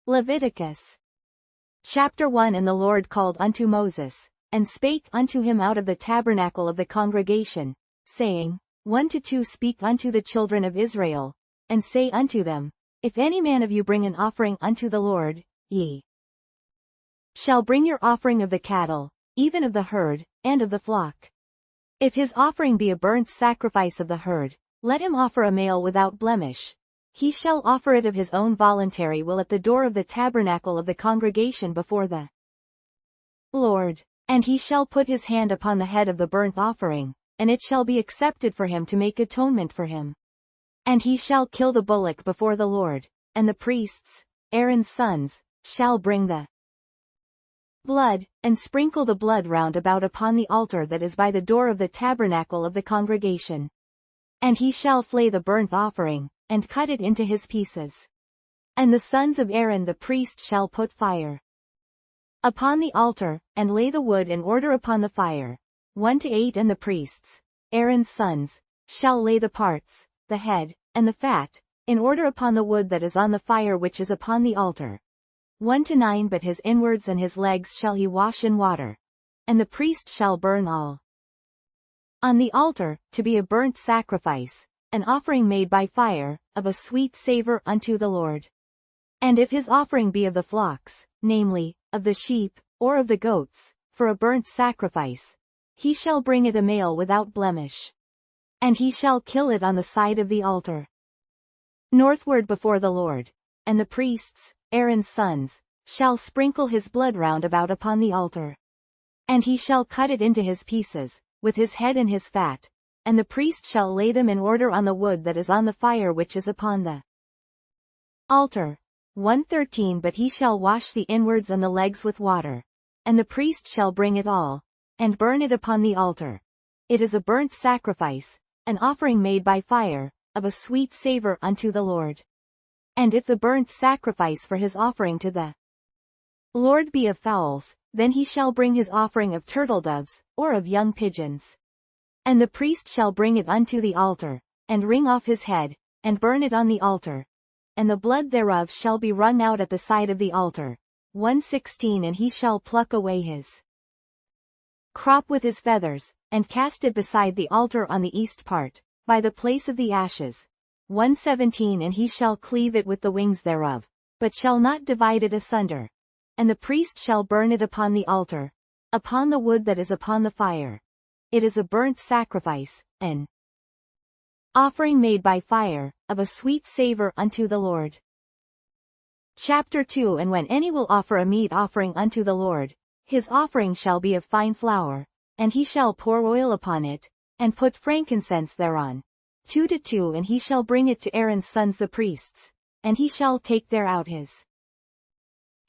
Leviticus. Chapter 1. And the Lord called unto Moses, and spake unto him out of the tabernacle of the congregation, saying, 1 to 2 Speak unto the children of Israel, and say unto them, If any man of you bring an offering unto the Lord, ye shall bring your offering of the cattle, even of the herd, and of the flock. If his offering be a burnt sacrifice of the herd, let him offer a male without blemish. He shall offer it of his own voluntary will at the door of the tabernacle of the congregation before the Lord. And he shall put his hand upon the head of the burnt offering, and it shall be accepted for him to make atonement for him. And he shall kill the bullock before the Lord, and the priests, Aaron's sons, shall bring the blood, and sprinkle the blood round about upon the altar that is by the door of the tabernacle of the congregation. And he shall flay the burnt offering, and cut it into his pieces. And the sons of Aaron the priest shall put fire upon the altar, and lay the wood in order upon the fire, 1 to 8. And the priests, Aaron's sons, shall lay the parts, the head, and the fat, in order upon the wood that is on the fire which is upon the altar, 1 to 9. But his inwards and his legs shall he wash in water, and the priest shall burn all on the altar, to be a burnt sacrifice, an offering made by fire, of a sweet savour unto the Lord. And if his offering be of the flocks, namely, of the sheep, or of the goats, for a burnt sacrifice, he shall bring it a male without blemish. And he shall kill it on the side of the altar, northward before the Lord. And the priests, Aaron's sons, shall sprinkle his blood round about upon the altar. And he shall cut it into his pieces, with his head and his fat, and the priest shall lay them in order on the wood that is on the fire which is upon the altar. 1:13. But he shall wash the inwards and the legs with water, and the priest shall bring it all, and burn it upon the altar. It is a burnt sacrifice, an offering made by fire, of a sweet savour unto the Lord. And if the burnt sacrifice for his offering to the Lord be of fowls, then he shall bring his offering of turtledoves, or of young pigeons. And the priest shall bring it unto the altar, and wring off his head, and burn it on the altar. And the blood thereof shall be wrung out at the side of the altar. 1:16. And he shall pluck away his crop with his feathers, and cast it beside the altar on the east part, by the place of the ashes. 1:17. And he shall cleave it with the wings thereof, but shall not divide it asunder. And the priest shall burn it upon the altar, upon the wood that is upon the fire. It is a burnt sacrifice, an offering made by fire, of a sweet savour unto the Lord. Chapter 2. And when any will offer a meat offering unto the Lord, his offering shall be of fine flour, and he shall pour oil upon it, and put frankincense thereon. 2 to 2. And he shall bring it to Aaron's sons the priests, and he shall take thereout his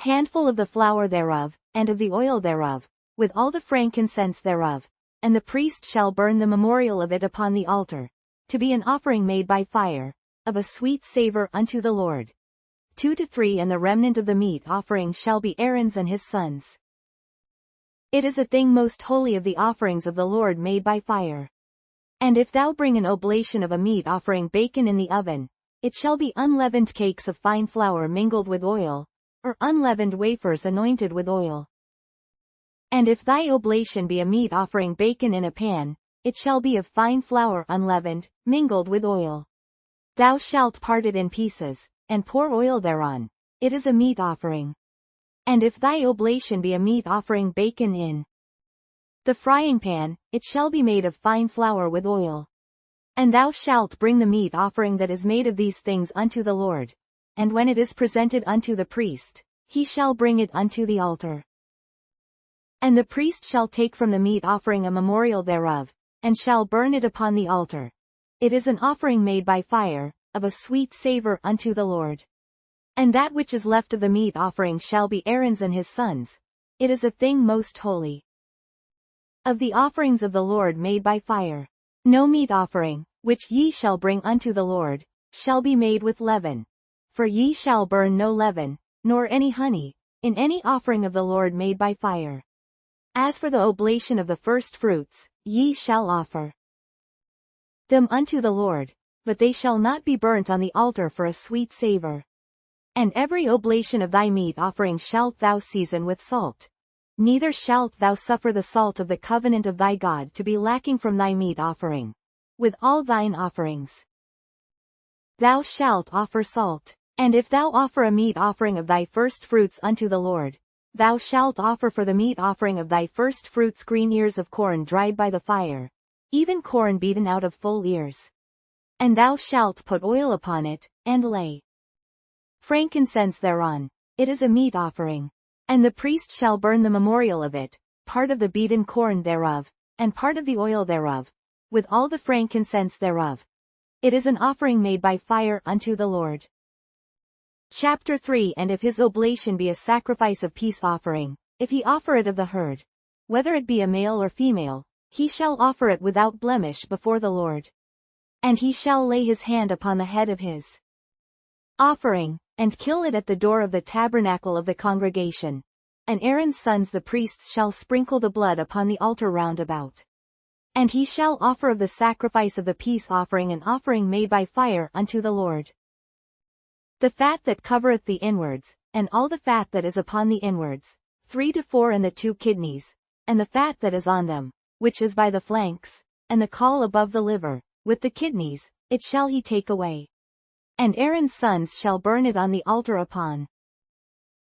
handful of the flour thereof, and of the oil thereof, with all the frankincense thereof, and the priest shall burn the memorial of it upon the altar, to be an offering made by fire, of a sweet savour unto the Lord. 2 to 3. And the remnant of the meat offering shall be Aaron's and his sons. It is a thing most holy of the offerings of the Lord made by fire. And if thou bring an oblation of a meat offering baken in the oven, it shall be unleavened cakes of fine flour mingled with oil, or unleavened wafers anointed with oil. And if thy oblation be a meat offering baken in a pan, it shall be of fine flour unleavened, mingled with oil. Thou shalt part it in pieces, and pour oil thereon. It is a meat offering. And if thy oblation be a meat offering baken in the frying pan, it shall be made of fine flour with oil. And thou shalt bring the meat offering that is made of these things unto the Lord. And when it is presented unto the priest, he shall bring it unto the altar. And the priest shall take from the meat offering a memorial thereof, and shall burn it upon the altar. It is an offering made by fire, of a sweet savour unto the Lord. And that which is left of the meat offering shall be Aaron's and his sons. It is a thing most holy. Of the offerings of the Lord made by fire, no meat offering, which ye shall bring unto the Lord, shall be made with leaven. For ye shall burn no leaven, nor any honey, in any offering of the Lord made by fire. As for the oblation of the first fruits, ye shall offer them unto the Lord, but they shall not be burnt on the altar for a sweet savour. And every oblation of thy meat offering shalt thou season with salt. Neither shalt thou suffer the salt of the covenant of thy God to be lacking from thy meat offering. With all thine offerings thou shalt offer salt. And if thou offer a meat offering of thy first fruits unto the Lord, thou shalt offer for the meat offering of thy first fruits green ears of corn dried by the fire, even corn beaten out of full ears. And thou shalt put oil upon it, and lay frankincense thereon. It is a meat offering. And the priest shall burn the memorial of it, part of the beaten corn thereof, and part of the oil thereof, with all the frankincense thereof. It is an offering made by fire unto the Lord. Chapter 3. And if his oblation be a sacrifice of peace offering, if he offer it of the herd, whether it be a male or female, he shall offer it without blemish before the Lord. And he shall lay his hand upon the head of his offering, and kill it at the door of the tabernacle of the congregation. And Aaron's sons the priests shall sprinkle the blood upon the altar round about. And he shall offer of the sacrifice of the peace offering an offering made by fire unto the Lord. The fat that covereth the inwards, and all the fat that is upon the inwards, 3 to 4 and the 2 kidneys, and the fat that is on them, which is by the flanks, and the caul above the liver, with the kidneys, it shall he take away. And Aaron's sons shall burn it on the altar upon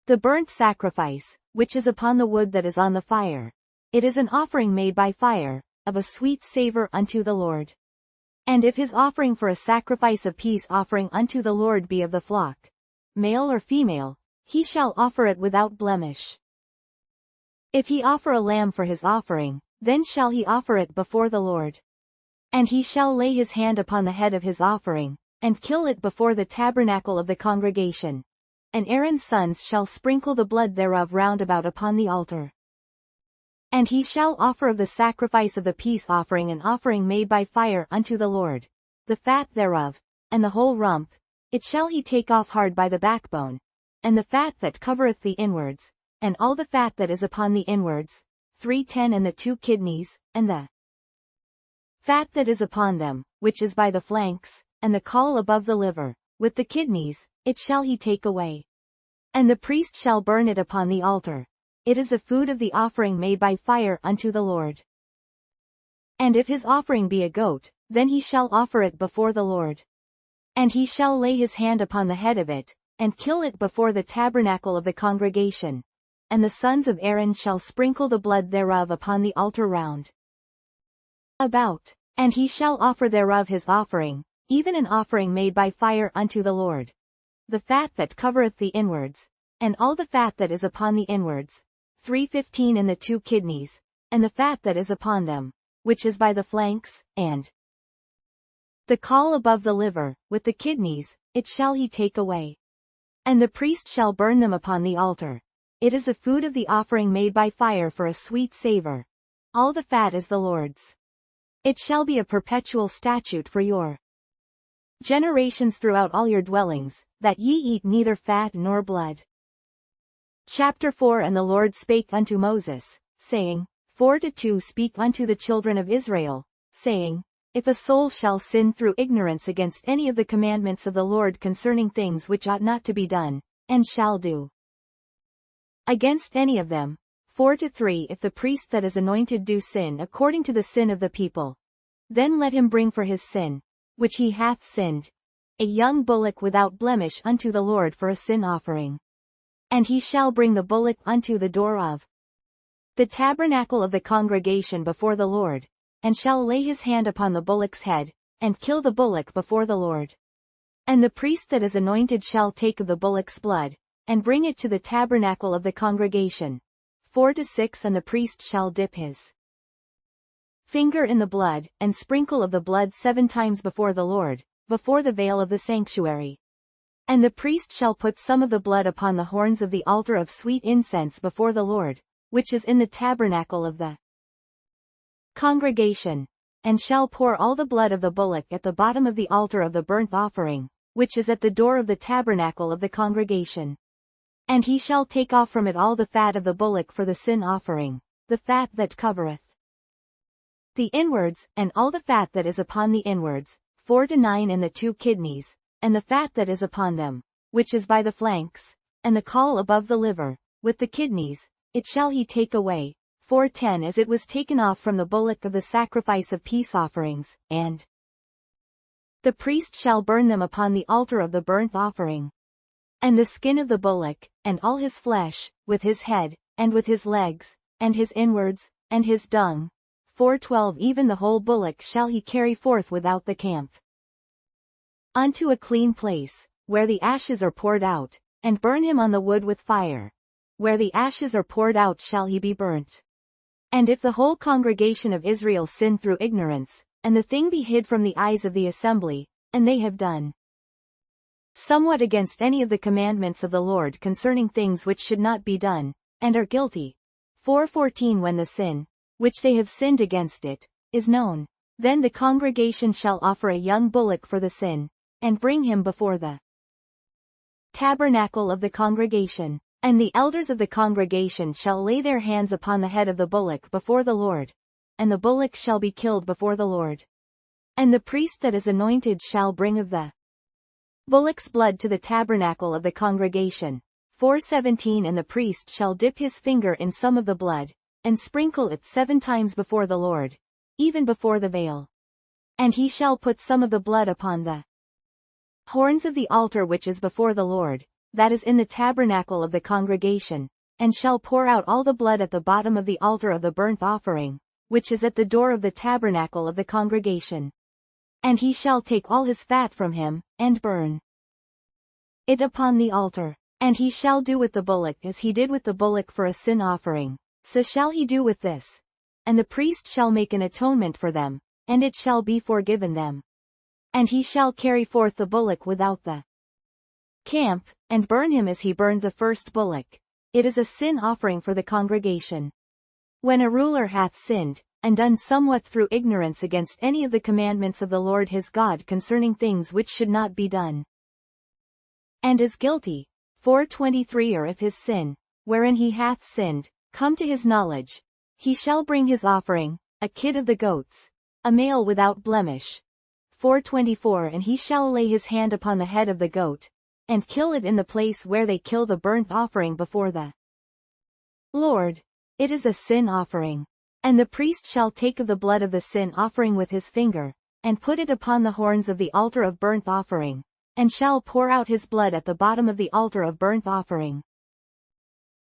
the burnt sacrifice, which is upon the wood that is on the fire. It is an offering made by fire, of a sweet savor unto the Lord. And if his offering for a sacrifice of peace offering unto the Lord be of the flock, male or female, he shall offer it without blemish. If he offer a lamb for his offering, then shall he offer it before the Lord. And he shall lay his hand upon the head of his offering, and kill it before the tabernacle of the congregation. And Aaron's sons shall sprinkle the blood thereof round about upon the altar. And he shall offer of the sacrifice of the peace offering an offering made by fire unto the Lord, the fat thereof, and the whole rump, it shall he take off hard by the backbone, and the fat that covereth the inwards, and all the fat that is upon the inwards, 310 and the 2 kidneys, and the fat that is upon them, which is by the flanks, and the caul above the liver, with the kidneys, it shall he take away. And the priest shall burn it upon the altar. It is the food of the offering made by fire unto the Lord. And if his offering be a goat, then he shall offer it before the Lord. And he shall lay his hand upon the head of it, and kill it before the tabernacle of the congregation. And the sons of Aaron shall sprinkle the blood thereof upon the altar round about. And he shall offer thereof his offering, even an offering made by fire unto the Lord. The fat that covereth the inwards, and all the fat that is upon the inwards, 315 and the 2 kidneys, and the fat that is upon them, which is by the flanks, and the caul above the liver, with the kidneys, it shall he take away. And the priest shall burn them upon the altar. It is the food of the offering made by fire for a sweet savor. All the fat is the Lord's. It shall be a perpetual statute for your generations throughout all your dwellings, that ye eat neither fat nor blood. Chapter 4. And the Lord spake unto Moses, saying, 4-2 Speak unto the children of Israel, saying, If a soul shall sin through ignorance against any of the commandments of the Lord concerning things which ought not to be done, and shall do against any of them, 4-3 If the priest that is anointed do sin according to the sin of the people, then let him bring for his sin, which he hath sinned, a young bullock without blemish unto the Lord for a sin offering. And he shall bring the bullock unto the door of the tabernacle of the congregation before the Lord, and shall lay his hand upon the bullock's head, and kill the bullock before the Lord. And the priest that is anointed shall take of the bullock's blood, and bring it to the tabernacle of the congregation. 4-6 And the priest shall dip his finger in the blood, and sprinkle of the blood 7 times before the Lord, before the veil of the sanctuary. And the priest shall put some of the blood upon the horns of the altar of sweet incense before the Lord, which is in the tabernacle of the congregation, and shall pour all the blood of the bullock at the bottom of the altar of the burnt offering, which is at the door of the tabernacle of the congregation. And he shall take off from it all the fat of the bullock for the sin offering, the fat that covereth the inwards, and all the fat that is upon the inwards, 4-9 And the 2 kidneys, and the fat that is upon them, which is by the flanks, and the caul above the liver, with the kidneys, it shall he take away, 4:10 as it was taken off from the bullock of the sacrifice of peace offerings, and the priest shall burn them upon the altar of the burnt offering. And the skin of the bullock, and all his flesh, with his head, and with his legs, and his inwards, and his dung, 4:12 even the whole bullock shall he carry forth without the camp unto a clean place, where the ashes are poured out, and burn him on the wood with fire. Where the ashes are poured out shall he be burnt. And if the whole congregation of Israel sin through ignorance, and the thing be hid from the eyes of the assembly, and they have done somewhat against any of the commandments of the Lord concerning things which should not be done, and are guilty, 4:14 when the sin, which they have sinned against it, is known, then the congregation shall offer a young bullock for the sin, and bring him before the tabernacle of the congregation. And the elders of the congregation shall lay their hands upon the head of the bullock before the Lord, and the bullock shall be killed before the Lord. And the priest that is anointed shall bring of the bullock's blood to the tabernacle of the congregation, 4:17 and the priest shall dip his finger in some of the blood, and sprinkle it 7 times before the Lord, even before the veil. And he shall put some of the blood upon the horns of the altar which is before the Lord, that is in the tabernacle of the congregation, and shall pour out all the blood at the bottom of the altar of the burnt offering, which is at the door of the tabernacle of the congregation. And he shall take all his fat from him, and burn it upon the altar. And he shall do with the bullock as he did with the bullock for a sin offering, so shall he do with this. And the priest shall make an atonement for them, and it shall be forgiven them. And he shall carry forth the bullock without the camp, and burn him as he burned the first bullock. It is a sin offering for the congregation. When a ruler hath sinned, and done somewhat through ignorance against any of the commandments of the Lord his God concerning things which should not be done, and is guilty, 4:23 or if his sin, wherein he hath sinned, come to his knowledge, he shall bring his offering, a kid of the goats, a male without blemish, 4:24 and he shall lay his hand upon the head of the goat, and kill it in the place where they kill the burnt offering before the Lord. It is a sin offering. And the priest shall take of the blood of the sin offering with his finger, and put it upon the horns of the altar of burnt offering, and shall pour out his blood at the bottom of the altar of burnt offering.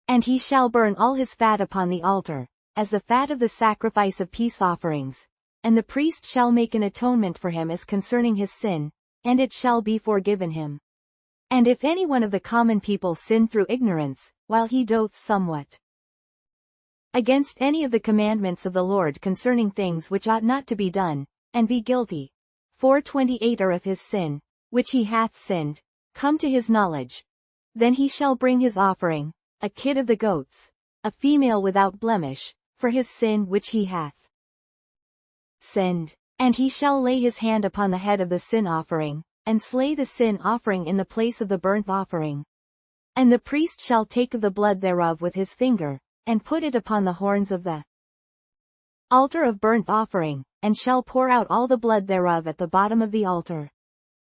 And he shall burn all his fat upon the altar, as the fat of the sacrifice of peace offerings, and the priest shall make an atonement for him as concerning his sin, and it shall be forgiven him. And if any one of the common people sin through ignorance, while he doth somewhat against any of the commandments of the Lord concerning things which ought not to be done, and be guilty, 4:28 or if his sin, which he hath sinned, come to his knowledge, then he shall bring his offering, a kid of the goats, a female without blemish, for his sin which he hath sinned. And he shall lay his hand upon the head of the sin offering, and slay the sin offering in the place of the burnt offering. And the priest shall take of the blood thereof with his finger, and put it upon the horns of the altar of burnt offering, and shall pour out all the blood thereof at the bottom of the altar.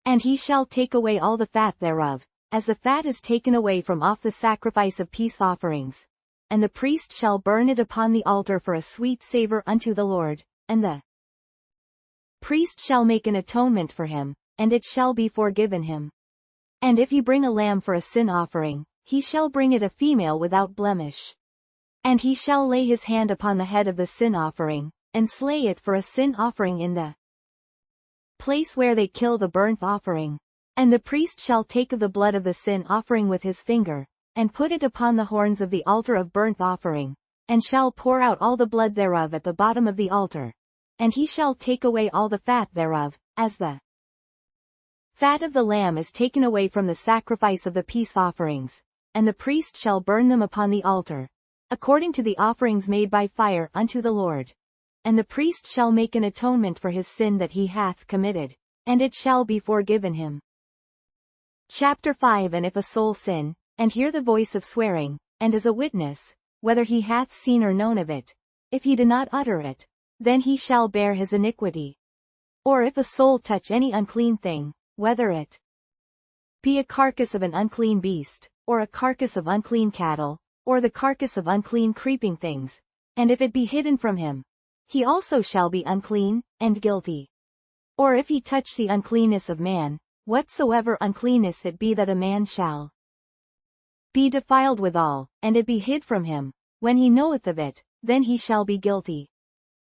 And he shall take away all the fat thereof, as the fat is taken away from off the sacrifice of peace offerings. And the priest shall burn it upon the altar for a sweet savor unto the Lord, and the priest shall make an atonement for him, and it shall be forgiven him. And if he bring a lamb for a sin offering, he shall bring it a female without blemish. And he shall lay his hand upon the head of the sin offering, and slay it for a sin offering in the place where they kill the burnt offering. And the priest shall take of the blood of the sin offering with his finger, and put it upon the horns of the altar of burnt offering, and shall pour out all the blood thereof at the bottom of the altar. And he shall take away all the fat thereof, as the fat of the lamb is taken away from the sacrifice of the peace offerings, and the priest shall burn them upon the altar, according to the offerings made by fire unto the Lord. And the priest shall make an atonement for his sin that he hath committed, and it shall be forgiven him. Chapter 5 And if a soul sin, and hear the voice of swearing, and is a witness, whether he hath seen or known of it, if he do not utter it, then he shall bear his iniquity. Or if a soul touch any unclean thing, whether it be a carcass of an unclean beast, or a carcass of unclean cattle, or the carcass of unclean creeping things, and if it be hidden from him, he also shall be unclean, and guilty. Or if he touch the uncleanness of man, whatsoever uncleanness it be that a man shall be defiled withal, and it be hid from him, when he knoweth of it, then he shall be guilty.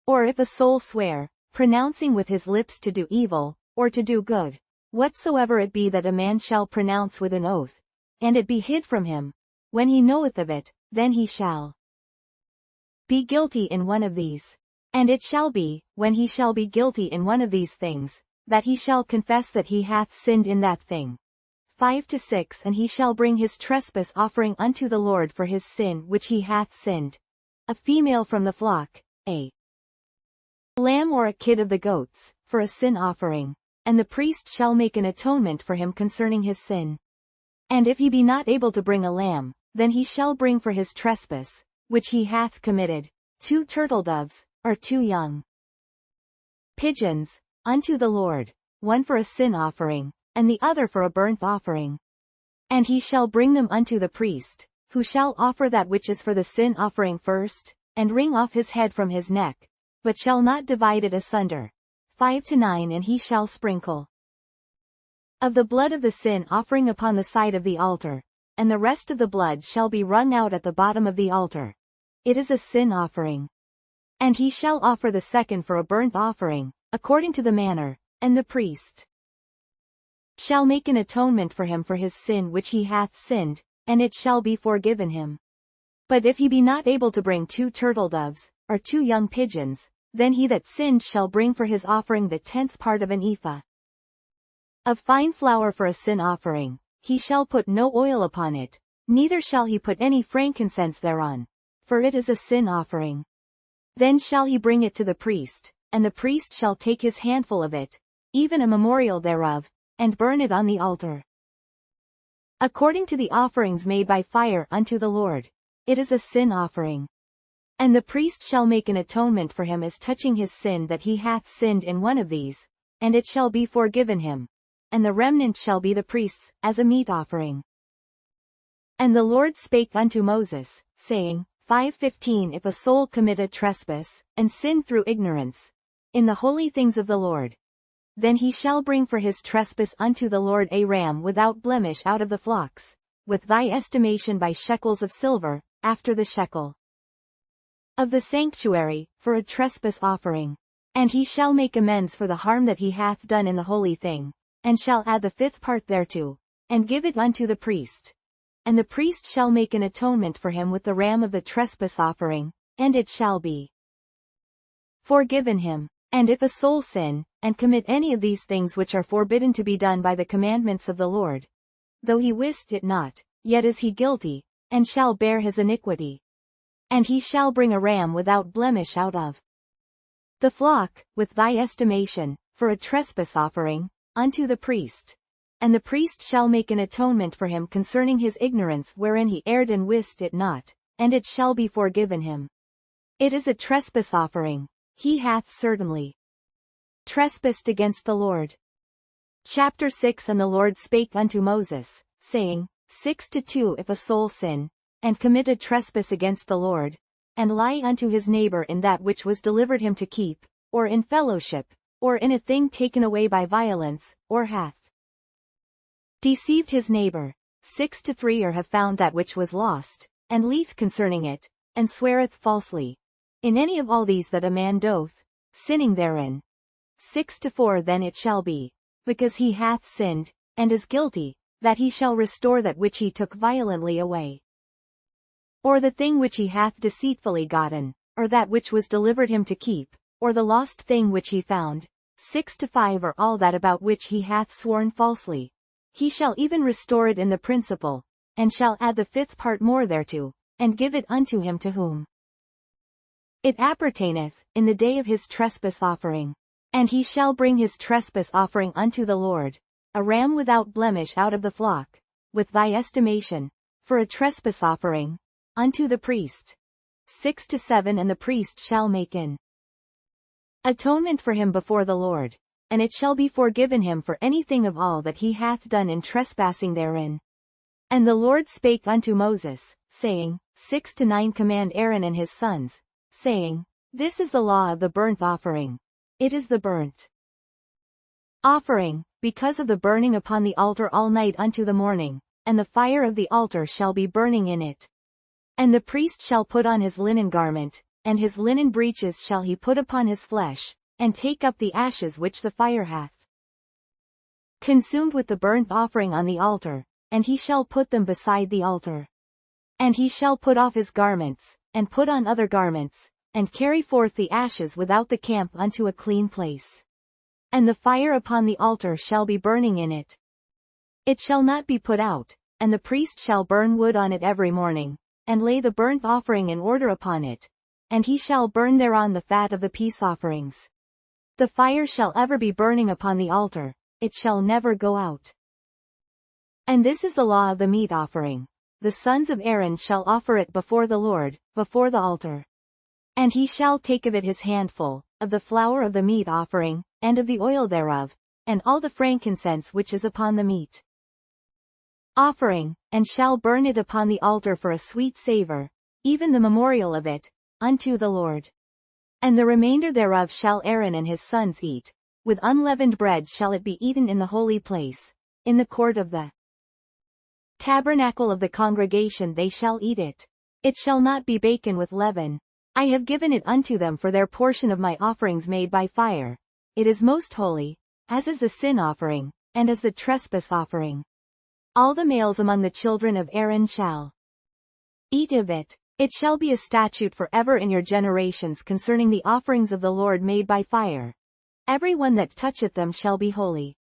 Or if a soul swear, pronouncing with his lips to do evil, or to do good, whatsoever it be that a man shall pronounce with an oath, and it be hid from him, when he knoweth of it, then he shall be guilty in one of these. And it shall be, when he shall be guilty in one of these things, that he shall confess that he hath sinned in that thing. 5-6 And he shall bring his trespass offering unto the Lord for his sin which he hath sinned, a female from the flock, a lamb or a kid of the goats, for a sin offering, and the priest shall make an atonement for him concerning his sin. And if he be not able to bring a lamb, then he shall bring for his trespass, which he hath committed, 2 turtle-doves, or 2 young pigeons, unto the Lord, one for a sin offering, and the other for a burnt offering. And he shall bring them unto the priest, who shall offer that which is for the sin offering first, and wring off his head from his neck, but shall not divide it asunder. 5-9 And he shall sprinkle of the blood of the sin offering upon the side of the altar, and the rest of the blood shall be wrung out at the bottom of the altar. It is a sin offering. And he shall offer the second for a burnt offering, according to the manner, and the priest shall make an atonement for him for his sin which he hath sinned, and it shall be forgiven him. But if he be not able to bring 2 turtle-doves, or 2 young pigeons, then he that sinned shall bring for his offering the 10th part of an ephah of fine flour for a sin offering. He shall put no oil upon it, neither shall he put any frankincense thereon, for it is a sin offering. Then shall he bring it to the priest, and the priest shall take his handful of it, even a memorial thereof, and burn it on the altar. According to the offerings made by fire unto the Lord, it is a sin offering. And the priest shall make an atonement for him as touching his sin that he hath sinned in one of these, and it shall be forgiven him. And the remnant shall be the priest's, as a meat offering. And the Lord spake unto Moses, saying, 5:15 If a soul commit a trespass, and sin through ignorance, in the holy things of the Lord, then he shall bring for his trespass unto the Lord a ram without blemish out of the flocks, with thy estimation by shekels of silver, after the shekel of the sanctuary, for a trespass offering. And he shall make amends for the harm that he hath done in the holy thing, and shall add the 5th part thereto, and give it unto the priest. And the priest shall make an atonement for him with the ram of the trespass offering, and it shall be forgiven him. And if a soul sin, and commit any of these things which are forbidden to be done by the commandments of the Lord, though he wist it not, yet is he guilty, and shall bear his iniquity. And he shall bring a ram without blemish out of the flock, with thy estimation, for a trespass offering, unto the priest. And the priest shall make an atonement for him concerning his ignorance wherein he erred and wist it not, and it shall be forgiven him. It is a trespass offering. He hath certainly trespassed against the Lord. Chapter 6 And the Lord spake unto Moses, saying, 6-2 If a soul sin, and commit a trespass against the Lord, and lie unto his neighbor in that which was delivered him to keep, or in fellowship, or in a thing taken away by violence, or hath deceived his neighbor, 6-3 Or have found that which was lost, and lieth concerning it, and sweareth falsely, in any of all these that a man doth, sinning therein. 6-4 Then it shall be, because he hath sinned, and is guilty, that he shall restore that which he took violently away, or the thing which he hath deceitfully gotten, or that which was delivered him to keep, or the lost thing which he found. 6-5 Or all that about which he hath sworn falsely. He shall even restore it in the principal, and shall add the 5th part more thereto, and give it unto him to whom it appertaineth, in the day of his trespass offering. And he shall bring his trespass offering unto the Lord, a ram without blemish out of the flock, with thy estimation, for a trespass offering, unto the priest. 6-7 And the priest shall make an atonement for him before the Lord, and it shall be forgiven him for anything of all that he hath done in trespassing therein. And the Lord spake unto Moses, saying, 6-9 Command Aaron and his sons, saying, This is the law of the burnt offering. It is the burnt offering, because of the burning upon the altar all night unto the morning, and the fire of the altar shall be burning in it. And the priest shall put on his linen garment, and his linen breeches shall he put upon his flesh, and take up the ashes which the fire hath consumed with the burnt offering on the altar, and he shall put them beside the altar. And he shall put off his garments, and put on other garments, and carry forth the ashes without the camp unto a clean place. And the fire upon the altar shall be burning in it. It shall not be put out, and the priest shall burn wood on it every morning, and lay the burnt offering in order upon it, and he shall burn thereon the fat of the peace offerings. The fire shall ever be burning upon the altar, it shall never go out. And this is the law of the meat offering. The sons of Aaron shall offer it before the Lord, before the altar. And he shall take of it his handful, of the flour of the meat offering, and of the oil thereof, and all the frankincense which is upon the meat offering, and shall burn it upon the altar for a sweet savour, even the memorial of it, unto the Lord. And the remainder thereof shall Aaron and his sons eat. With unleavened bread shall it be eaten in the holy place, in the court of the tabernacle of the congregation they shall eat it. It shall not be baken with leaven. I have given it unto them for their portion of my offerings made by fire. It is most holy, as is the sin offering, and as the trespass offering. All the males among the children of Aaron shall eat of it. It shall be a statute forever in your generations concerning the offerings of the Lord made by fire. Every one that toucheth them shall be holy.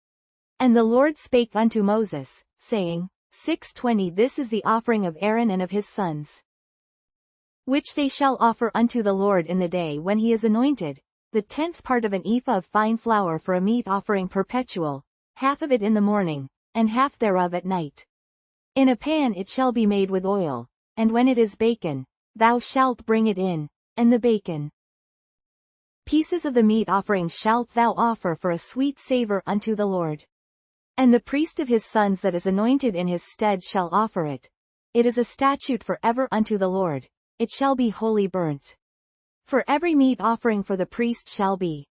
And the Lord spake unto Moses, saying, 6:20 This is the offering of Aaron and of his sons, which they shall offer unto the Lord in the day when he is anointed, the 10th part of an ephah of fine flour for a meat offering perpetual, half of it in the morning, and half thereof at night. In a pan it shall be made with oil, and when it is baken, thou shalt bring it in, and the baken pieces of the meat offering shalt thou offer for a sweet savour unto the Lord. And the priest of his sons that is anointed in his stead shall offer it. It is a statute for ever unto the Lord, it shall be wholly burnt. For every meat offering for the priest shall be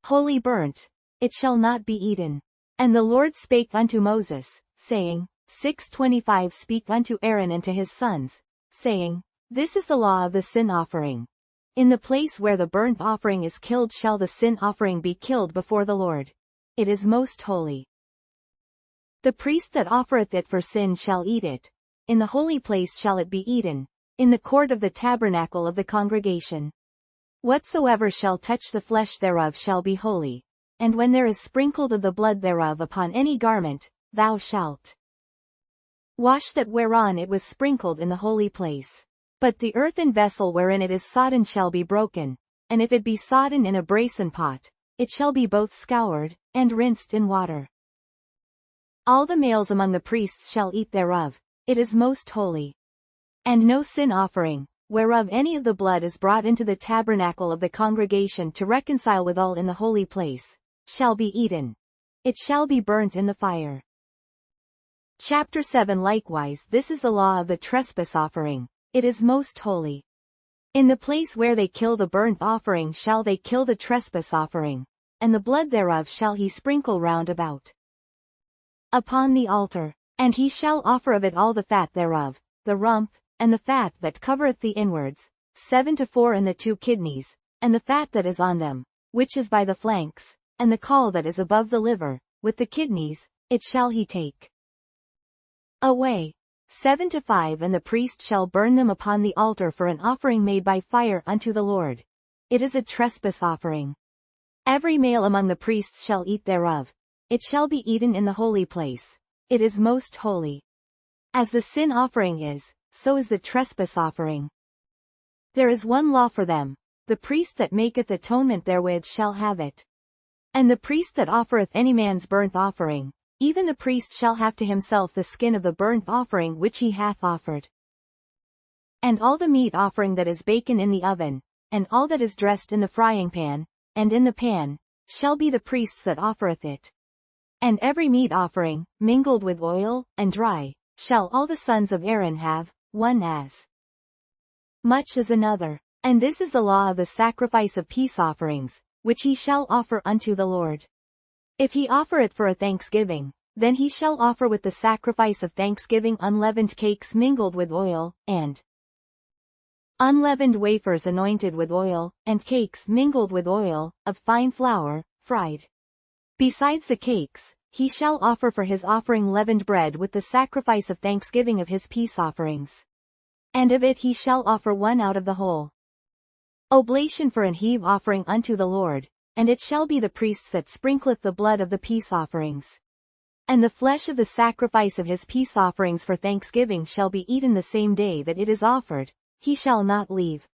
wholly burnt, it shall not be eaten. And the Lord spake unto Moses, saying, 6:25 Speak unto Aaron and to his sons, saying, This is the law of the sin offering. In the place where the burnt offering is killed shall the sin offering be killed before the Lord. It is most holy. The priest that offereth it for sin shall eat it. In the holy place shall it be eaten, in the court of the tabernacle of the congregation. Whatsoever shall touch the flesh thereof shall be holy. And when there is sprinkled of the blood thereof upon any garment, thou shalt wash that whereon it was sprinkled in the holy place. But the earthen vessel wherein it is sodden shall be broken, and if it be sodden in a brasen pot, it shall be both scoured, and rinsed in water. All the males among the priests shall eat thereof, it is most holy. And no sin offering, whereof any of the blood is brought into the tabernacle of the congregation to reconcile withal in the holy place, shall be eaten. It shall be burnt in the fire. Chapter 7 Likewise this is the law of the trespass offering, it is most holy. In the place where they kill the burnt offering shall they kill the trespass offering, and the blood thereof shall he sprinkle round about upon the altar. And he shall offer of it all the fat thereof, the rump, and the fat that covereth the inwards, 7-4 and the 2 kidneys, and the fat that is on them, which is by the flanks, and the caul that is above the liver, with the kidneys, it shall he take away. 7-5 And the priest shall burn them upon the altar for an offering made by fire unto the Lord. It is a trespass offering. Every male among the priests shall eat thereof. It shall be eaten in the holy place. It is most holy. As the sin offering is, so is the trespass offering. There is one law for them. The priest that maketh atonement therewith shall have it. And the priest that offereth any man's burnt offering, even the priest shall have to himself the skin of the burnt offering which he hath offered. And all the meat offering that is baken in the oven, and all that is dressed in the frying pan, and in the pan, shall be the priest's that offereth it. And every meat offering, mingled with oil, and dry, shall all the sons of Aaron have, one as much as another. And this is the law of the sacrifice of peace offerings, which he shall offer unto the Lord. If he offer it for a thanksgiving, then he shall offer with the sacrifice of thanksgiving unleavened cakes mingled with oil, and unleavened wafers anointed with oil, and cakes mingled with oil, of fine flour, fried. Besides the cakes, he shall offer for his offering leavened bread with the sacrifice of thanksgiving of his peace offerings. And of it he shall offer one out of the whole oblation for an heave offering unto the Lord, and it shall be the priest's that sprinkleth the blood of the peace offerings. And the flesh of the sacrifice of his peace offerings for thanksgiving shall be eaten the same day that it is offered, he shall not leave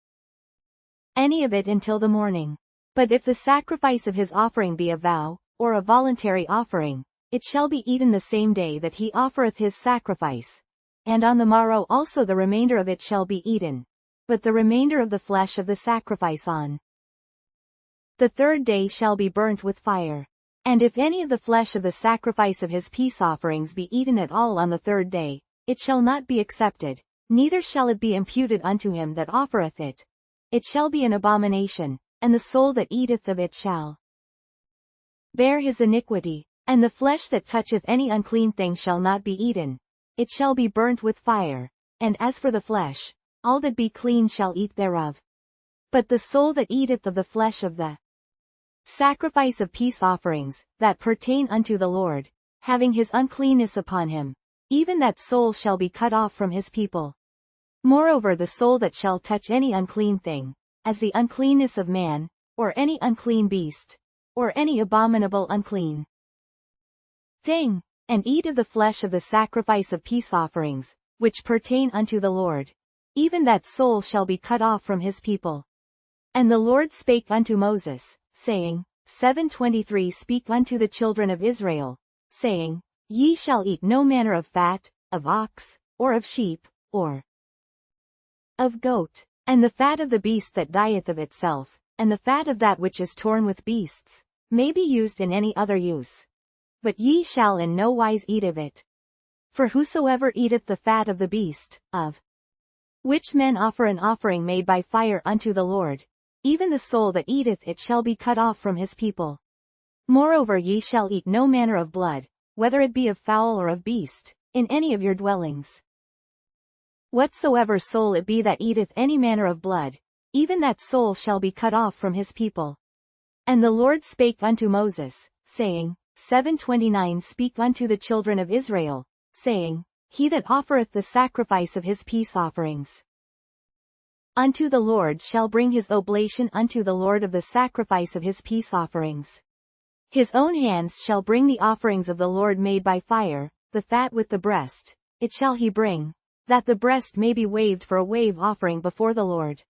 any of it until the morning. But if the sacrifice of his offering be a vow, or a voluntary offering, it shall be eaten the same day that he offereth his sacrifice. And on the morrow also the remainder of it shall be eaten, but the remainder of the flesh of the sacrifice on the third day shall be burnt with fire. And if any of the flesh of the sacrifice of his peace offerings be eaten at all on the third day, it shall not be accepted, neither shall it be imputed unto him that offereth it. It shall be an abomination, and the soul that eateth of it shall bear his iniquity. And the flesh that toucheth any unclean thing shall not be eaten, it shall be burnt with fire. And as for the flesh, all that be clean shall eat thereof. But the soul that eateth of the flesh of the sacrifice of peace offerings, that pertain unto the Lord, having his uncleanness upon him, even that soul shall be cut off from his people. Moreover the soul that shall touch any unclean thing, as the uncleanness of man, or any unclean beast, or any abominable unclean thing, and eat of the flesh of the sacrifice of peace offerings, which pertain unto the Lord, even that soul shall be cut off from his people. And the Lord spake unto Moses, saying, 7:23 Speak unto the children of Israel, saying, Ye shall eat no manner of fat, of ox, or of sheep, or of goat, and the fat of the beast that dieth of itself, and the fat of that which is torn with beasts, may be used in any other use. But ye shall in no wise eat of it. For whosoever eateth the fat of the beast, of which men offer an offering made by fire unto the Lord, even the soul that eateth it shall be cut off from his people. Moreover ye shall eat no manner of blood, whether it be of fowl or of beast, in any of your dwellings. Whatsoever soul it be that eateth any manner of blood, even that soul shall be cut off from his people. And the Lord spake unto Moses, saying, 7:29 Speak unto the children of Israel, saying, He that offereth the sacrifice of his peace offerings unto the Lord shall bring his oblation unto the Lord of the sacrifice of his peace offerings. His own hands shall bring the offerings of the Lord made by fire, the fat with the breast, it shall he bring, that the breast may be waved for a wave offering before the Lord.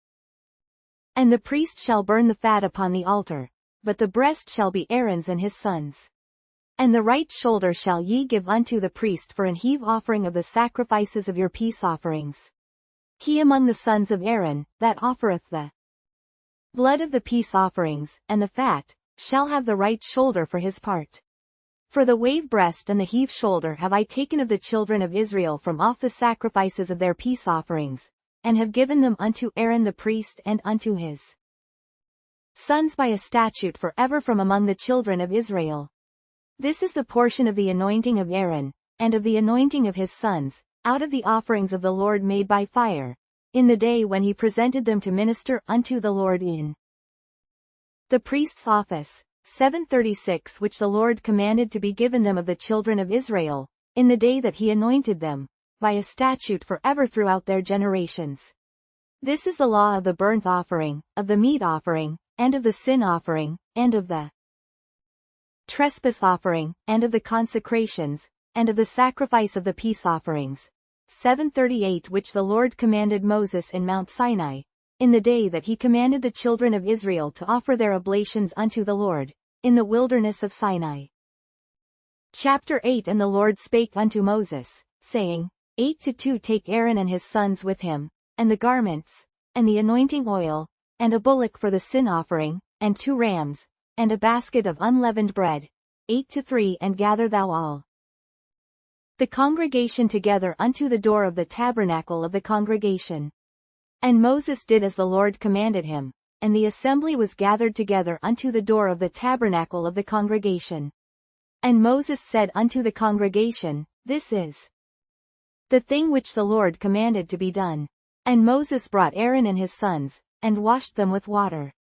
And the priest shall burn the fat upon the altar, but the breast shall be Aaron's and his sons'. And the right shoulder shall ye give unto the priest for an heave offering of the sacrifices of your peace offerings. He among the sons of Aaron, that offereth the blood of the peace offerings, and the fat, shall have the right shoulder for his part. For the wave breast and the heave shoulder have I taken of the children of Israel from off the sacrifices of their peace offerings, and have given them unto Aaron the priest and unto his sons by a statute for ever from among the children of Israel. This is the portion of the anointing of Aaron, and of the anointing of his sons, out of the offerings of the Lord made by fire, in the day when he presented them to minister unto the Lord in the priest's office, 7:36 which the Lord commanded to be given them of the children of Israel, in the day that he anointed them, by a statute for ever throughout their generations. This is the law of the burnt offering, of the meat offering, and of the sin offering, and of the trespass offering, and of the consecrations, and of the sacrifice of the peace offerings. 7:38 which the Lord commanded Moses in Mount Sinai, in the day that he commanded the children of Israel to offer their oblations unto the Lord, in the wilderness of Sinai. Chapter 8 And the Lord spake unto Moses, saying, 8:2 Take Aaron and his sons with him, and the garments, and the anointing oil, and a bullock for the sin offering, and 2 rams, and a basket of unleavened bread, 8 to 3, and gather thou all the congregation together unto the door of the tabernacle of the congregation. And Moses did as the Lord commanded him, and the assembly was gathered together unto the door of the tabernacle of the congregation. And Moses said unto the congregation, This is the thing which the Lord commanded to be done. And Moses brought Aaron and his sons, and washed them with water.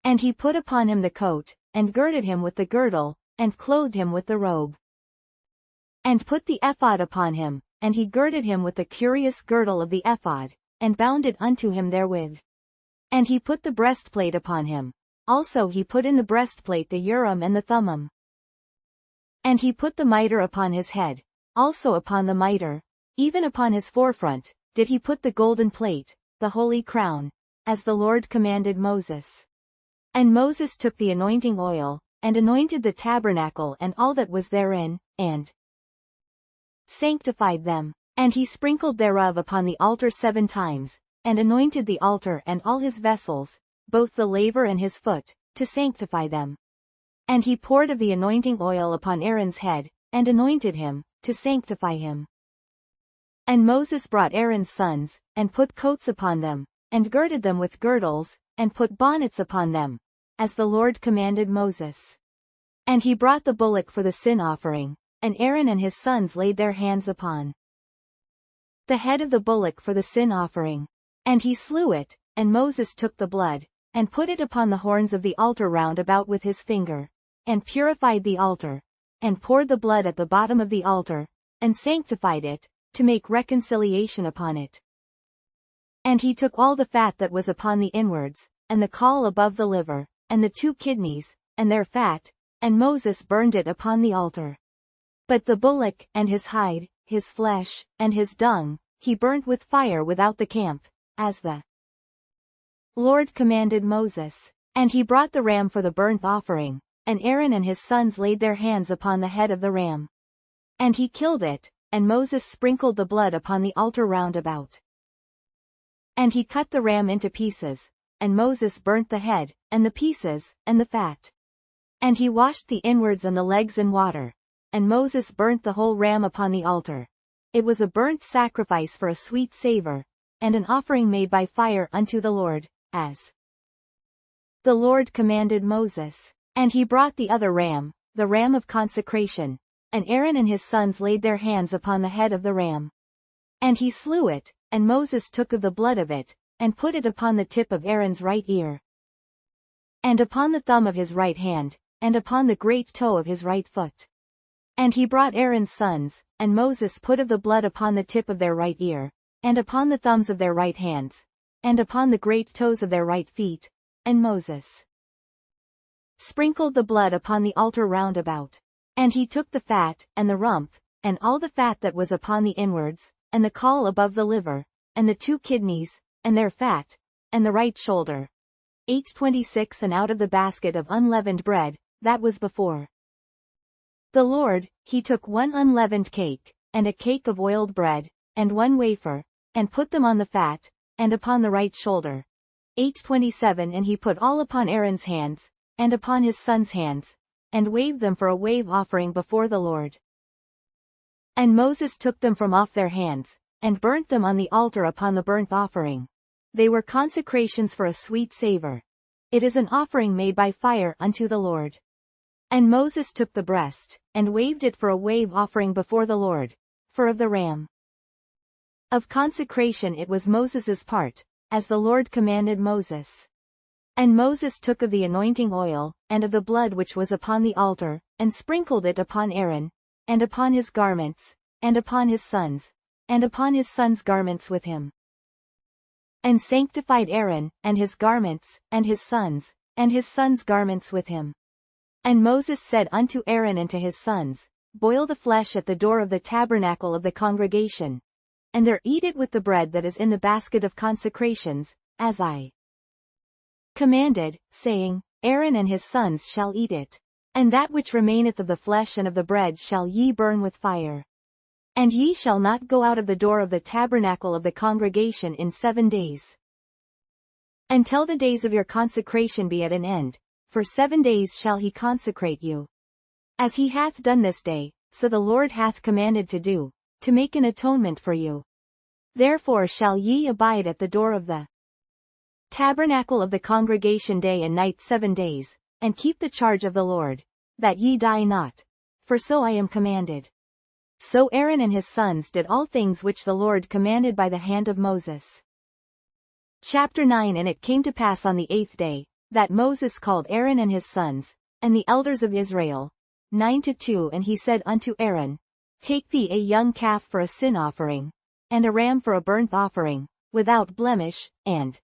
And he put upon him the coat, and girded him with the girdle, and clothed him with the robe. And put the ephod upon him, and he girded him with the curious girdle of the ephod, and bound it unto him therewith. And he put the breastplate upon him. Also he put in the breastplate the Urim and the Thummim. And he put the mitre upon his head, also upon the mitre, even upon his forefront, did he put the golden plate, the holy crown, as the Lord commanded Moses. And Moses took the anointing oil, and anointed the tabernacle and all that was therein, and sanctified them. And he sprinkled thereof upon the altar 7 times, and anointed the altar and all his vessels, both the laver and his foot, to sanctify them. And he poured of the anointing oil upon Aaron's head, and anointed him, to sanctify him. And Moses brought Aaron's sons, and put coats upon them, and girded them with girdles, and put bonnets upon them, as the Lord commanded Moses. And he brought the bullock for the sin offering, and Aaron and his sons laid their hands upon the head of the bullock for the sin offering. And he slew it, and Moses took the blood, and put it upon the horns of the altar round about with his finger, and purified the altar, and poured the blood at the bottom of the altar, and sanctified it, to make reconciliation upon it. And he took all the fat that was upon the inwards, and the caul above the liver, and the 2 kidneys, and their fat, and Moses burned it upon the altar. But the bullock, and his hide, his flesh, and his dung, he burnt with fire without the camp, as the Lord commanded Moses. And he brought the ram for the burnt offering, and Aaron and his sons laid their hands upon the head of the ram. And he killed it, and Moses sprinkled the blood upon the altar round about. And he cut the ram into pieces, and Moses burnt the head, and the pieces, and the fat. And he washed the inwards and the legs in water. And Moses burnt the whole ram upon the altar. It was a burnt sacrifice for a sweet savor, and an offering made by fire unto the Lord, as the Lord commanded Moses. And he brought the other ram, the ram of consecration, and Aaron and his sons laid their hands upon the head of the ram. And he slew it, and Moses took of the blood of it, and put it upon the tip of Aaron's right ear, and upon the thumb of his right hand, and upon the great toe of his right foot. And he brought Aaron's sons, and Moses put of the blood upon the tip of their right ear, and upon the thumbs of their right hands, and upon the great toes of their right feet, and Moses sprinkled the blood upon the altar round about. And he took the fat, and the rump, and all the fat that was upon the inwards, and the caul above the liver, and the 2 kidneys, and their fat, and the right shoulder, 8:26, and out of the basket of unleavened bread, that was before the Lord, he took 1 unleavened cake, and a cake of oiled bread, and 1 wafer, and put them on the fat, and upon the right shoulder, 8:27, and he put all upon Aaron's hands, and upon his sons' hands, and waved them for a wave offering before the Lord. And Moses took them from off their hands, and burnt them on the altar upon the burnt offering. They were consecrations for a sweet savor. It is an offering made by fire unto the Lord. And Moses took the breast, and waved it for a wave offering before the Lord, for of the ram of consecration it was Moses's part, as the Lord commanded Moses. And Moses took of the anointing oil, and of the blood which was upon the altar, and sprinkled it upon Aaron, and upon his garments, and upon his sons, and upon his sons' garments with him. And sanctified Aaron, and his garments, and his sons' garments with him. And Moses said unto Aaron and to his sons, Boil the flesh at the door of the tabernacle of the congregation, and there eat it with the bread that is in the basket of consecrations, as I commanded, saying, Aaron and his sons shall eat it. And that which remaineth of the flesh and of the bread shall ye burn with fire. And ye shall not go out of the door of the tabernacle of the congregation in 7 days, until the days of your consecration be at an end, for 7 days shall he consecrate you. As he hath done this day, so the Lord hath commanded to do, to make an atonement for you. Therefore shall ye abide at the door of the tabernacle of the congregation day and night 7 days, and keep the charge of the Lord, that ye die not. For so I am commanded. So Aaron and his sons did all things which the Lord commanded by the hand of Moses. Chapter 9. And it came to pass on the 8th day, that Moses called Aaron and his sons, and the elders of Israel, 9-2, and he said unto Aaron, Take thee a young calf for a sin offering, and a ram for a burnt offering, without blemish, and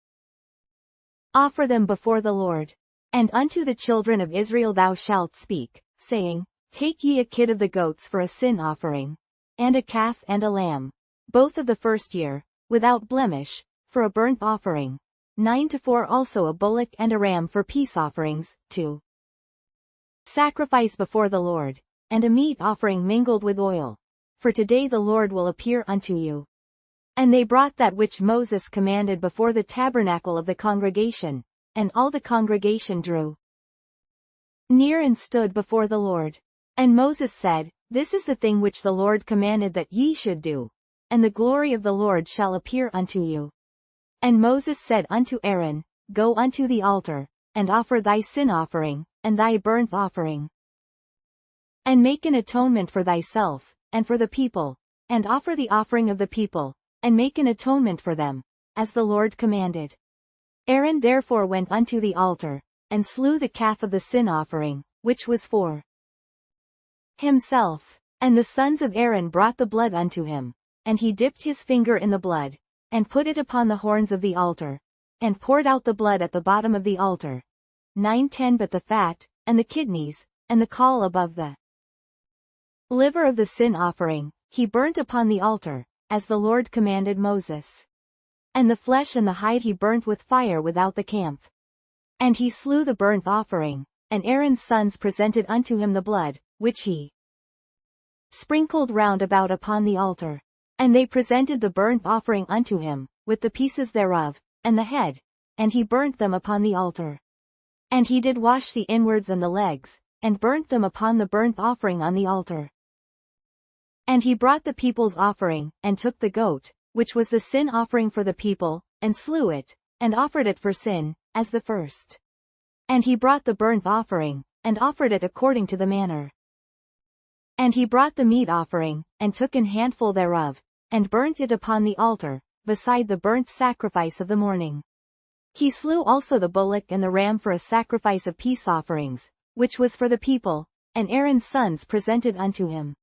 offer them before the Lord. And unto the children of Israel thou shalt speak, saying, Take ye a kid of the goats for a sin offering, and a calf and a lamb, both of the first year, without blemish, for a burnt offering, 9-4, also a bullock and a ram for peace offerings, to sacrifice before the Lord, and a meat offering mingled with oil. For today the Lord will appear unto you. And they brought that which Moses commanded before the tabernacle of the congregation, and all the congregation drew near and stood before the Lord. And Moses said, This is the thing which the Lord commanded that ye should do, and the glory of the Lord shall appear unto you. And Moses said unto Aaron, Go unto the altar, and offer thy sin offering, and thy burnt offering, and make an atonement for thyself, and for the people, and offer the offering of the people, and make an atonement for them, as the Lord commanded. Aaron therefore went unto the altar, and slew the calf of the sin offering, which was for himself. And the sons of Aaron brought the blood unto him, and he dipped his finger in the blood, and put it upon the horns of the altar, and poured out the blood at the bottom of the altar. 9-10. But the fat, and the kidneys, and the caul above the liver of the sin offering, he burnt upon the altar, as the Lord commanded Moses. And the flesh and the hide he burnt with fire without the camp. And he slew the burnt offering, and Aaron's sons presented unto him the blood, which he sprinkled round about upon the altar. And they presented the burnt offering unto him, with the pieces thereof, and the head, and he burnt them upon the altar. And he did wash the inwards and the legs, and burnt them upon the burnt offering on the altar. And he brought the people's offering, and took the goat, which was the sin offering for the people, and slew it, and offered it for sin, as the first. And he brought the burnt offering, and offered it according to the manner. And he brought the meat offering, and took an handful thereof, and burnt it upon the altar, beside the burnt sacrifice of the morning. He slew also the bullock and the ram for a sacrifice of peace offerings, which was for the people, and Aaron's sons presented unto him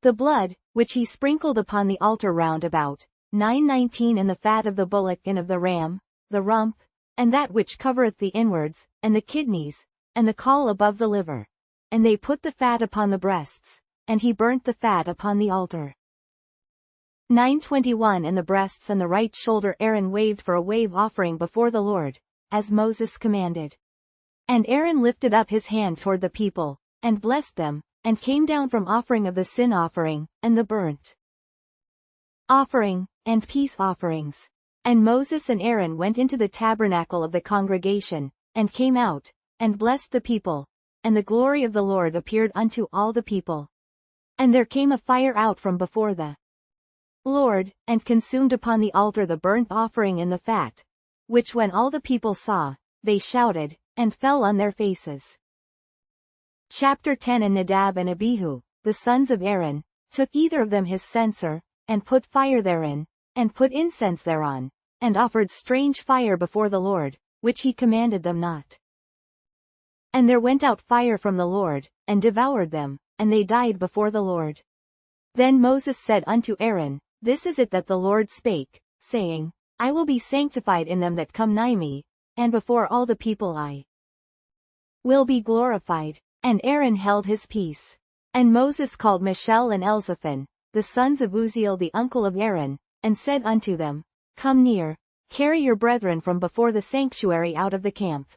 the blood, which he sprinkled upon the altar round about, 9-19, and the fat of the bullock and of the ram, the rump, and that which covereth the inwards, and the kidneys, and the caul above the liver. And they put the fat upon the breasts, and he burnt the fat upon the altar. 9-21, and the breasts and the right shoulder Aaron waved for a wave offering before the Lord, as Moses commanded. And Aaron lifted up his hand toward the people, and blessed them, and came down from offering of the sin offering, and the burnt offering, and peace offerings. And Moses and Aaron went into the tabernacle of the congregation, and came out, and blessed the people, and the glory of the Lord appeared unto all the people. And there came a fire out from before the Lord, and consumed upon the altar the burnt offering and the fat, which when all the people saw, they shouted, and fell on their faces. Chapter 10. And Nadab and Abihu, the sons of Aaron, took either of them his censer, and put fire therein, and put incense thereon, and offered strange fire before the Lord, which he commanded them not. And there went out fire from the Lord, and devoured them, and they died before the Lord. Then Moses said unto Aaron, This is it that the Lord spake, saying, I will be sanctified in them that come nigh me, and before all the people I will be glorified. And Aaron held his peace. And Moses called Mishael and Elzaphan, the sons of Uzziel the uncle of Aaron, and said unto them, Come near, carry your brethren from before the sanctuary out of the camp.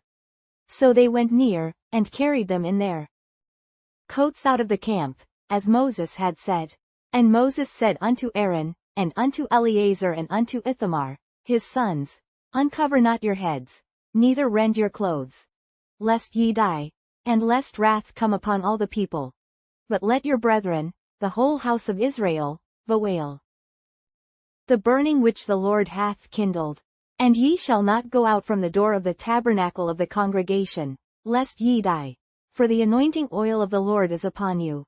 So they went near, and carried them in their coats out of the camp, as Moses had said. And Moses said unto Aaron, and unto Eleazar and unto Ithamar, his sons, Uncover not your heads, neither rend your clothes. lest ye die, and lest wrath come upon all the people. But let your brethren, the whole house of Israel, bewail the burning which the Lord hath kindled. And ye shall not go out from the door of the tabernacle of the congregation, lest ye die. For the anointing oil of the Lord is upon you.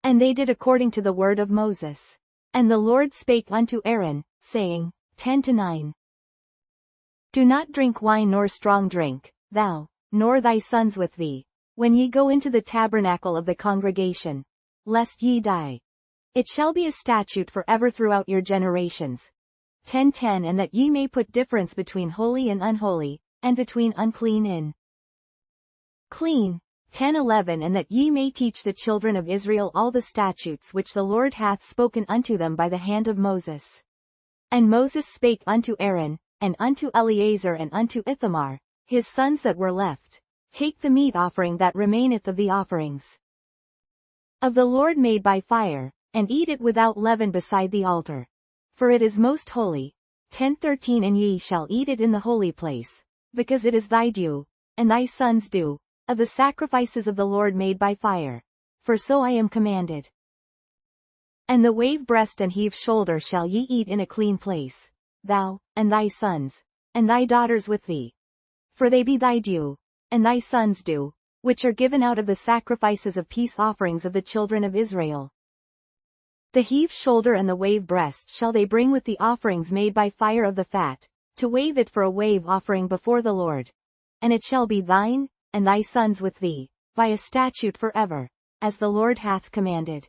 And they did according to the word of Moses. And the Lord spake unto Aaron, saying, 10-9. Do not drink wine nor strong drink, thou, nor thy sons with thee, when ye go into the tabernacle of the congregation, lest ye die. It shall be a statute forever throughout your generations. 10:10 And that ye may put difference between holy and unholy, and between unclean and clean. 10:11 And that ye may teach the children of Israel all the statutes which the Lord hath spoken unto them by the hand of Moses. And Moses spake unto Aaron, and unto Eleazar and unto Ithamar, his sons that were left, take the meat offering that remaineth of the offerings of the Lord made by fire, and eat it without leaven beside the altar. For it is most holy. 10:13 And ye shall eat it in the holy place, because it is thy due, and thy sons' due, of the sacrifices of the Lord made by fire. For so I am commanded. And the wave breast and heave shoulder shall ye eat in a clean place, thou, and thy sons, and thy daughters with thee. For they be thy due, and thy sons' due, which are given out of the sacrifices of peace offerings of the children of Israel. The heave shoulder and the wave breast shall they bring with the offerings made by fire of the fat, to wave it for a wave offering before the Lord. And it shall be thine, and thy sons with thee, by a statute forever, as the Lord hath commanded.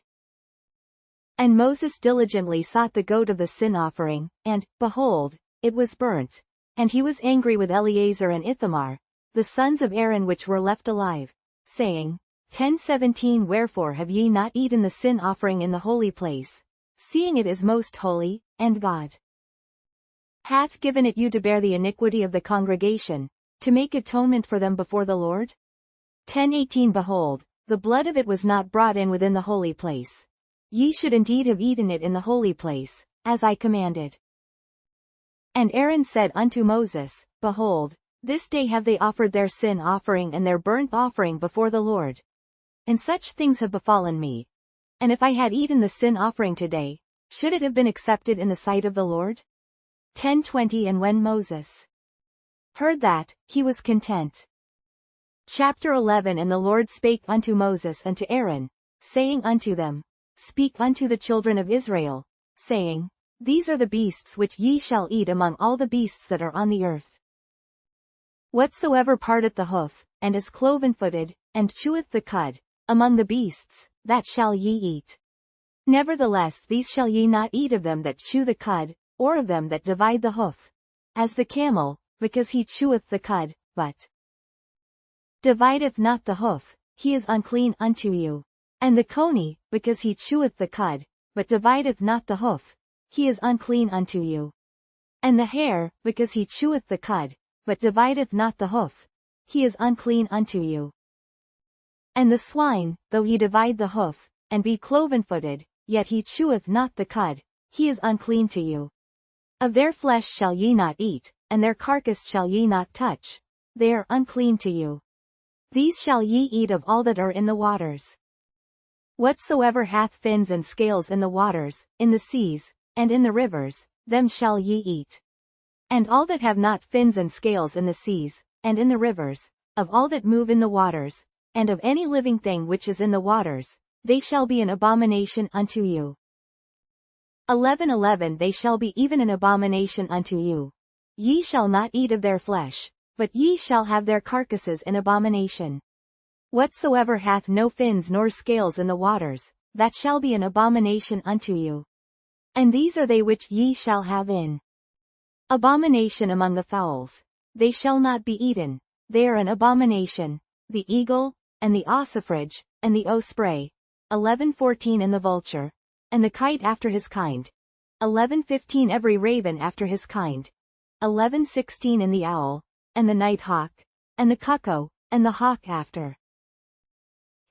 And Moses diligently sought the goat of the sin offering, and, behold, it was burnt. And he was angry with Eleazar and Ithamar, the sons of Aaron which were left alive, saying, 10:17 Wherefore have ye not eaten the sin offering in the holy place, seeing it is most holy, and God hath given it you to bear the iniquity of the congregation, to make atonement for them before the Lord? 10:18 Behold, the blood of it was not brought in within the holy place. Ye should indeed have eaten it in the holy place, as I commanded. And Aaron said unto Moses, Behold, this day have they offered their sin offering and their burnt offering before the Lord. And such things have befallen me. And if I had eaten the sin offering today, should it have been accepted in the sight of the Lord? 10:20 And when Moses heard that, he was content. Chapter 11 And the Lord spake unto Moses and to Aaron, saying unto them, Speak unto the children of Israel, saying, These are the beasts which ye shall eat among all the beasts that are on the earth. Whatsoever parteth the hoof, and is cloven-footed, and cheweth the cud, among the beasts, that shall ye eat. Nevertheless these shall ye not eat of them that chew the cud, or of them that divide the hoof. As the camel, because he cheweth the cud, but divideth not the hoof, he is unclean unto you. And the coney, because he cheweth the cud, but divideth not the hoof, he is unclean unto you. And the hare, because he cheweth the cud, but divideth not the hoof, he is unclean unto you. And the swine, though he divide the hoof, and be cloven-footed, yet he cheweth not the cud, he is unclean to you. Of their flesh shall ye not eat, and their carcass shall ye not touch, they are unclean to you. These shall ye eat of all that are in the waters. Whatsoever hath fins and scales in the waters, in the seas, and in the rivers, them shall ye eat. And all that have not fins and scales in the seas, and in the rivers, of all that move in the waters, and of any living thing which is in the waters, they shall be an abomination unto you. 11:11 They shall be even an abomination unto you. Ye shall not eat of their flesh, but ye shall have their carcasses in abomination. Whatsoever hath no fins nor scales in the waters, that shall be an abomination unto you. And these are they which ye shall have in abomination among the fowls. They shall not be eaten, they are an abomination, the eagle, and the ossifrage, and the osprey. 11:14 And the vulture, and the kite after his kind. 11:15 Every raven after his kind. 11:16 And the owl, and the night hawk, and the cuckoo, and the hawk after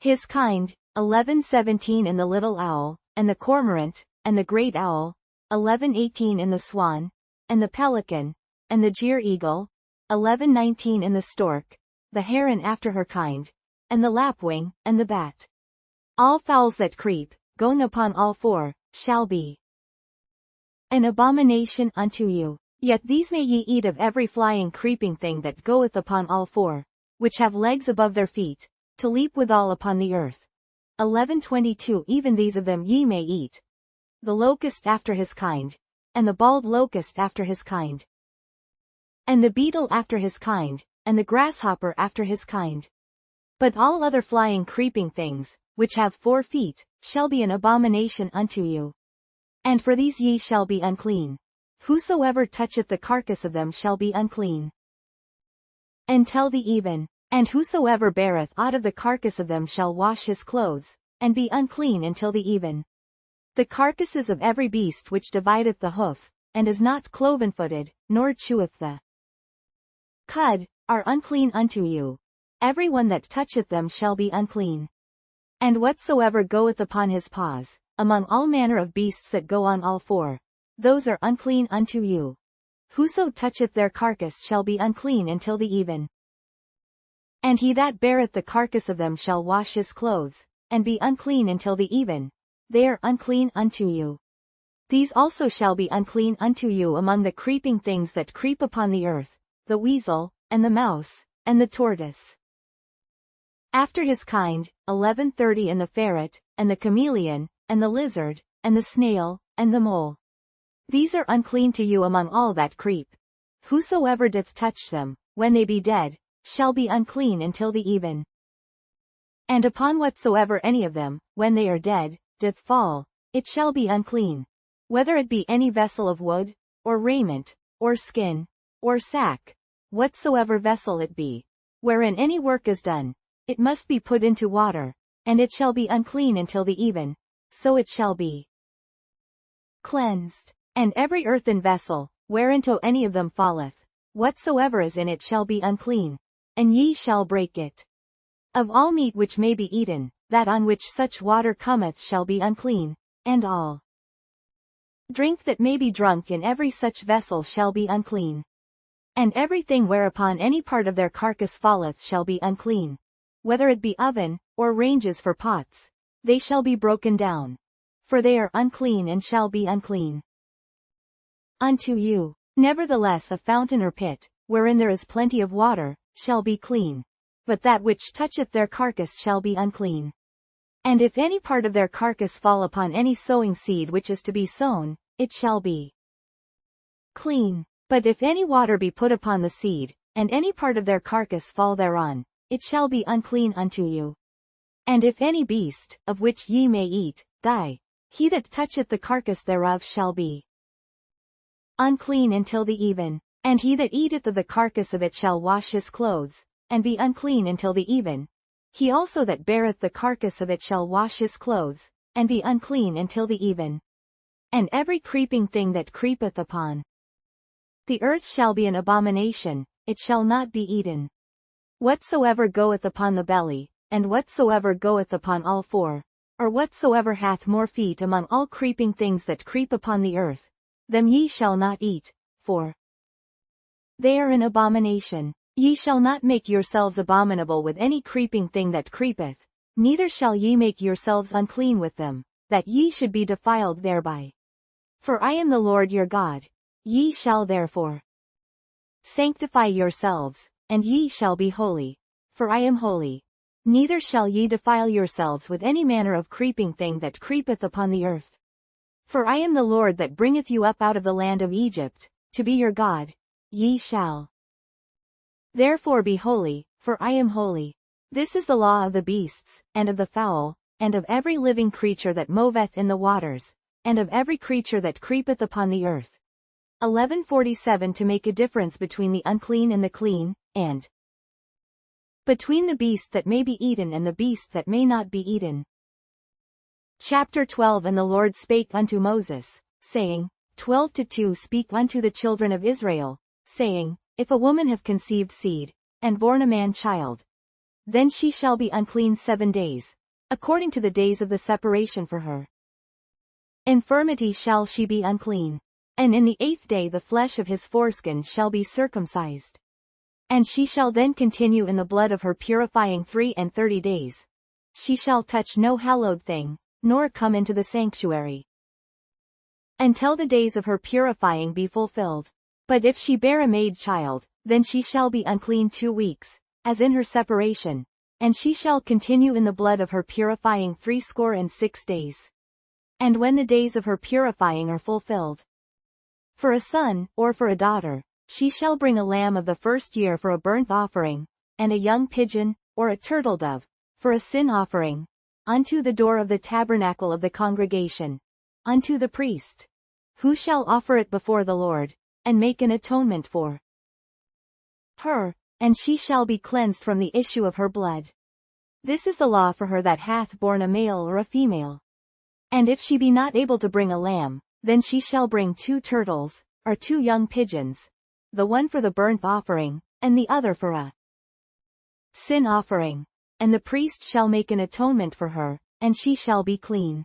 his kind. 11:17 And the little owl, and the cormorant, and the great owl. 11:18 And the swan, and the pelican, and the jeer eagle. 11:19 And the stork, the heron after her kind, and the lapwing, and the bat. All fowls that creep, going upon all four, shall be an abomination unto you. Yet these may ye eat of every flying creeping thing that goeth upon all four, which have legs above their feet, to leap withal upon the earth. 11:22 Even these of them ye may eat. The locust after his kind, and the bald locust after his kind, and the beetle after his kind, and the grasshopper after his kind. But all other flying creeping things, which have 4 feet, shall be an abomination unto you. And for these ye shall be unclean. Whosoever toucheth the carcass of them shall be unclean until the even. And whosoever beareth aught of the carcass of them shall wash his clothes, and be unclean until the even. The carcasses of every beast which divideth the hoof, and is not cloven-footed, nor cheweth the cud, are unclean unto you. Every one that toucheth them shall be unclean. And whatsoever goeth upon his paws, among all manner of beasts that go on all four, those are unclean unto you. Whoso toucheth their carcass shall be unclean until the even. And he that beareth the carcass of them shall wash his clothes, and be unclean until the even. They are unclean unto you. These also shall be unclean unto you among the creeping things that creep upon the earth, the weasel, and the mouse, and the tortoise after his kind, 11:30 And the ferret, and the chameleon, and the lizard, and the snail, and the mole. These are unclean to you among all that creep. Whosoever doth touch them, when they be dead, shall be unclean until the even. And upon whatsoever any of them, when they are dead, doth fall, it shall be unclean. Whether it be any vessel of wood, or raiment, or skin, or sack, whatsoever vessel it be, wherein any work is done, it must be put into water, and it shall be unclean until the even, so it shall be cleansed. And every earthen vessel, whereinto any of them falleth, whatsoever is in it shall be unclean, and ye shall break it. Of all meat which may be eaten, that on which such water cometh shall be unclean, and all drink that may be drunk in every such vessel shall be unclean. And everything whereupon any part of their carcass falleth shall be unclean. Whether it be oven, or ranges for pots, they shall be broken down. For they are unclean and shall be unclean unto you. Nevertheless a fountain or pit, wherein there is plenty of water, shall be clean. But that which toucheth their carcass shall be unclean. And if any part of their carcass fall upon any sowing seed which is to be sown, it shall be clean. But if any water be put upon the seed, and any part of their carcass fall thereon, it shall be unclean unto you. And if any beast, of which ye may eat, die, he that toucheth the carcass thereof shall be unclean until the even. And he that eateth of the carcass of it shall wash his clothes, and be unclean until the even. He also that beareth the carcass of it shall wash his clothes, and be unclean until the even. And every creeping thing that creepeth upon the earth shall be an abomination, it shall not be eaten. Whatsoever goeth upon the belly, and whatsoever goeth upon all four, or whatsoever hath more feet among all creeping things that creep upon the earth, them ye shall not eat, for they are an abomination. Ye shall not make yourselves abominable with any creeping thing that creepeth, neither shall ye make yourselves unclean with them, that ye should be defiled thereby. For I am the Lord your God. Ye shall therefore sanctify yourselves, and ye shall be holy, for I am holy. Neither shall ye defile yourselves with any manner of creeping thing that creepeth upon the earth. For I am the Lord that bringeth you up out of the land of Egypt, to be your God. Ye shall therefore be holy, for I am holy. This is the law of the beasts, and of the fowl, and of every living creature that moveth in the waters, and of every creature that creepeth upon the earth. 11:47 To make a difference between the unclean and the clean, and between the beast that may be eaten and the beast that may not be eaten. Chapter 12 And the Lord spake unto Moses, saying, 12:2 Speak unto the children of Israel, saying, If a woman have conceived seed, and born a man child, then she shall be unclean 7 days, according to the days of the separation for her infirmity shall she be unclean. And in the 8th day the flesh of his foreskin shall be circumcised. And she shall then continue in the blood of her purifying 33 days. She shall touch no hallowed thing, nor come into the sanctuary, until the days of her purifying be fulfilled. But if she bear a maid child, then she shall be unclean 2 weeks, as in her separation, and she shall continue in the blood of her purifying 66 days. And when the days of her purifying are fulfilled, for a son, or for a daughter, she shall bring a lamb of the first year for a burnt offering, and a young pigeon, or a turtle-dove, for a sin offering, unto the door of the tabernacle of the congregation, unto the priest, who shall offer it before the Lord, and make an atonement for her, and she shall be cleansed from the issue of her blood. This is the law for her that hath borne a male or a female. And if she be not able to bring a lamb, then she shall bring 2 turtles, or 2 young pigeons, the one for the burnt offering, and the other for a sin offering. And the priest shall make an atonement for her, and she shall be clean.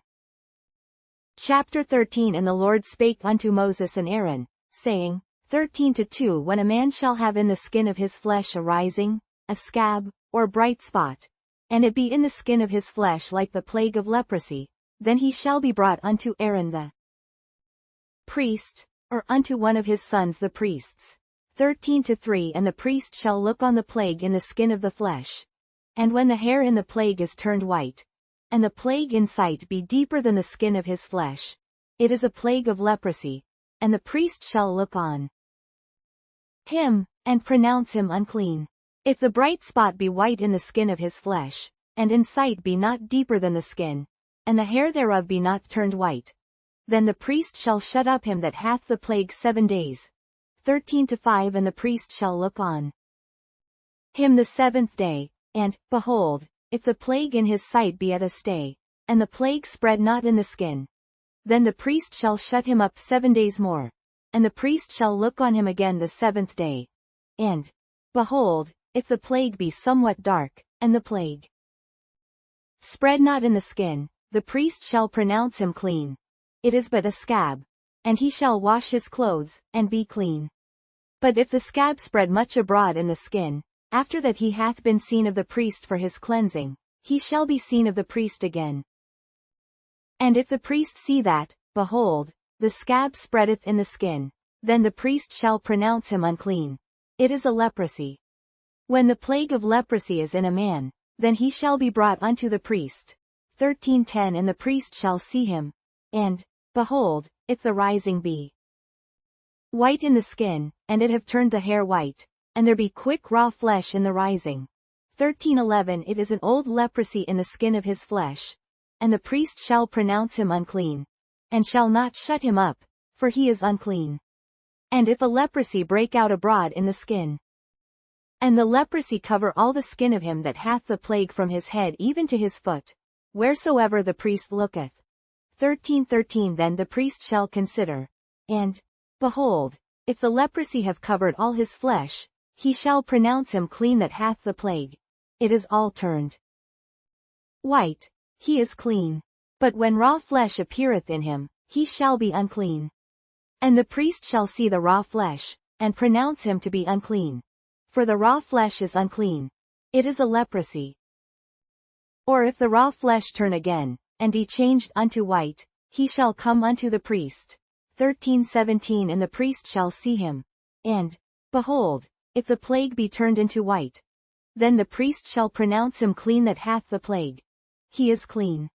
Chapter 13. And the Lord spake unto Moses and Aaron, saying, 13-2 When a man shall have in the skin of his flesh a rising, a scab, or bright spot, and it be in the skin of his flesh like the plague of leprosy, then he shall be brought unto Aaron the priest, or unto one of his sons the priests. 13-3 And the priest shall look on the plague in the skin of the flesh. And when the hair in the plague is turned white, and the plague in sight be deeper than the skin of his flesh, it is a plague of leprosy, and the priest shall look on him, and pronounce him unclean. If the bright spot be white in the skin of his flesh, and in sight be not deeper than the skin, and the hair thereof be not turned white, then the priest shall shut up him that hath the plague 7 days. 13-5 And the priest shall look on him the 7th day, and, behold, if the plague in his sight be at a stay, and the plague spread not in the skin, then the priest shall shut him up 7 days more, and the priest shall look on him again the 7th day. And, behold, if the plague be somewhat dark, and the plague spread not in the skin, the priest shall pronounce him clean. It is but a scab, and he shall wash his clothes, and be clean. But if the scab spread much abroad in the skin, after that he hath been seen of the priest for his cleansing, he shall be seen of the priest again. And if the priest see that, behold, the scab spreadeth in the skin, then the priest shall pronounce him unclean. It is a leprosy. When the plague of leprosy is in a man, then he shall be brought unto the priest. 13-10 And the priest shall see him, and, behold, if the rising be white in the skin, and it have turned the hair white, and there be quick raw flesh in the rising. 13-11 It is an old leprosy in the skin of his flesh, and the priest shall pronounce him unclean, and shall not shut him up, for he is unclean. And if a leprosy break out abroad in the skin, and the leprosy cover all the skin of him that hath the plague from his head even to his foot, wheresoever the priest looketh. 13-13 Then the priest shall consider, and, behold, if the leprosy have covered all his flesh, he shall pronounce him clean that hath the plague. It is all turned white, he is clean. But when raw flesh appeareth in him, he shall be unclean. And the priest shall see the raw flesh, and pronounce him to be unclean. For the raw flesh is unclean. It is a leprosy. Or if the raw flesh turn again, and be changed unto white, he shall come unto the priest. 13-17 And the priest shall see him. And, behold, if the plague be turned into white, then the priest shall pronounce him clean that hath the plague. He is clean.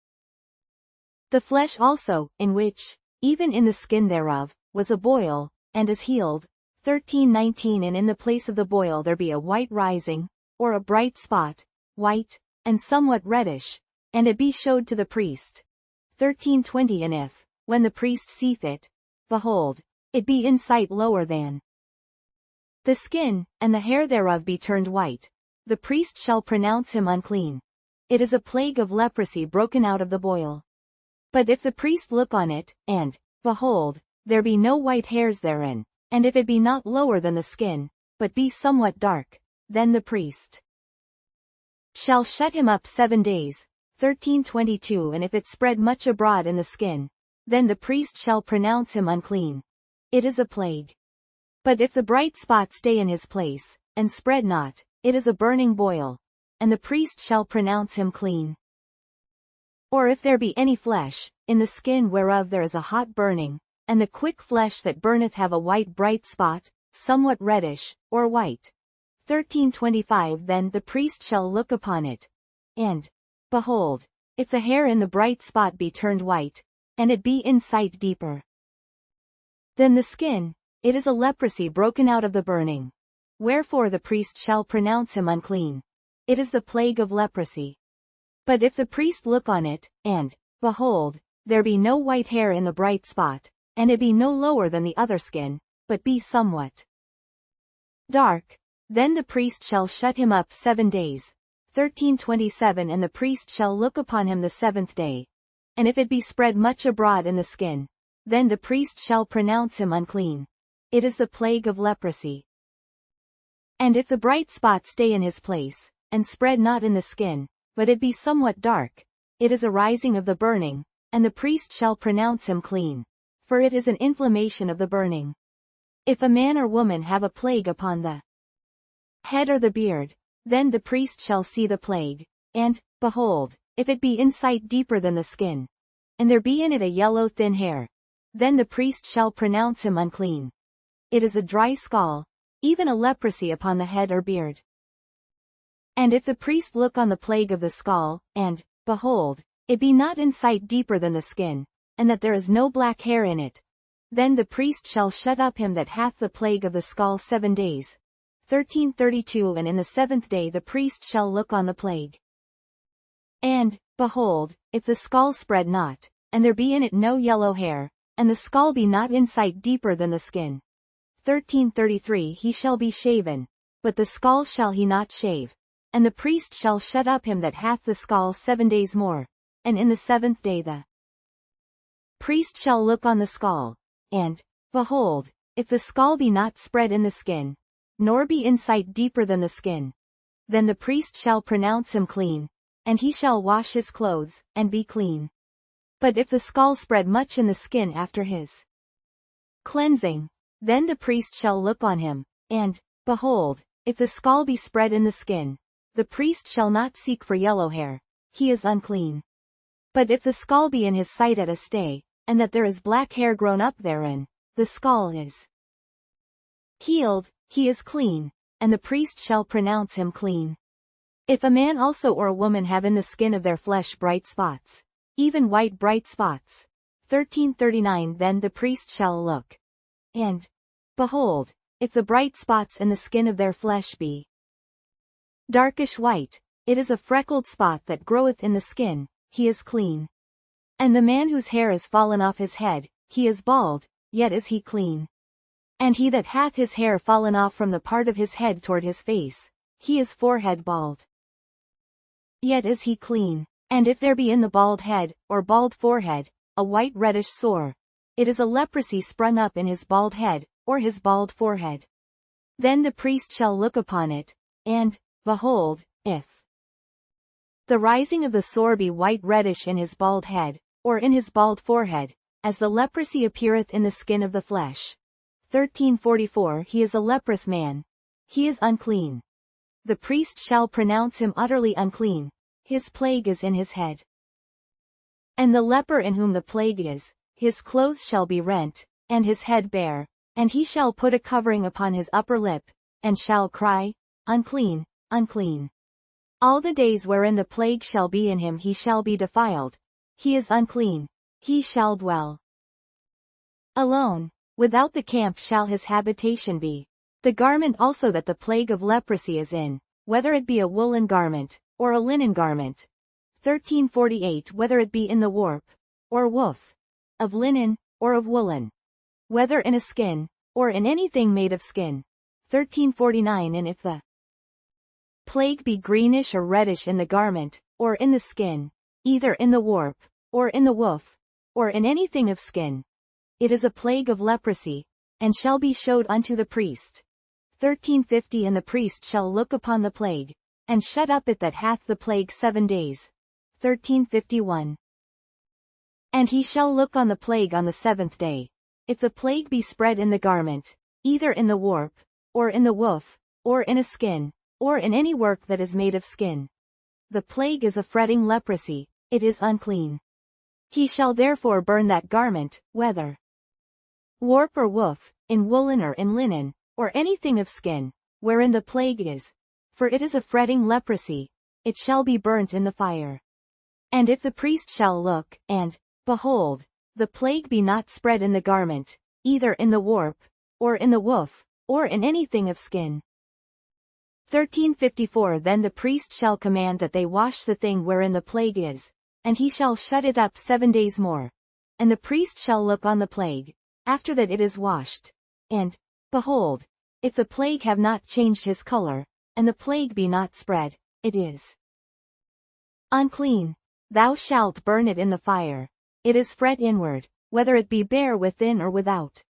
The flesh also, in which, even in the skin thereof, was a boil, and is healed. 13-19 And in the place of the boil there be a white rising, or a bright spot, white, and somewhat reddish, and it be showed to the priest. 13-20 And if, when the priest seeth it, behold, it be in sight lower than the skin, and the hair thereof be turned white, the priest shall pronounce him unclean. It is a plague of leprosy broken out of the boil. But if the priest look on it, and, behold, there be no white hairs therein, and if it be not lower than the skin, but be somewhat dark, then the priest shall shut him up 7 days. 13-22 And if it spread much abroad in the skin, then the priest shall pronounce him unclean. It is a plague. But if the bright spot stay in his place, and spread not, it is a burning boil, and the priest shall pronounce him clean. Or if there be any flesh, in the skin whereof there is a hot burning, and the quick flesh that burneth have a white bright spot, somewhat reddish, or white. 13:25 Then the priest shall look upon it. And, behold, if the hair in the bright spot be turned white, and it be in sight deeper, then the skin, it is a leprosy broken out of the burning. Wherefore the priest shall pronounce him unclean. It is the plague of leprosy. But if the priest look on it, and, behold, there be no white hair in the bright spot, and it be no lower than the other skin, but be somewhat dark, then the priest shall shut him up 7 days. 13:27 And the priest shall look upon him the 7th day. And if it be spread much abroad in the skin, then the priest shall pronounce him unclean. It is the plague of leprosy. And if the bright spot stay in his place, and spread not in the skin, but it be somewhat dark, it is a rising of the burning, and the priest shall pronounce him clean. For it is an inflammation of the burning. If a man or woman have a plague upon the head or the beard, then the priest shall see the plague, and, behold, if it be in sight deeper than the skin, and there be in it a yellow thin hair, then the priest shall pronounce him unclean. It is a dry scall, even a leprosy upon the head or beard. And if the priest look on the plague of the scall, and, behold, it be not in sight deeper than the skin, and that there is no black hair in it, then the priest shall shut up him that hath the plague of the scall 7 days. 13:32 And in the 7th day the priest shall look on the plague. And, behold, if the scall spread not, and there be in it no yellow hair, and the scall be not in sight deeper than the skin. 13:33 He shall be shaven, but the scall shall he not shave. And the priest shall shut up him that hath the scall 7 days more, and in the 7th day the priest shall look on the scall. And, behold, if the scall be not spread in the skin, nor be in sight deeper than the skin, then the priest shall pronounce him clean, and he shall wash his clothes, and be clean. But if the scall spread much in the skin after his cleansing, then the priest shall look on him, and, behold, if the scall be spread in the skin, the priest shall not seek for yellow hair, he is unclean. But if the scall be in his sight at a stay, and that there is black hair grown up therein, the scall is healed, he is clean, and the priest shall pronounce him clean. If a man also or a woman have in the skin of their flesh bright spots, even white bright spots, 13:39 Then the priest shall look. And, behold, if the bright spots in the skin of their flesh be darkish white, it is a freckled spot that groweth in the skin, he is clean. And the man whose hair is fallen off his head, he is bald, yet is he clean. And he that hath his hair fallen off from the part of his head toward his face, he is forehead bald, yet is he clean. And if there be in the bald head, or bald forehead, a white reddish sore, it is a leprosy sprung up in his bald head, or his bald forehead. Then the priest shall look upon it, and, behold, if the rising of the sore be white reddish in his bald head, or in his bald forehead, as the leprosy appeareth in the skin of the flesh. 13:44 He is a leprous man. He is unclean. The priest shall pronounce him utterly unclean. His plague is in his head. And the leper in whom the plague is, his clothes shall be rent, and his head bare, and he shall put a covering upon his upper lip, and shall cry, Unclean, unclean. All the days wherein the plague shall be in him he shall be defiled. He is unclean. He shall dwell alone. Without the camp shall his habitation be. The garment also that the plague of leprosy is in, whether it be a woolen garment, or a linen garment. 13:48 Whether it be in the warp, or woof, of linen, or of woolen. Whether in a skin, or in anything made of skin. 13:49 And if the plague be greenish or reddish in the garment, or in the skin, either in the warp, or in the woof, or in anything of skin, it is a plague of leprosy, and shall be showed unto the priest. 13:50 And the priest shall look upon the plague, and shut up it that hath the plague 7 days. 13:51 And he shall look on the plague on the 7th day. If the plague be spread in the garment, either in the warp, or in the woof, or in a skin, or in any work that is made of skin. The plague is a fretting leprosy, it is unclean. He shall therefore burn that garment, whether warp or woof, in woolen or in linen, or anything of skin, wherein the plague is, for it is a fretting leprosy, it shall be burnt in the fire. And if the priest shall look, and, behold, the plague be not spread in the garment, either in the warp, or in the woof, or in anything of skin. 1354 Then the priest shall command that they wash the thing wherein the plague is, and he shall shut it up 7 days more. And the priest shall look on the plague, after that it is washed. And, behold, if the plague have not changed his color, and the plague be not spread, it is unclean. Thou shalt burn it in the fire. It is fret inward, whether it be bare within or without.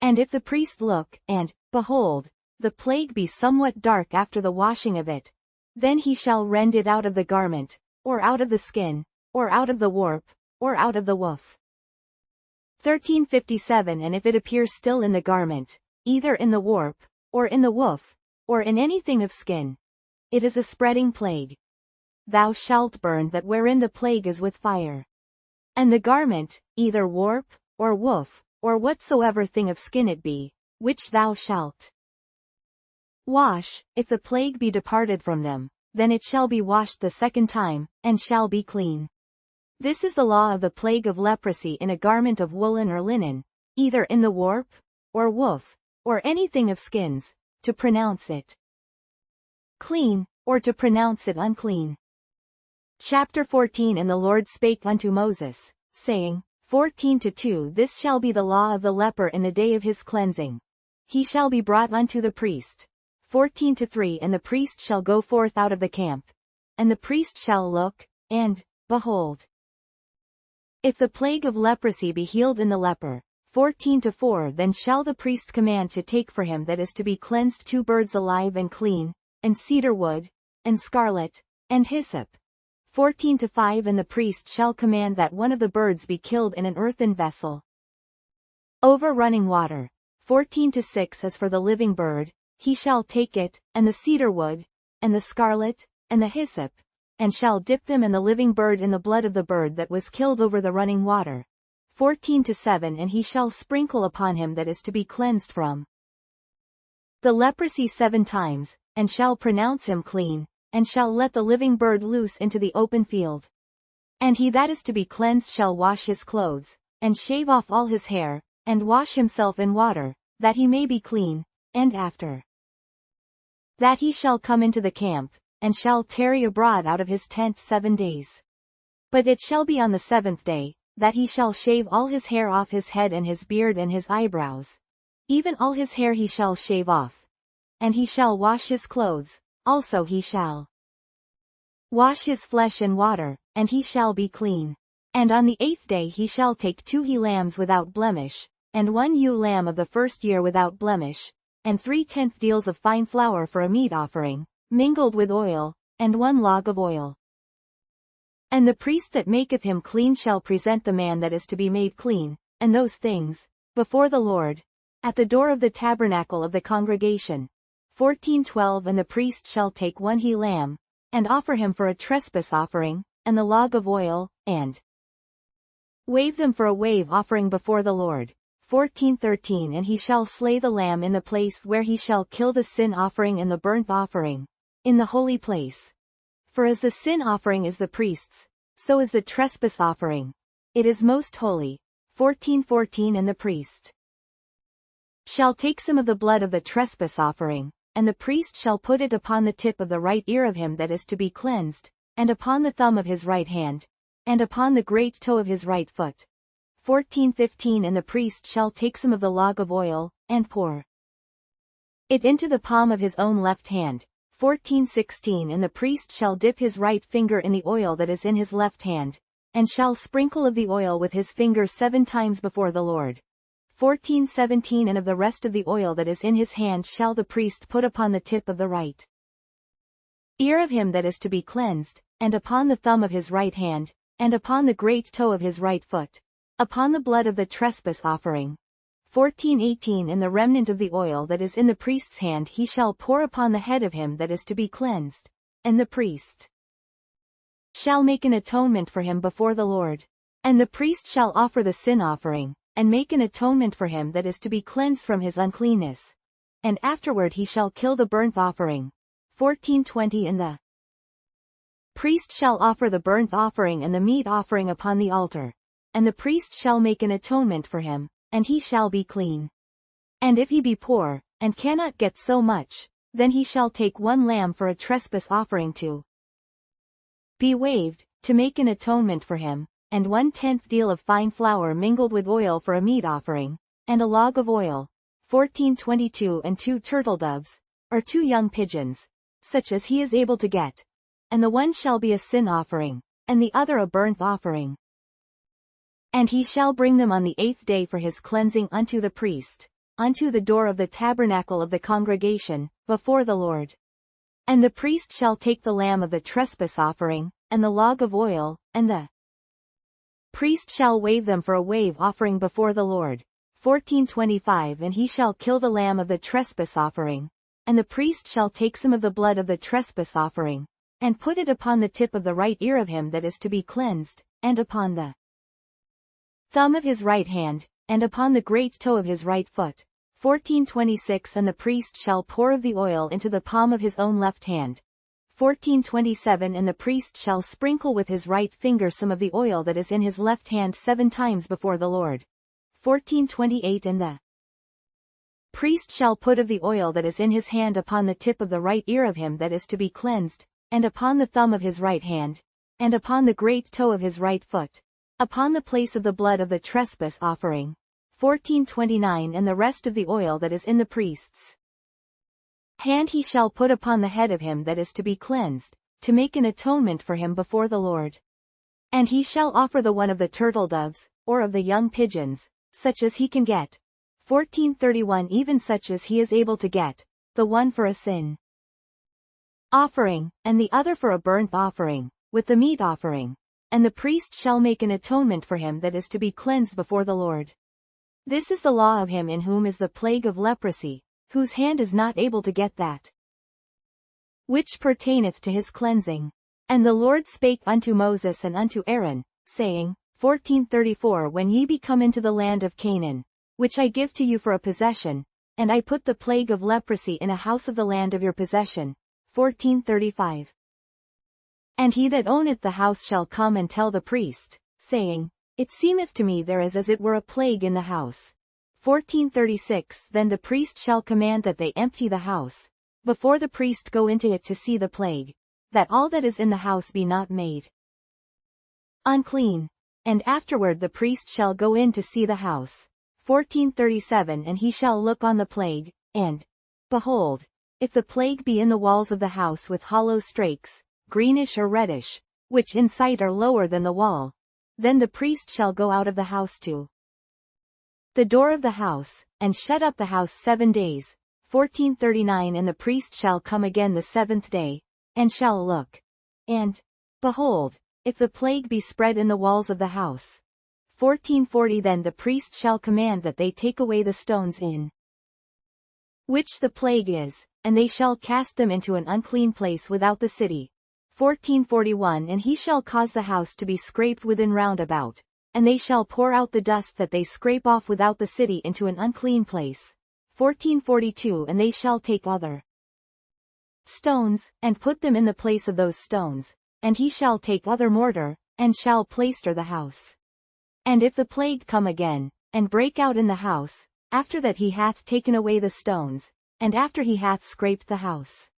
And if the priest look, and, behold, the plague be somewhat dark after the washing of it, then he shall rend it out of the garment, or out of the skin, or out of the warp, or out of the woof. 1357 And if it appear still in the garment, either in the warp, or in the woof, or in anything of skin, it is a spreading plague. Thou shalt burn that wherein the plague is with fire. And the garment, either warp, or woof, or whatsoever thing of skin it be, which thou shalt wash, if the plague be departed from them, then it shall be washed the second time, and shall be clean. This is the law of the plague of leprosy in a garment of woolen or linen, either in the warp, or woof, or anything of skins, to pronounce it clean, or to pronounce it unclean. Chapter 14 And the Lord spake unto Moses, saying, 14-2 This shall be the law of the leper in the day of his cleansing. He shall be brought unto the priest. 14-3 And the priest shall go forth out of the camp. And the priest shall look, and, behold, if the plague of leprosy be healed in the leper. 14-4 Then shall the priest command to take for him that is to be cleansed 2 birds alive and clean, and cedar wood, and scarlet, and hyssop. 14-5 And the priest shall command that one of the birds be killed in an earthen vessel over running water. 14-6 As for the living bird, he shall take it, and the cedar wood, and the scarlet, and the hyssop, and shall dip them and the living bird in the blood of the bird that was killed over the running water. 14-7 And he shall sprinkle upon him that is to be cleansed from the leprosy 7 times, and shall pronounce him clean, and shall let the living bird loose into the open field. And he that is to be cleansed shall wash his clothes, and shave off all his hair, and wash himself in water, that he may be clean, and after that he shall come into the camp, and shall tarry abroad out of his tent 7 days. But it shall be on the 7th day, that he shall shave all his hair off his head and his beard and his eyebrows. Even all his hair he shall shave off. And he shall wash his clothes, also he shall wash his flesh in water, and he shall be clean. And on the 8th day he shall take 2 he lambs without blemish, and 1 ewe lamb of the first year without blemish, and 3/10 deals of fine flour for a meat offering, mingled with oil, and 1 log of oil. And the priest that maketh him clean shall present the man that is to be made clean, and those things, before the Lord, at the door of the tabernacle of the congregation. 14-12 And the priest shall take 1 he lamb, and offer him for a trespass offering, and the log of oil, and wave them for a wave offering before the Lord. 14-13 And he shall slay the lamb in the place where he shall kill the sin offering and the burnt offering, in the holy place. For as the sin offering is the priest's, so is the trespass offering. It is most holy. 14-14 And the priest shall take some of the blood of the trespass offering, and the priest shall put it upon the tip of the right ear of him that is to be cleansed, and upon the thumb of his right hand, and upon the great toe of his right foot. 14-15 And the priest shall take some of the log of oil, and pour it into the palm of his own left hand. 14-16 And the priest shall dip his right finger in the oil that is in his left hand, and shall sprinkle of the oil with his finger 7 times before the Lord. 14-17 And of the rest of the oil that is in his hand shall the priest put upon the tip of the right ear of him that is to be cleansed, and upon the thumb of his right hand, and upon the great toe of his right foot, upon the blood of the trespass offering. 14:18 And the remnant of the oil that is in the priest's hand he shall pour upon the head of him that is to be cleansed, and the priest shall make an atonement for him before the Lord. And the priest shall offer the sin offering, and make an atonement for him that is to be cleansed from his uncleanness. And afterward he shall kill the burnt offering. 14:20 And the priest shall offer the burnt offering and the meat offering upon the altar. And the priest shall make an atonement for him, and he shall be clean. And if he be poor, and cannot get so much, then he shall take 1 lamb for a trespass offering to be waved, to make an atonement for him, and 1/10 deal of fine flour mingled with oil for a meat offering, and a log of oil. 14:22 And 2 turtle doves, or 2 young pigeons, such as he is able to get. And the one shall be a sin offering, and the other a burnt offering. And he shall bring them on the 8th day for his cleansing unto the priest, unto the door of the tabernacle of the congregation, before the Lord. And the priest shall take the lamb of the trespass offering, and the log of oil, and the priest shall wave them for a wave offering before the Lord. 14:25 And he shall kill the lamb of the trespass offering, and the priest shall take some of the blood of the trespass offering, and put it upon the tip of the right ear of him that is to be cleansed, and upon the thumb of his right hand, and upon the great toe of his right foot. 14:26 And the priest shall pour of the oil into the palm of his own left hand. 14:27 And the priest shall sprinkle with his right finger some of the oil that is in his left hand 7 times before the Lord. 14:28 And the priest shall put of the oil that is in his hand upon the tip of the right ear of him that is to be cleansed, and upon the thumb of his right hand, and upon the great toe of his right foot, upon the place of the blood of the trespass offering. 14:29 And the rest of the oil that is in the priest's hand he shall put upon the head of him that is to be cleansed, to make an atonement for him before the Lord. And he shall offer the one of the turtle doves, or of the young pigeons, such as he can get. 14:31 Even such as he is able to get, the one for a sin offering, and the other for a burnt offering, with the meat offering. And the priest shall make an atonement for him that is to be cleansed before the Lord. This is the law of him in whom is the plague of leprosy, whose hand is not able to get that which pertaineth to his cleansing. And the Lord spake unto Moses and unto Aaron, saying, 14:34 When ye be come into the land of Canaan, which I give to you for a possession, and I put the plague of leprosy in a house of the land of your possession. 14:35 And he that owneth the house shall come and tell the priest, saying, It seemeth to me there is as it were a plague in the house. 14:36 Then the priest shall command that they empty the house, before the priest go into it to see the plague, that all that is in the house be not made unclean. And afterward the priest shall go in to see the house. 14:37 And he shall look on the plague, and, behold, if the plague be in the walls of the house with hollow strakes, greenish or reddish, which in sight are lower than the wall, then the priest shall go out of the house to the door of the house, and shut up the house 7 days. 14:39 And the priest shall come again the 7th day, and shall look. And, behold, if the plague be spread in the walls of the house. 14:40 Then the priest shall command that they take away the stones in which the plague is, and they shall cast them into an unclean place without the city. 14:41 And he shall cause the house to be scraped within round about, and they shall pour out the dust that they scrape off without the city into an unclean place. 14:42 And they shall take other stones, and put them in the place of those stones, and he shall take other mortar, and shall plaister the house. And if the plague come again, and break out in the house, after that he hath taken away the stones, and after he hath scraped the house,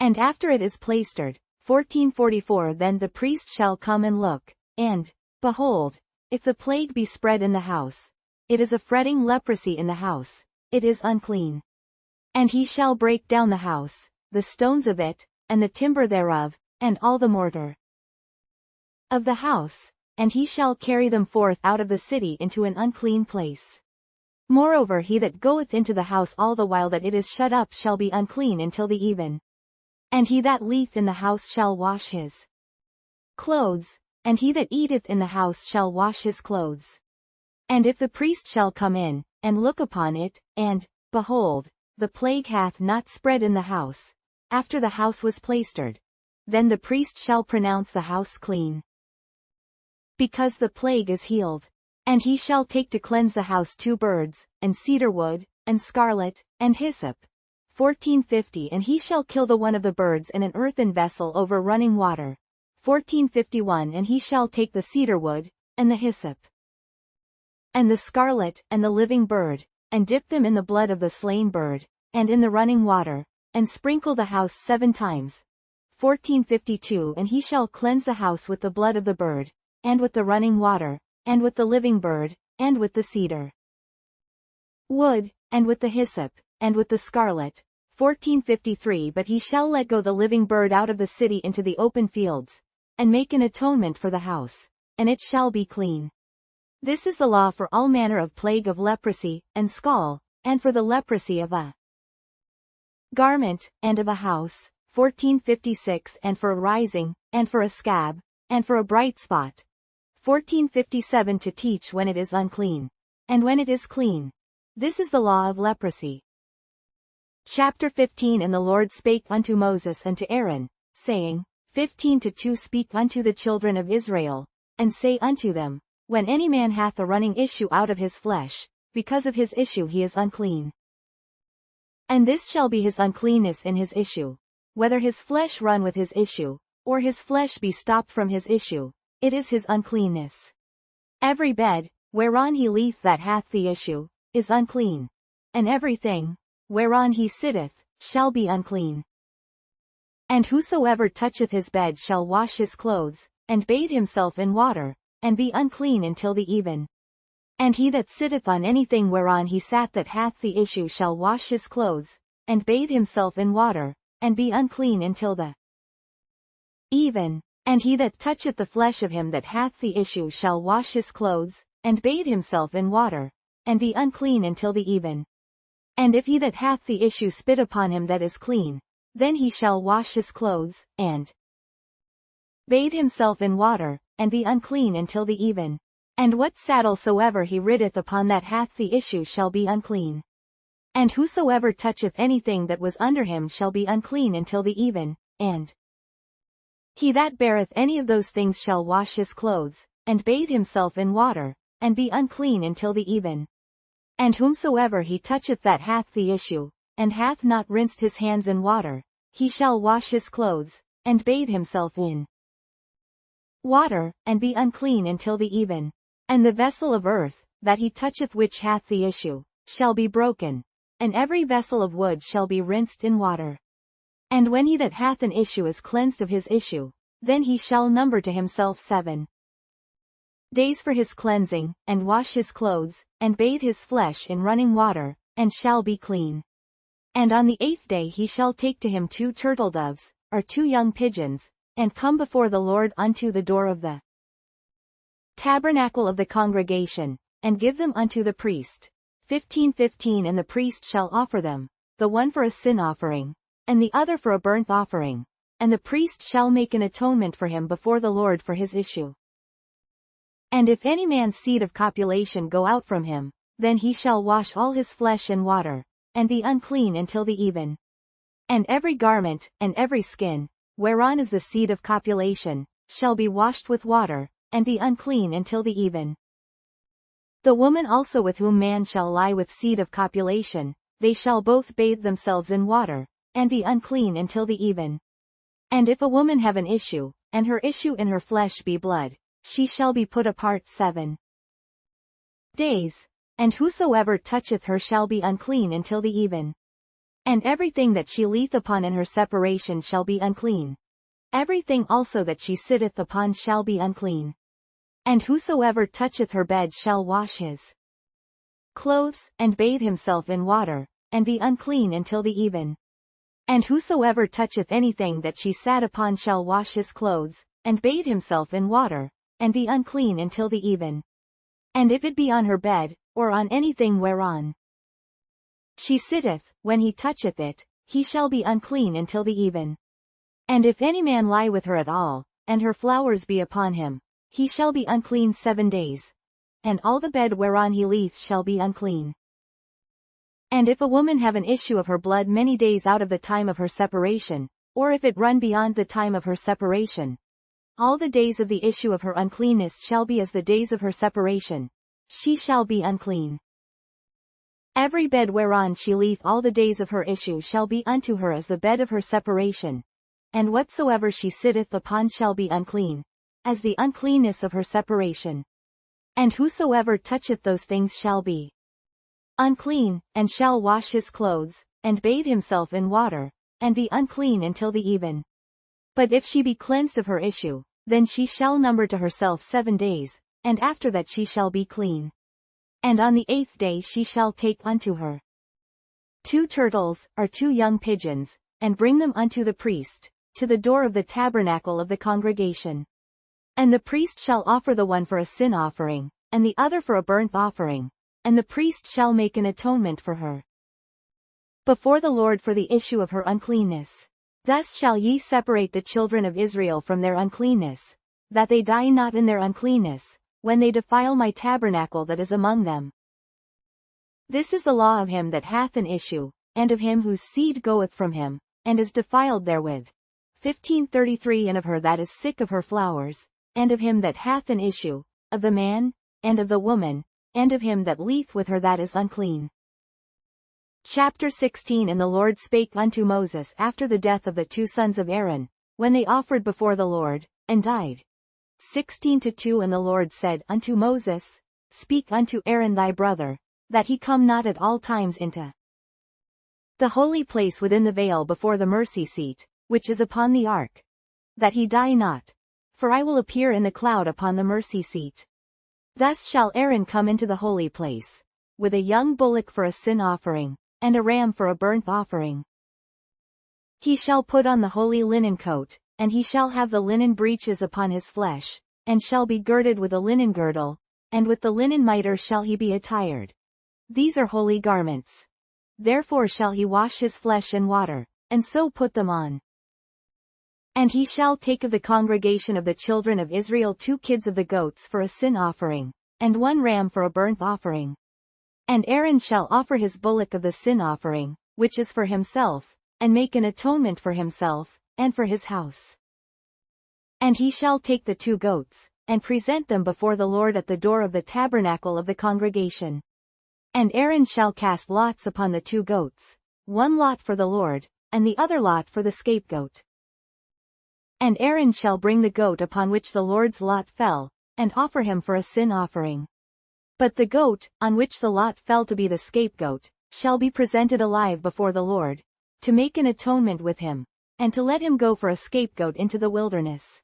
and after it is plaistered. 14:44 Then the priest shall come and look, and, behold, if the plague be spread in the house, it is a fretting leprosy in the house, it is unclean. And he shall break down the house, the stones of it, and the timber thereof, and all the mortar of the house, and he shall carry them forth out of the city into an unclean place. Moreover he that goeth into the house all the while that it is shut up shall be unclean until the even. And he that lieth in the house shall wash his clothes, and he that eateth in the house shall wash his clothes. And if the priest shall come in, and look upon it, and, behold, the plague hath not spread in the house, after the house was plastered, then the priest shall pronounce the house clean, because the plague is healed. And he shall take to cleanse the house 2 birds, and cedar wood, and scarlet, and hyssop. 1450 And he shall kill the one of the birds in an earthen vessel over running water. 1451 And he shall take the cedar wood, and the hyssop, and the scarlet, and the living bird, and dip them in the blood of the slain bird, and in the running water, and sprinkle the house 7 times. 1452 And he shall cleanse the house with the blood of the bird, and with the running water, and with the living bird, and with the cedar wood, and with the hyssop, and with the scarlet. 1453 But he shall let go the living bird out of the city into the open fields, and make an atonement for the house, and it shall be clean. This is the law for all manner of plague of leprosy, and scall, and for the leprosy of a garment, and of a house. 1456 And for a rising, and for a scab, and for a bright spot. 1457 To teach when it is unclean, and when it is clean. This is the law of leprosy. Chapter 15 And the Lord spake unto Moses and to Aaron, saying, 15-2 Speak unto the children of Israel, and say unto them, when any man hath a running issue out of his flesh, because of his issue he is unclean. And this shall be his uncleanness in his issue, whether his flesh run with his issue, or his flesh be stopped from his issue, it is his uncleanness. Every bed, whereon he lieth that hath the issue, is unclean. And everything, whereon he sitteth, shall be unclean. And whosoever toucheth his bed shall wash his clothes, and bathe himself in water, and be unclean until the even. And he that sitteth on anything whereon he sat that hath the issue shall wash his clothes, and bathe himself in water, and be unclean until the even. And he that toucheth the flesh of him that hath the issue shall wash his clothes, and bathe himself in water, and be unclean until the even. And if he that hath the issue spit upon him that is clean, then he shall wash his clothes, and bathe himself in water, and be unclean until the even. And what saddle soever he rideth upon that hath the issue shall be unclean. And whosoever toucheth anything that was under him shall be unclean until the even, and he that beareth any of those things shall wash his clothes, and bathe himself in water, and be unclean until the even. And whomsoever he toucheth that hath the issue, and hath not rinsed his hands in water, he shall wash his clothes, and bathe himself in water, and be unclean until the even. And the vessel of earth, that he toucheth which hath the issue, shall be broken, and every vessel of wood shall be rinsed in water. And when he that hath an issue is cleansed of his issue, then he shall number to himself 7 days for his cleansing, and wash his clothes, and bathe his flesh in running water, and shall be clean. And on the 8th day he shall take to him 2 turtledoves, or 2 young pigeons, and come before the Lord unto the door of the tabernacle of the congregation, and give them unto the priest. 15:15 And the priest shall offer them, the one for a sin offering, and the other for a burnt offering, and the priest shall make an atonement for him before the Lord for his issue. And if any man's seed of copulation go out from him, then he shall wash all his flesh in water, and be unclean until the even. And every garment, and every skin, whereon is the seed of copulation, shall be washed with water, and be unclean until the even. The woman also with whom man shall lie with seed of copulation, they shall both bathe themselves in water, and be unclean until the even. And if a woman have an issue, and her issue in her flesh be blood, she shall be put apart 7 days, and whosoever toucheth her shall be unclean until the even. And everything that she lieth upon in her separation shall be unclean. Everything also that she sitteth upon shall be unclean. And whosoever toucheth her bed shall wash his clothes, and bathe himself in water, and be unclean until the even. And whosoever toucheth anything that she sat upon shall wash his clothes, and bathe himself in water, and be unclean until the even. And if it be on her bed, or on anything whereon she sitteth, when he toucheth it, he shall be unclean until the even. And if any man lie with her at all, and her flowers be upon him, he shall be unclean 7 days. and all the bed whereon he lieth shall be unclean. And if a woman have an issue of her blood many days out of the time of her separation, or if it run beyond the time of her separation, all the days of the issue of her uncleanness shall be as the days of her separation. She shall be unclean. Every bed whereon she lieth all the days of her issue shall be unto her as the bed of her separation, and whatsoever she sitteth upon shall be unclean, as the uncleanness of her separation. And whosoever toucheth those things shall be unclean, and shall wash his clothes, and bathe himself in water, and be unclean until the even. But if she be cleansed of her issue, then she shall number to herself 7 days, and after that she shall be clean. And on the 8th day she shall take unto her 2 turtles, or 2 young pigeons, and bring them unto the priest, to the door of the tabernacle of the congregation. And the priest shall offer the one for a sin offering, and the other for a burnt offering, and the priest shall make an atonement for her before the Lord for the issue of her uncleanness. Thus shall ye separate the children of Israel from their uncleanness, that they die not in their uncleanness, when they defile my tabernacle that is among them. This is the law of him that hath an issue, and of him whose seed goeth from him, and is defiled therewith. 15:33 And of her that is sick of her flowers, and of him that hath an issue, of the man, and of the woman, and of him that lieth with her that is unclean. Chapter 16 And the Lord spake unto Moses after the death of the 2 sons of Aaron, when they offered before the Lord, and died. 16:2 And the Lord said unto Moses, Speak unto Aaron thy brother, that he come not at all times into the holy place within the veil before the mercy seat, which is upon the ark, that he die not. For I will appear in the cloud upon the mercy seat. Thus shall Aaron come into the holy place, with a young bullock for a sin offering, and a ram for a burnt offering. He shall put on the holy linen coat, and he shall have the linen breeches upon his flesh, and shall be girded with a linen girdle, and with the linen mitre shall he be attired. These are holy garments. Therefore shall he wash his flesh in water, and so put them on. And he shall take of the congregation of the children of Israel 2 kids of the goats for a sin offering, and 1 ram for a burnt offering. And Aaron shall offer his bullock of the sin offering, which is for himself, and make an atonement for himself, and for his house. And he shall take the 2 goats, and present them before the Lord at the door of the tabernacle of the congregation. And Aaron shall cast lots upon the 2 goats, 1 lot for the Lord, and the other lot for the scapegoat. And Aaron shall bring the goat upon which the Lord's lot fell, and offer him for a sin offering. But the goat, on which the lot fell to be the scapegoat, shall be presented alive before the Lord, to make an atonement with him, and to let him go for a scapegoat into the wilderness.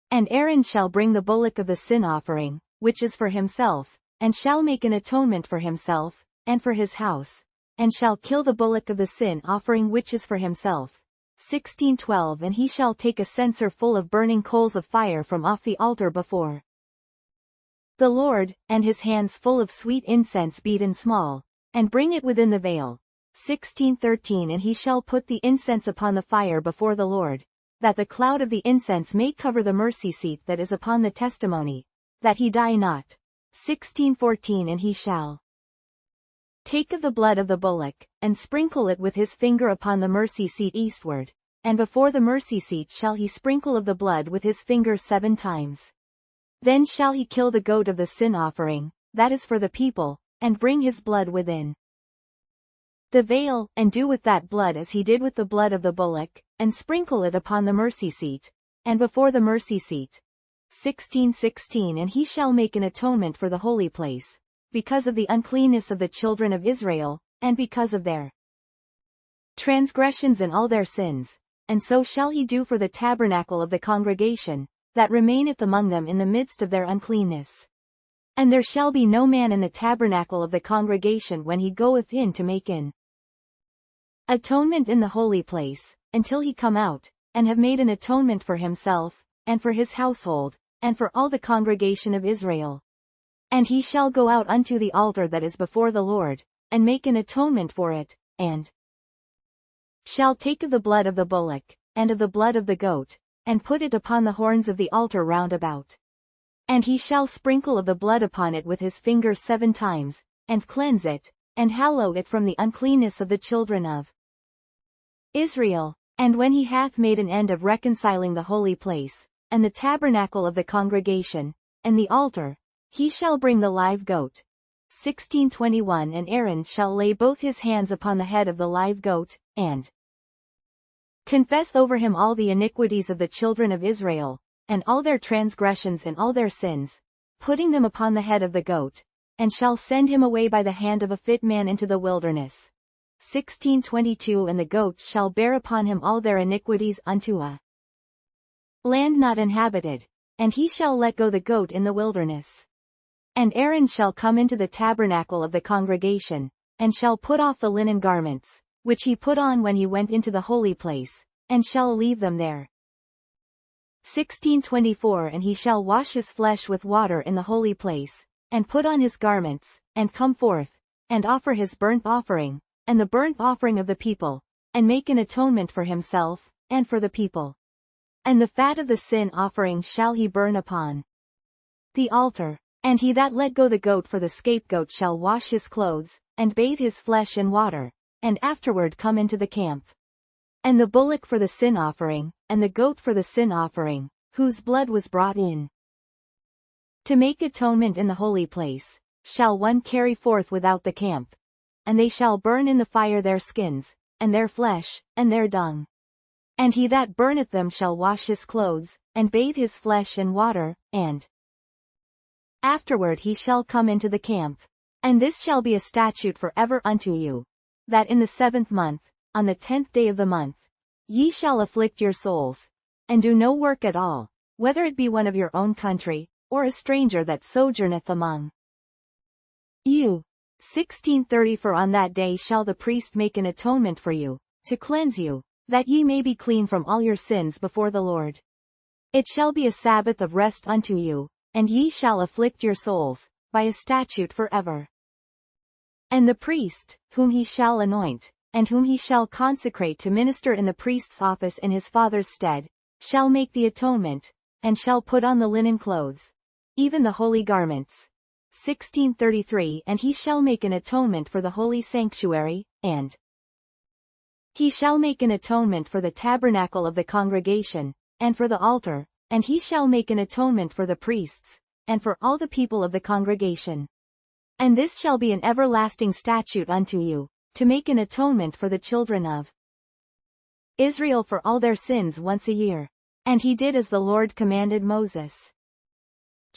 And Aaron shall bring the bullock of the sin offering, which is for himself, and shall make an atonement for himself, and for his house, and shall kill the bullock of the sin offering which is for himself. 16:12 And he shall take a censer full of burning coals of fire from off the altar before the Lord, and his hands full of sweet incense beaten small, and bring it within the veil. 16:13 And he shall put the incense upon the fire before the Lord, that the cloud of the incense may cover the mercy seat that is upon the testimony, that he die not. 16:14 And he shall take of the blood of the bullock, and sprinkle it with his finger upon the mercy seat eastward, and before the mercy seat shall he sprinkle of the blood with his finger 7 times. Then shall he kill the goat of the sin offering, that is for the people, and bring his blood within the veil, and do with that blood as he did with the blood of the bullock, and sprinkle it upon the mercy seat, and before the mercy seat. 16:16 And he shall make an atonement for the holy place, because of the uncleanness of the children of Israel, and because of their transgressions and all their sins, and so shall he do for the tabernacle of the congregation, that remaineth among them in the midst of their uncleanness. And there shall be no man in the tabernacle of the congregation when he goeth in to make an atonement in the holy place, until he come out, and have made an atonement for himself, and for his household, and for all the congregation of Israel. And he shall go out unto the altar that is before the Lord, and make an atonement for it, and shall take of the blood of the bullock, and of the blood of the goat, and put it upon the horns of the altar round about. And he shall sprinkle of the blood upon it with his finger 7 times, and cleanse it, and hallow it from the uncleanness of the children of Israel. And when he hath made an end of reconciling the holy place, and the tabernacle of the congregation, and the altar, he shall bring the live goat. 16:21 And Aaron shall lay both his hands upon the head of the live goat, and confess over him all the iniquities of the children of Israel, and all their transgressions and all their sins, putting them upon the head of the goat, and shall send him away by the hand of a fit man into the wilderness. 16:22 And the goat shall bear upon him all their iniquities unto a land not inhabited, and he shall let go the goat in the wilderness. And Aaron shall come into the tabernacle of the congregation, and shall put off the linen garments, which he put on when he went into the holy place, and shall leave them there. 16:24 And he shall wash his flesh with water in the holy place, and put on his garments, and come forth, and offer his burnt offering, and the burnt offering of the people, and make an atonement for himself, and for the people. And the fat of the sin offering shall he burn upon the altar. And he that let go the goat for the scapegoat shall wash his clothes, and bathe his flesh in water, and afterward come into the camp. And the bullock for the sin offering, and the goat for the sin offering, whose blood was brought in to make atonement in the holy place, shall one carry forth without the camp. And they shall burn in the fire their skins, and their flesh, and their dung. And he that burneth them shall wash his clothes, and bathe his flesh in water, and afterward he shall come into the camp. And this shall be a statute for ever unto you, that in the 7th month, on the 10th day of the month, ye shall afflict your souls, and do no work at all, whether it be one of your own country, or a stranger that sojourneth among you. 16:30 For on that day shall the priest make an atonement for you, to cleanse you, that ye may be clean from all your sins before the Lord. It shall be a Sabbath of rest unto you, and ye shall afflict your souls, by a statute forever. And the priest, whom he shall anoint, and whom he shall consecrate to minister in the priest's office in his father's stead, shall make the atonement, and shall put on the linen clothes, even the holy garments. 16:33 And he shall make an atonement for the holy sanctuary, and he shall make an atonement for the tabernacle of the congregation, and for the altar, and he shall make an atonement for the priests, and for all the people of the congregation. And this shall be an everlasting statute unto you, to make an atonement for the children of Israel for all their sins once a year. And he did as the Lord commanded Moses.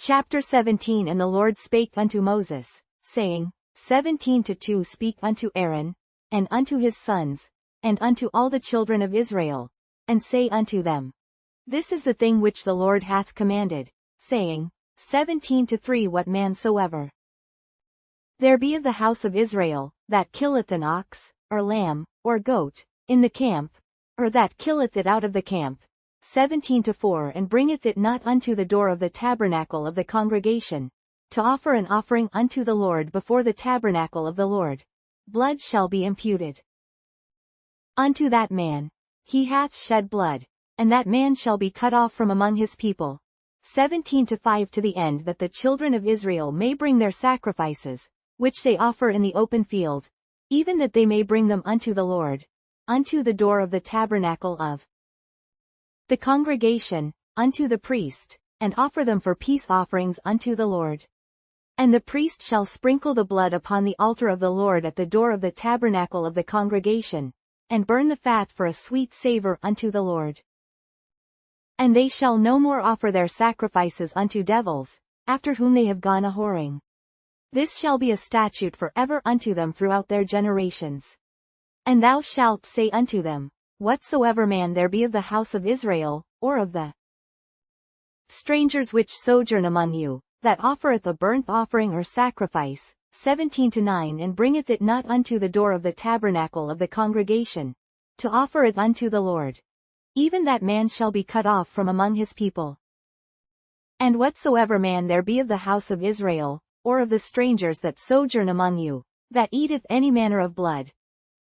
Chapter 17 And the Lord spake unto Moses, saying, 17:2 Speak unto Aaron, and unto his sons, and unto all the children of Israel, and say unto them, This is the thing which the Lord hath commanded, saying, 17:3 What man soever there be of the house of Israel, that killeth an ox, or lamb, or goat, in the camp, or that killeth it out of the camp, 17:4 And bringeth it not unto the door of the tabernacle of the congregation, to offer an offering unto the Lord before the tabernacle of the Lord, blood shall be imputed unto that man. He hath shed blood, and that man shall be cut off from among his people. 17:5 To the end that the children of Israel may bring their sacrifices, which they offer in the open field, even that they may bring them unto the Lord, unto the door of the tabernacle of the congregation, unto the priest, and offer them for peace offerings unto the Lord. And the priest shall sprinkle the blood upon the altar of the Lord at the door of the tabernacle of the congregation, and burn the fat for a sweet savor unto the Lord. And they shall no more offer their sacrifices unto devils, after whom they have gone a-whoring. This shall be a statute for ever unto them throughout their generations. And thou shalt say unto them, Whatsoever man there be of the house of Israel, or of the strangers which sojourn among you, that offereth a burnt offering or sacrifice, 17-9 And bringeth it not unto the door of the tabernacle of the congregation, to offer it unto the Lord, even that man shall be cut off from among his people. And whatsoever man there be of the house of Israel, or of the strangers that sojourn among you, that eateth any manner of blood,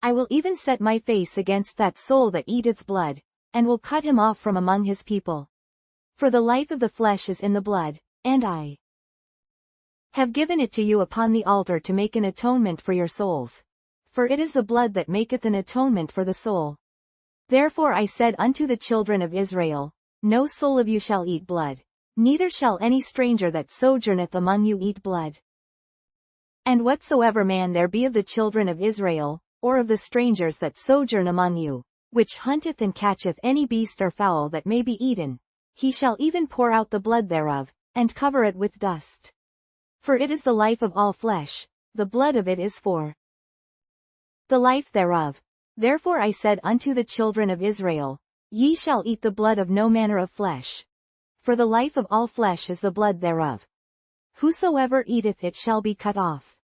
I will even set my face against that soul that eateth blood, and will cut him off from among his people. For the life of the flesh is in the blood, and I have given it to you upon the altar to make an atonement for your souls. For it is the blood that maketh an atonement for the soul. Therefore I said unto the children of Israel, no soul of you shall eat blood, neither shall any stranger that sojourneth among you eat blood. And whatsoever man there be of the children of Israel, or of the strangers that sojourn among you, which hunteth and catcheth any beast or fowl that may be eaten, he shall even pour out the blood thereof, and cover it with dust. For it is the life of all flesh, the blood of it is for the life thereof. Therefore I said unto the children of Israel, ye shall eat the blood of no manner of flesh. For the life of all flesh is the blood thereof. Whosoever eateth it shall be cut off.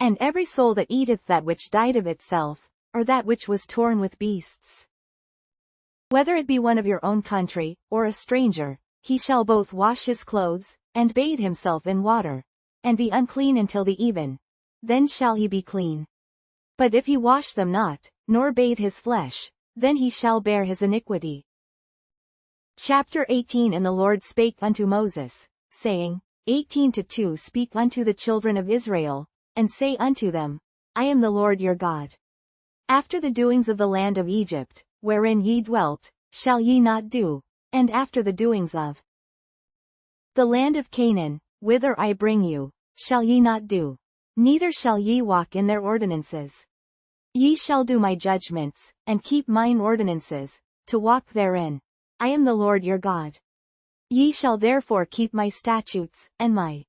And every soul that eateth that which died of itself, or that which was torn with beasts, whether it be one of your own country, or a stranger, he shall both wash his clothes, and bathe himself in water, and be unclean until the even. Then shall he be clean. But if he wash them not, nor bathe his flesh, then he shall bear his iniquity. Chapter 18. And the Lord spake unto Moses, saying, 18-2 Speak unto the children of Israel, and say unto them, I am the Lord your God. After the doings of the land of Egypt, wherein ye dwelt, shall ye not do, and after the doings of the land of Canaan, whither I bring you, shall ye not do, neither shall ye walk in their ordinances. Ye shall do my judgments, and keep mine ordinances, to walk therein. I am the Lord your God. Ye shall therefore keep my statutes, and my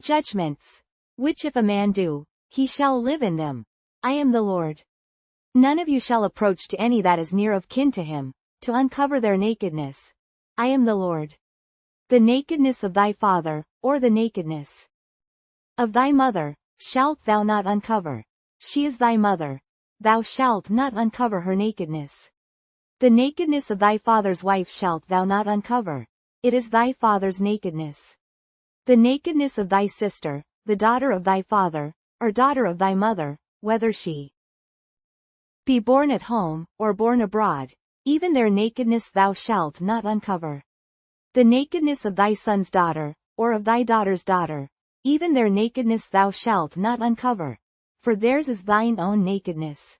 judgments, which if a man do, he shall live in them. I am the Lord. None of you shall approach to any that is near of kin to him, to uncover their nakedness. I am the Lord. The nakedness of thy father, or the nakedness of thy mother, shalt thou not uncover. She is thy mother. Thou shalt not uncover her nakedness. The nakedness of thy father's wife shalt thou not uncover. It is thy father's nakedness. The nakedness of thy sister, the daughter of thy father, or daughter of thy mother, whether she be born at home, or born abroad, even their nakedness thou shalt not uncover. The nakedness of thy son's daughter, or of thy daughter's daughter, even their nakedness thou shalt not uncover, for theirs is thine own nakedness.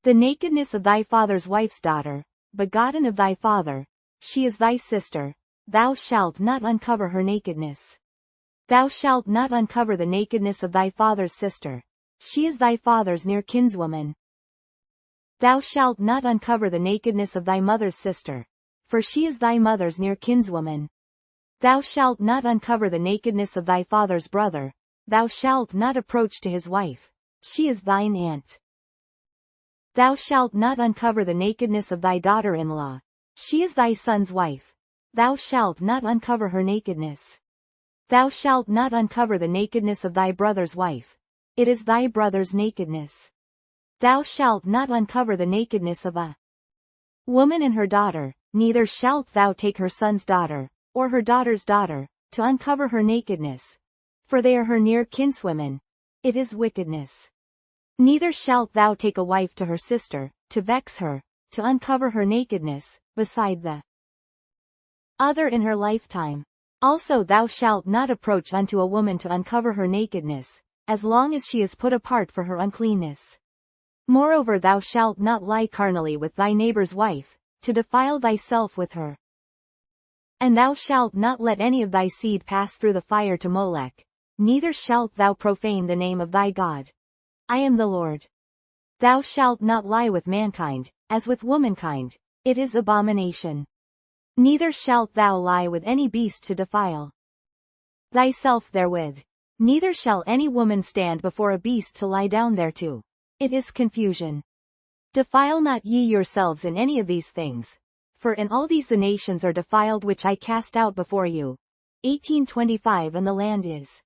The nakedness of thy father's wife's daughter, begotten of thy father, she is thy sister, thou shalt not uncover her nakedness. Thou shalt not uncover the nakedness of thy father's sister. She is thy father's near kinswoman. Thou shalt not uncover the nakedness of thy mother's sister, for she is thy mother's near kinswoman. Thou shalt not uncover the nakedness of thy father's brother. Thou shalt not approach to his wife. She is thine aunt. Thou shalt not uncover the nakedness of thy daughter-in-law. She is thy son's wife. Thou shalt not uncover her nakedness. Thou shalt not uncover the nakedness of thy brother's wife. It is thy brother's nakedness. Thou shalt not uncover the nakedness of a woman and her daughter, neither shalt thou take her son's daughter, or her daughter's daughter, to uncover her nakedness. For they are her near kinswomen. It is wickedness. Neither shalt thou take a wife to her sister, to vex her, to uncover her nakedness, beside the other in her lifetime. Also thou shalt not approach unto a woman to uncover her nakedness, as long as she is put apart for her uncleanness. Moreover thou shalt not lie carnally with thy neighbor's wife, to defile thyself with her. And thou shalt not let any of thy seed pass through the fire to Molech, neither shalt thou profane the name of thy God. I am the Lord. Thou shalt not lie with mankind, as with womankind, it is abomination. Neither shalt thou lie with any beast to defile thyself therewith. Neither shall any woman stand before a beast to lie down thereto. It is confusion. Defile not ye yourselves in any of these things. For in all these the nations are defiled which I cast out before you. 18:25 And the land is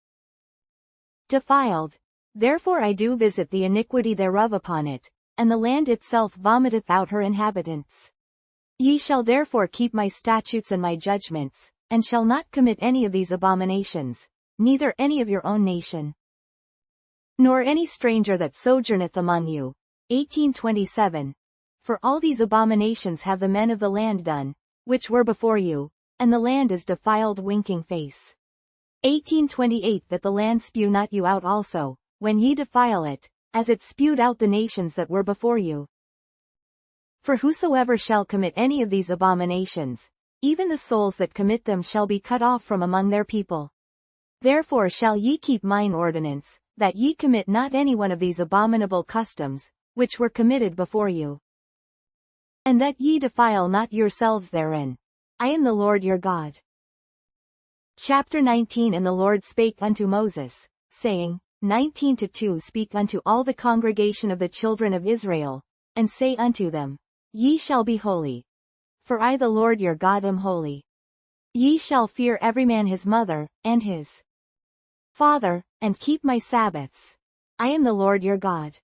defiled. Therefore I do visit the iniquity thereof upon it, and the land itself vomiteth out her inhabitants. Ye shall therefore keep my statutes and my judgments, and shall not commit any of these abominations, neither any of your own nation, nor any stranger that sojourneth among you. 18:27 For all these abominations have the men of the land done, which were before you, and the land is defiled winking face. 18:28 That the land spew not you out also, when ye defile it, as it spewed out the nations that were before you. For whosoever shall commit any of these abominations, even the souls that commit them shall be cut off from among their people. Therefore shall ye keep mine ordinance, that ye commit not any one of these abominable customs, which were committed before you. And that ye defile not yourselves therein. I am the Lord your God. Chapter 19 And the Lord spake unto Moses, saying, 19-2 Speak unto all the congregation of the children of Israel, and say unto them, Ye shall be holy. For I the Lord your God am holy. Ye shall fear every man his mother, and his father, and keep my Sabbaths. I am the Lord your God.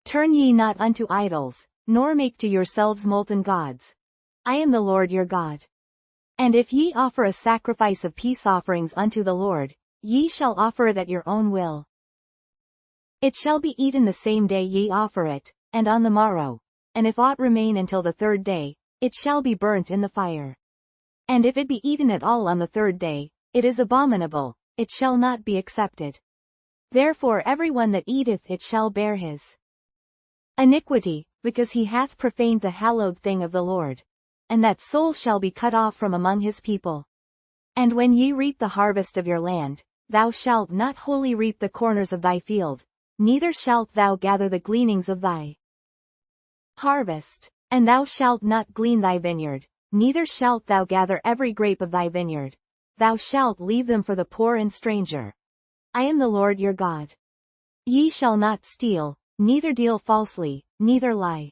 Turn ye not unto idols, nor make to yourselves molten gods. I am the Lord your God. And if ye offer a sacrifice of peace offerings unto the Lord, ye shall offer it at your own will. It shall be eaten the same day ye offer it, and on the morrow. And if aught remain until the third day, it shall be burnt in the fire. And if it be eaten at all on the third day, it is abominable, it shall not be accepted. Therefore every one that eateth it shall bear his iniquity, because he hath profaned the hallowed thing of the Lord. And that soul shall be cut off from among his people. And when ye reap the harvest of your land, thou shalt not wholly reap the corners of thy field, neither shalt thou gather the gleanings of thy harvest. And thou shalt not glean thy vineyard, neither shalt thou gather every grape of thy vineyard. Thou shalt leave them for the poor and stranger. I am the Lord your God. Ye shall not steal, neither deal falsely, neither lie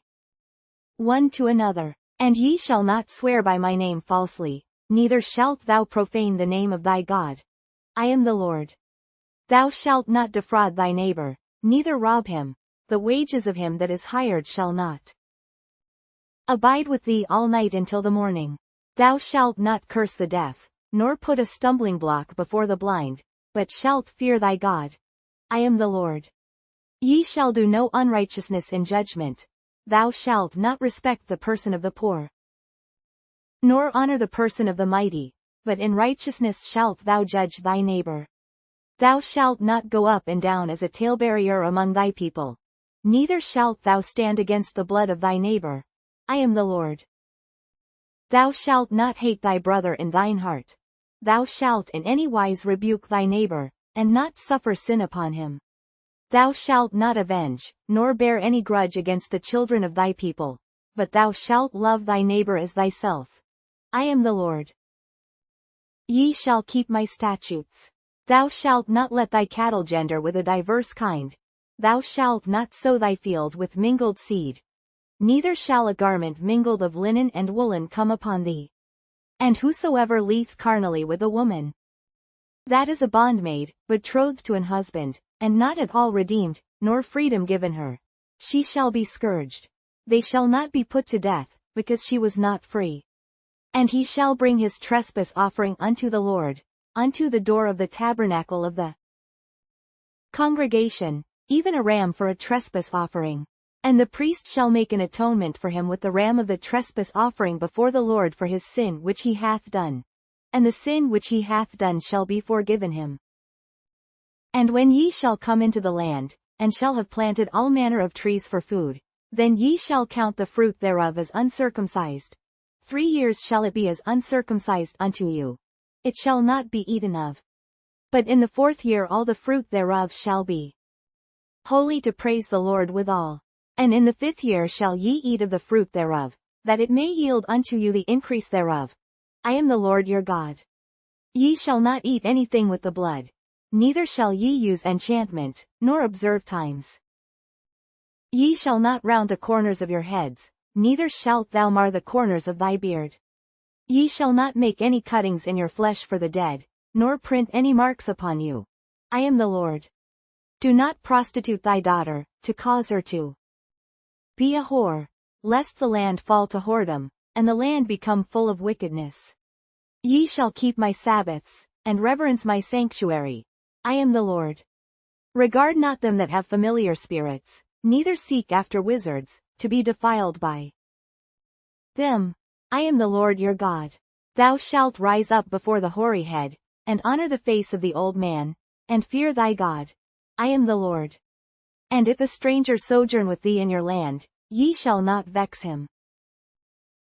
one to another. And ye shall not swear by my name falsely, neither shalt thou profane the name of thy God. I am the Lord. Thou shalt not defraud thy neighbor, neither rob him. The wages of him that is hired shall not abide with thee all night until the morning. Thou shalt not curse the deaf, nor put a stumbling block before the blind, but shalt fear thy God. I am the Lord. Ye shall do no unrighteousness in judgment. Thou shalt not respect the person of the poor, nor honor the person of the mighty, but in righteousness shalt thou judge thy neighbor. Thou shalt not go up and down as a talebearer among thy people, neither shalt thou stand against the blood of thy neighbor. I am the Lord. Thou shalt not hate thy brother in thine heart. Thou shalt in any wise rebuke thy neighbor, and not suffer sin upon him. Thou shalt not avenge, nor bear any grudge against the children of thy people, but thou shalt love thy neighbor as thyself. I am the Lord. Ye shall keep my statutes. Thou shalt not let thy cattle gender with a diverse kind. Thou shalt not sow thy field with mingled seed. Neither shall a garment mingled of linen and woolen come upon thee. And whosoever lieth carnally with a woman, that is a bondmaid, betrothed to an husband, and not at all redeemed, nor freedom given her, she shall be scourged. They shall not be put to death, because she was not free. And he shall bring his trespass offering unto the Lord, unto the door of the tabernacle of the congregation, even a ram for a trespass offering. And the priest shall make an atonement for him with the ram of the trespass offering before the Lord for his sin which he hath done. And the sin which he hath done shall be forgiven him. And when ye shall come into the land, and shall have planted all manner of trees for food, then ye shall count the fruit thereof as uncircumcised. 3 years shall it be as uncircumcised unto you. It shall not be eaten of. But in the 4th year all the fruit thereof shall be holy to praise the Lord withal. And in the 5th year shall ye eat of the fruit thereof, that it may yield unto you the increase thereof. I am the Lord your God. Ye shall not eat anything with the blood. Neither shall ye use enchantment, nor observe times. Ye shall not round the corners of your heads, neither shalt thou mar the corners of thy beard. Ye shall not make any cuttings in your flesh for the dead, nor print any marks upon you. I am the Lord. Do not prostitute thy daughter, to cause her to be a whore, lest the land fall to whoredom, and the land become full of wickedness. Ye shall keep my Sabbaths, and reverence my sanctuary. I am the Lord. Regard not them that have familiar spirits, neither seek after wizards, to be defiled by them. I am the Lord your God. Thou shalt rise up before the hoary head, and honor the face of the old man, and fear thy God. I am the Lord. And if a stranger sojourn with thee in your land, ye shall not vex him.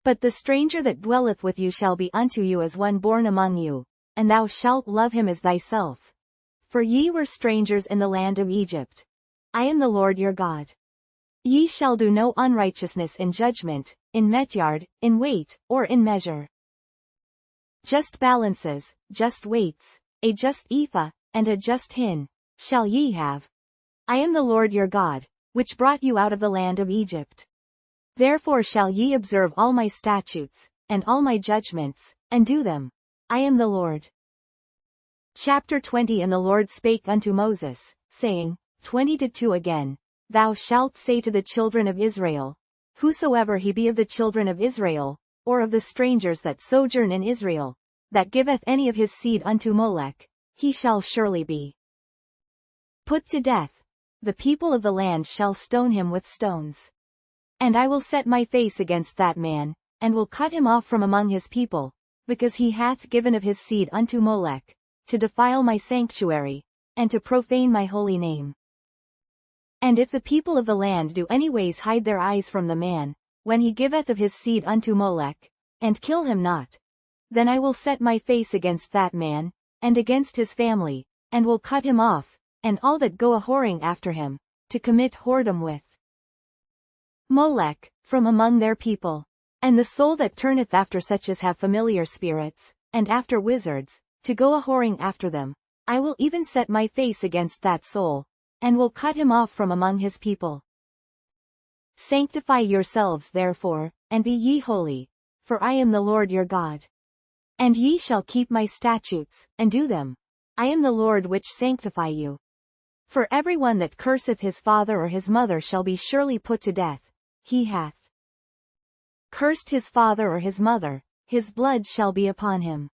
But the stranger that dwelleth with you shall be unto you as one born among you, and thou shalt love him as thyself. For ye were strangers in the land of Egypt. I am the Lord your God. Ye shall do no unrighteousness in judgment, in metyard, in weight, or in measure. Just balances, just weights, a just ephah, and a just hin, shall ye have. I am the Lord your God, which brought you out of the land of Egypt. Therefore shall ye observe all my statutes, and all my judgments, and do them. I am the Lord. Chapter 20. And the Lord spake unto Moses, saying, 20-2 again, Thou shalt say to the children of Israel, Whosoever he be of the children of Israel, or of the strangers that sojourn in Israel, that giveth any of his seed unto Molech, he shall surely be put to death. The people of the land shall stone him with stones. And I will set my face against that man, and will cut him off from among his people, because he hath given of his seed unto Molech, to defile my sanctuary, and to profane my holy name. And if the people of the land do anyways hide their eyes from the man, when he giveth of his seed unto Molech, and kill him not, then I will set my face against that man, and against his family, and will cut him off, and all that go a-whoring after him, to commit whoredom with Molech, from among their people. And the soul that turneth after such as have familiar spirits, and after wizards, to go a-whoring after them, I will even set my face against that soul, and will cut him off from among his people. Sanctify yourselves therefore, and be ye holy, for I am the Lord your God. And ye shall keep my statutes, and do them. I am the Lord which sanctify you. For every one that curseth his father or his mother shall be surely put to death. He hath cursed his father or his mother, his blood shall be upon him.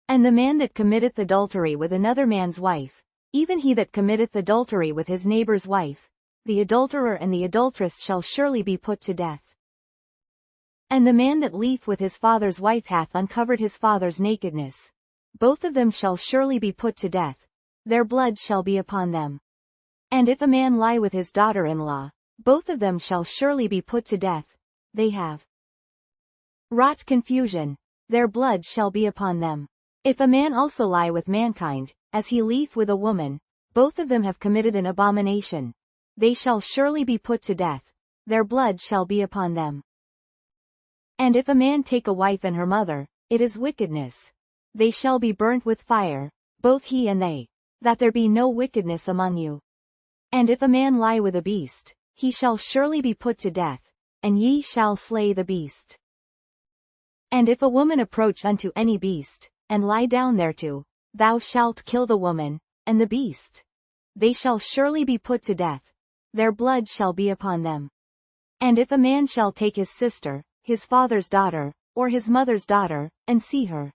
And the man that committeth adultery with another man's wife, even he that committeth adultery with his neighbor's wife, the adulterer and the adulteress shall surely be put to death. And the man that lieth with his father's wife hath uncovered his father's nakedness. Both of them shall surely be put to death. Their blood shall be upon them. And if a man lie with his daughter-in-law, both of them shall surely be put to death. They have wrought confusion. Their blood shall be upon them. If a man also lie with mankind, as he lieth with a woman, both of them have committed an abomination. They shall surely be put to death. Their blood shall be upon them. And if a man take a wife and her mother, it is wickedness. They shall be burnt with fire, both he and they, that there be no wickedness among you. And if a man lie with a beast, he shall surely be put to death, and ye shall slay the beast. And if a woman approach unto any beast, and lie down thereto, thou shalt kill the woman, and the beast. They shall surely be put to death. Their blood shall be upon them. And if a man shall take his sister, his father's daughter, or his mother's daughter, and see her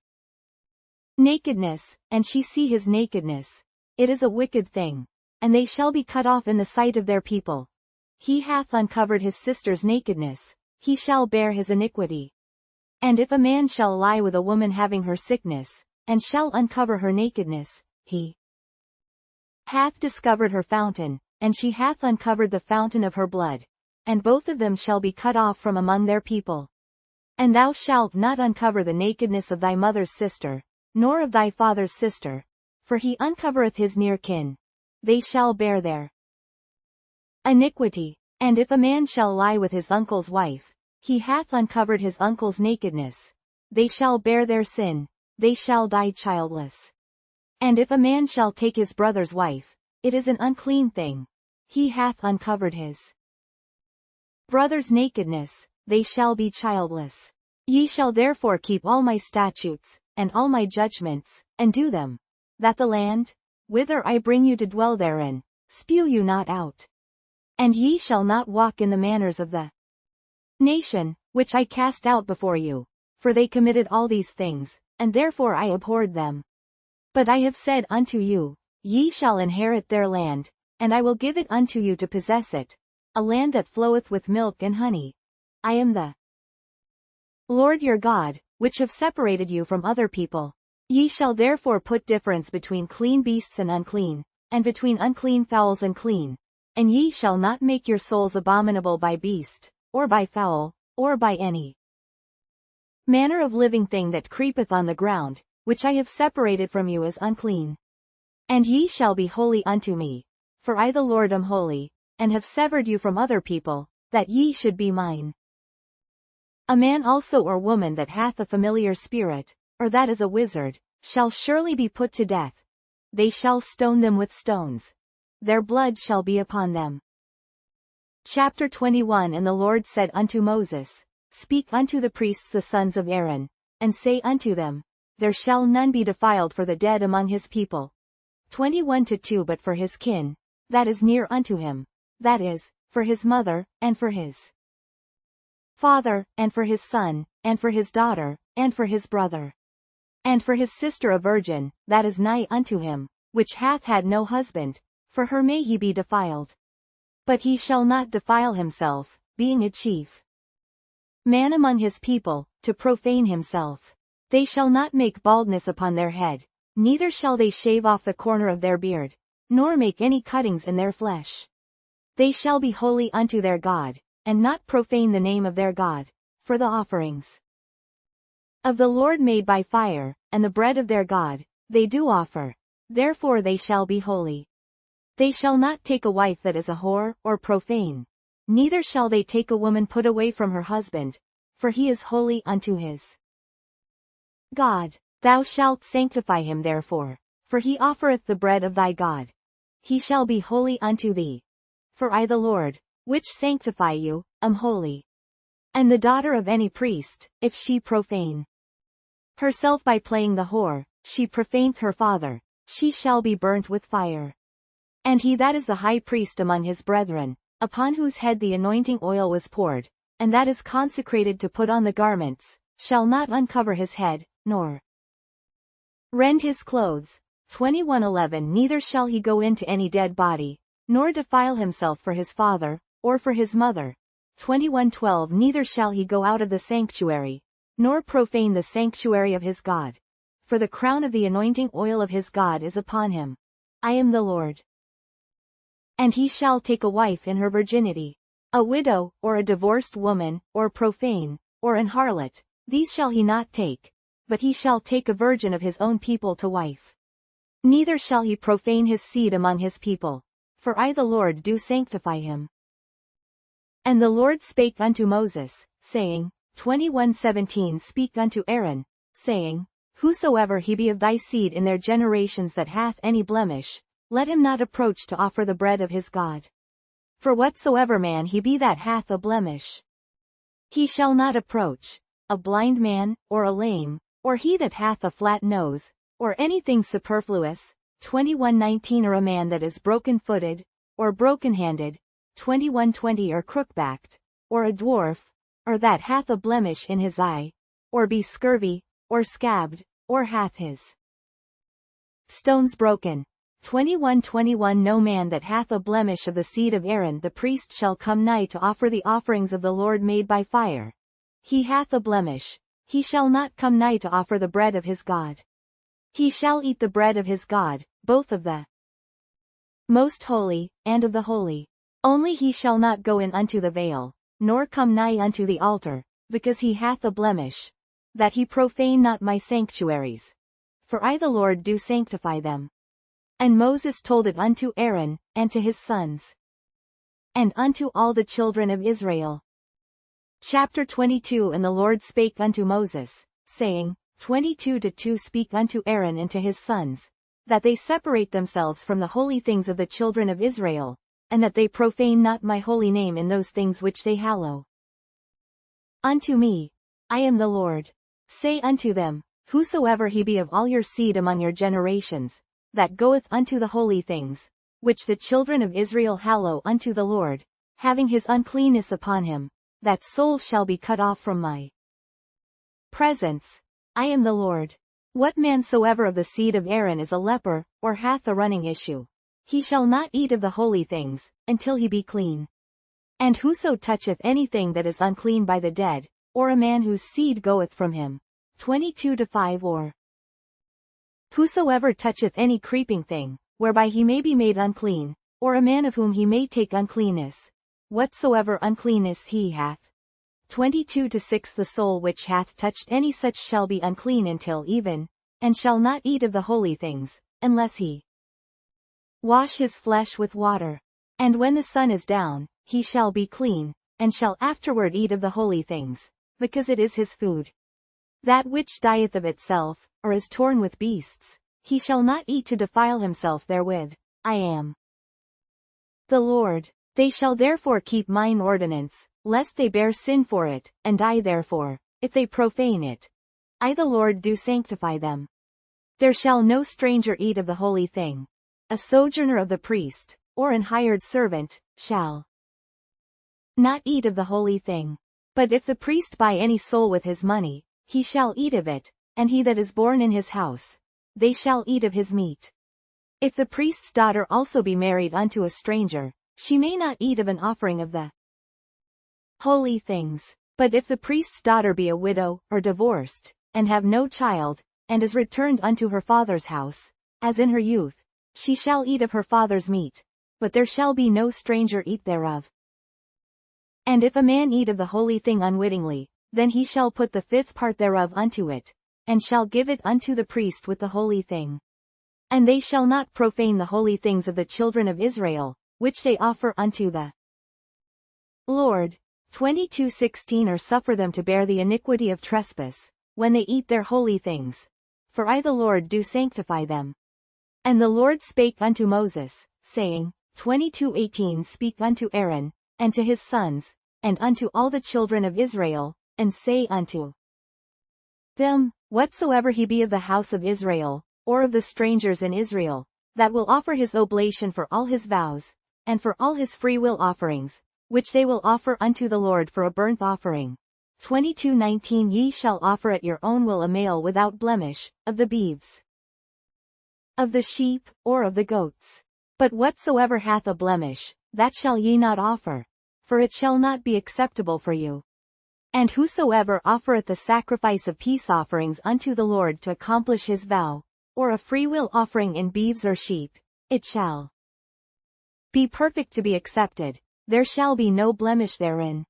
nakedness, and she see his nakedness, it is a wicked thing, and they shall be cut off in the sight of their people. He hath uncovered his sister's nakedness, he shall bear his iniquity. And if a man shall lie with a woman having her sickness, and shall uncover her nakedness, he hath discovered her fountain, and she hath uncovered the fountain of her blood, and both of them shall be cut off from among their people. And thou shalt not uncover the nakedness of thy mother's sister, nor of thy father's sister, for he uncovereth his near kin. They shall bear their iniquity. And if a man shall lie with his uncle's wife, he hath uncovered his uncle's nakedness. They shall bear their sin, they shall die childless. And if a man shall take his brother's wife, it is an unclean thing. He hath uncovered his brother's nakedness, they shall be childless. Ye shall therefore keep all my statutes, and all my judgments, and do them, that the land, whither I bring you to dwell therein, spew you not out. And ye shall not walk in the manners of the nation, which I cast out before you, for they committed all these things, and therefore I abhorred them. But I have said unto you, ye shall inherit their land, and I will give it unto you to possess it, a land that floweth with milk and honey. I am the Lord your God, which have separated you from other people. Ye shall therefore put difference between clean beasts and unclean, and between unclean fowls and clean. And ye shall not make your souls abominable by beast, or by fowl, or by any manner of living thing that creepeth on the ground, which I have separated from you as unclean. And ye shall be holy unto me. For I the Lord am holy, and have severed you from other people, that ye should be mine. A man also or woman that hath a familiar spirit, or that is a wizard, shall surely be put to death. They shall stone them with stones. Their blood shall be upon them. Chapter 21. And the Lord said unto Moses, Speak unto the priests the sons of Aaron, and say unto them, There shall none be defiled for the dead among his people. 21-2 But for his kin, that is near unto him, that is, for his mother, and for his father, and for his son, and for his daughter, and for his brother, and for his sister a virgin, that is nigh unto him, which hath had no husband, for her may he be defiled. But he shall not defile himself, being a chief man among his people, to profane himself. They shall not make baldness upon their head, neither shall they shave off the corner of their beard, nor make any cuttings in their flesh. They shall be holy unto their God, and not profane the name of their God, for the offerings of the Lord made by fire, and the bread of their God, they do offer. Therefore they shall be holy. They shall not take a wife that is a whore, or profane. Neither shall they take a woman put away from her husband, for he is holy unto his God. Thou shalt sanctify him therefore, for he offereth the bread of thy God. He shall be holy unto thee. For I the Lord, which sanctify you, am holy. And the daughter of any priest, if she profane herself by playing the whore, she profaneth her father, she shall be burnt with fire. And he that is the high priest among his brethren, upon whose head the anointing oil was poured, and that is consecrated to put on the garments, shall not uncover his head, nor rend his clothes. 21:11 Neither shall he go into any dead body, nor defile himself for his father, or for his mother. 21:12 Neither shall he go out of the sanctuary, nor profane the sanctuary of his God. For the crown of the anointing oil of his God is upon him. I am the Lord. And he shall take a wife in her virginity. A widow, or a divorced woman, or profane, or an harlot, these shall he not take, but he shall take a virgin of his own people to wife. Neither shall he profane his seed among his people, for I the Lord do sanctify him. And the Lord spake unto Moses, saying, 21:17 Speak unto Aaron, saying, Whosoever he be of thy seed in their generations that hath any blemish, let him not approach to offer the bread of his God. For whatsoever man he be that hath a blemish, he shall not approach, a blind man, or a lame, or he that hath a flat nose, or anything superfluous. 21:19 Or a man that is broken-footed, or broken-handed. 21:20 Or crook-backed, or a dwarf, or that hath a blemish in his eye, or be scurvy, or scabbed, or hath his stones broken. 21:21 No man that hath a blemish of the seed of Aaron the priest shall come nigh to offer the offerings of the Lord made by fire. He hath a blemish, he shall not come nigh to offer the bread of his God. He shall eat the bread of his God, both of the most holy, and of the holy. Only he shall not go in unto the veil, nor come nigh unto the altar, because he hath a blemish, that he profane not my sanctuaries. For I the Lord do sanctify them. And Moses told it unto Aaron, and to his sons, and unto all the children of Israel. Chapter 22 And the Lord spake unto Moses, saying, 22-2 Speak unto Aaron and to his sons, that they separate themselves from the holy things of the children of Israel, and that they profane not my holy name in those things which they hallow unto me. I am the Lord. Say unto them, Whosoever he be of all your seed among your generations, that goeth unto the holy things, which the children of Israel hallow unto the Lord, having his uncleanness upon him, that soul shall be cut off from my presence. I am the Lord. What man soever of the seed of Aaron is a leper, or hath a running issue, he shall not eat of the holy things, until he be clean. And whoso toucheth anything that is unclean by the dead, or a man whose seed goeth from him. 22-5 or whosoever toucheth any creeping thing, whereby he may be made unclean, or a man of whom he may take uncleanness, whatsoever uncleanness he hath. 22-6 The soul which hath touched any such shall be unclean until even, and shall not eat of the holy things, unless he wash his flesh with water. And when the sun is down, he shall be clean, and shall afterward eat of the holy things, because it is his food. That which dieth of itself, or is torn with beasts, he shall not eat to defile himself therewith. I am the Lord. They shall therefore keep mine ordinance, lest they bear sin for it, and die therefore, if they profane it. I the Lord do sanctify them. There shall no stranger eat of the holy thing. A sojourner of the priest, or an hired servant, shall not eat of the holy thing. But if the priest buy any soul with his money, he shall eat of it, and he that is born in his house, they shall eat of his meat. If the priest's daughter also be married unto a stranger, she may not eat of an offering of the holy things. But if the priest's daughter be a widow, or divorced, and have no child, and is returned unto her father's house, as in her youth, she shall eat of her father's meat, but there shall be no stranger eat thereof. And if a man eat of the holy thing unwittingly, then he shall put the fifth part thereof unto it, and shall give it unto the priest with the holy thing. And they shall not profane the holy things of the children of Israel, which they offer unto the Lord. 22-16 Or suffer them to bear the iniquity of trespass, when they eat their holy things. For I the Lord do sanctify them. And the Lord spake unto Moses, saying, 22-18 Speak unto Aaron, and to his sons, and unto all the children of Israel, and say unto them, whatsoever he be of the house of Israel, or of the strangers in Israel, that will offer his oblation for all his vows, and for all his freewill offerings, which they will offer unto the Lord for a burnt offering. 22-19 Ye shall offer at your own will a male without blemish, of the beeves, of the sheep, or of the goats. But whatsoever hath a blemish, that shall ye not offer, for it shall not be acceptable for you. And whosoever offereth the sacrifice of peace offerings unto the Lord to accomplish his vow, or a freewill offering in beeves or sheep, it shall be perfect to be accepted, there shall be no blemish therein.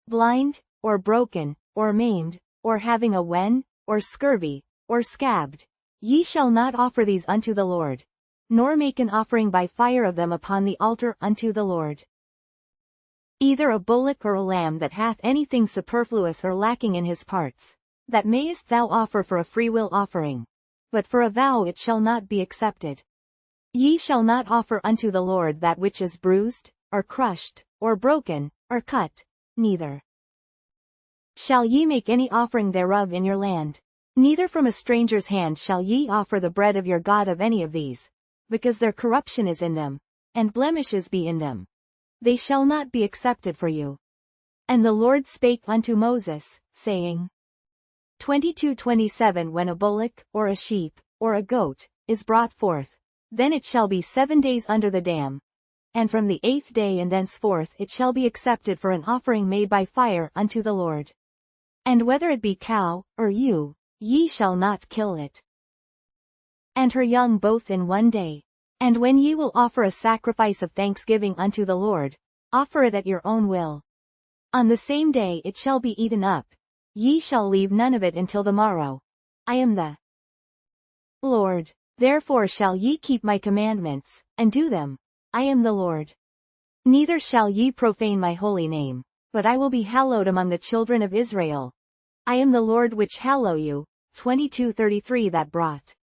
Blind, or broken, or maimed, or having a wen, or scurvy, or scabbed, ye shall not offer these unto the Lord, nor make an offering by fire of them upon the altar unto the Lord. Either a bullock or a lamb that hath anything superfluous or lacking in his parts, that mayest thou offer for a freewill offering, but for a vow it shall not be accepted. Ye shall not offer unto the Lord that which is bruised, or crushed, or broken, or cut, neither shall ye make any offering thereof in your land. Neither from a stranger's hand shall ye offer the bread of your God of any of these, because their corruption is in them, and blemishes be in them. They shall not be accepted for you. And the Lord spake unto Moses, saying, 22-27 When a bullock, or a sheep, or a goat, is brought forth, then it shall be 7 days under the dam, and from the 8th day and thenceforth it shall be accepted for an offering made by fire unto the Lord. And whether it be cow, or ewe, ye shall not kill it. And her young both in 1 day. And when ye will offer a sacrifice of thanksgiving unto the Lord, offer it at your own will. On the same day it shall be eaten up. Ye shall leave none of it until the morrow. I am the Lord. Therefore shall ye keep my commandments, and do them. I am the Lord. Neither shall ye profane my holy name, but I will be hallowed among the children of Israel. I am the Lord which hallow you. 22-33 That brought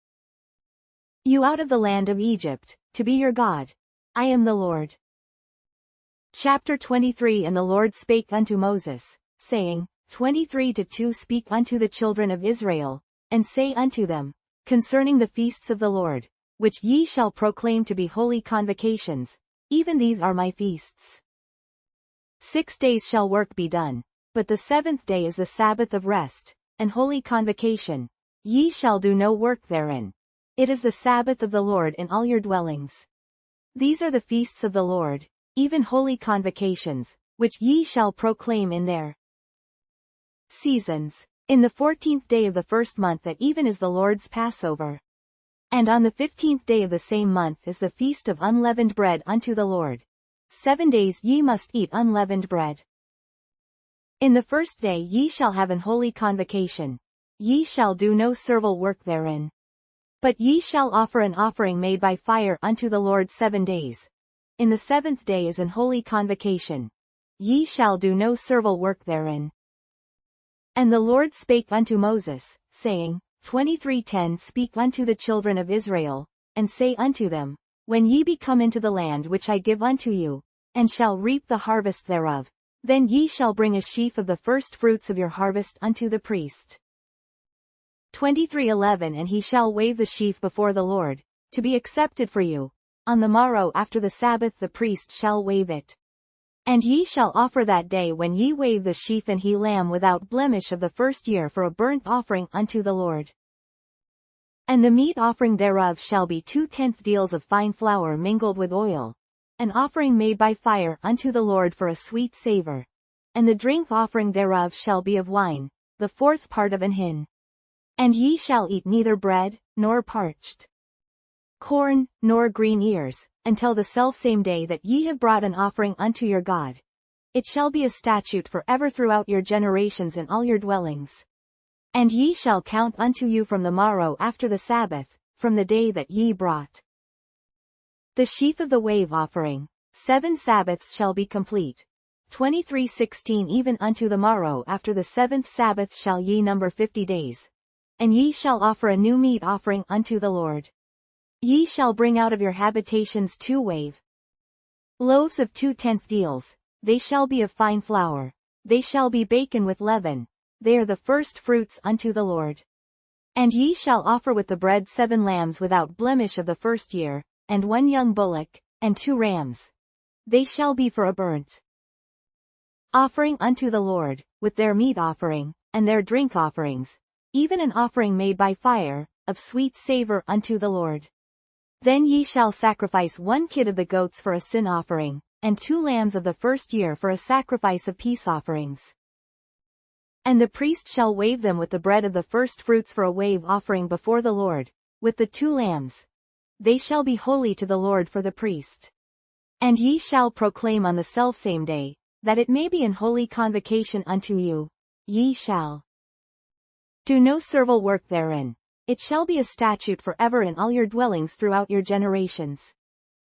you out of the land of Egypt, to be your God. I am the Lord. Chapter 23 And the Lord spake unto Moses, saying, 23-2 Speak unto the children of Israel, and say unto them, concerning the feasts of the Lord, which ye shall proclaim to be holy convocations, even these are my feasts. 6 days shall work be done, but the 7th day is the Sabbath of rest, and holy convocation. Ye shall do no work therein. It is the Sabbath of the Lord in all your dwellings. These are the feasts of the Lord, even holy convocations, which ye shall proclaim in their seasons. In the 14th day of the first month at even is the Lord's Passover. And on the 15th day of the same month is the feast of unleavened bread unto the Lord. 7 days ye must eat unleavened bread. In the first day ye shall have an holy convocation. Ye shall do no servile work therein. But ye shall offer an offering made by fire unto the Lord 7 days. In the 7th day is an holy convocation. Ye shall do no servile work therein. And the Lord spake unto Moses, saying, 23:10 Speak unto the children of Israel, and say unto them, When ye be come into the land which I give unto you, and shall reap the harvest thereof, then ye shall bring a sheaf of the first fruits of your harvest unto the priest. 23:11 And he shall wave the sheaf before the Lord, to be accepted for you. On the morrow after the Sabbath the priest shall wave it. And ye shall offer that day when ye wave the sheaf an he lamb without blemish of the first year for a burnt offering unto the Lord. And the meat offering thereof shall be 2/10 deals of fine flour mingled with oil, an offering made by fire unto the Lord for a sweet savour. And the drink offering thereof shall be of wine, the 4th part of an hin. And ye shall eat neither bread, nor parched corn, nor green ears, until the selfsame day that ye have brought an offering unto your God. It shall be a statute for ever throughout your generations in all your dwellings. And ye shall count unto you from the morrow after the Sabbath, from the day that ye brought the sheaf of the wave offering. 7 Sabbaths shall be complete. 23:16 Even unto the morrow after the 7th Sabbath shall ye number 50 days. And ye shall offer a new meat offering unto the Lord. Ye shall bring out of your habitations 2 wave loaves of 2/10 deals, they shall be of fine flour, they shall be baken with leaven, they are the first fruits unto the Lord. And ye shall offer with the bread 7 lambs without blemish of the first year, and 1 young bullock, and 2 rams. They shall be for a burnt offering unto the Lord, with their meat offering, and their drink offerings, even an offering made by fire, of sweet savour unto the Lord. Then ye shall sacrifice 1 kid of the goats for a sin offering, and 2 lambs of the first year for a sacrifice of peace offerings. And the priest shall wave them with the bread of the first fruits for a wave offering before the Lord, with the 2 lambs. They shall be holy to the Lord for the priest. And ye shall proclaim on the selfsame day, that it may be an holy convocation unto you. Ye shall do no servile work therein. It shall be a statute for ever in all your dwellings throughout your generations.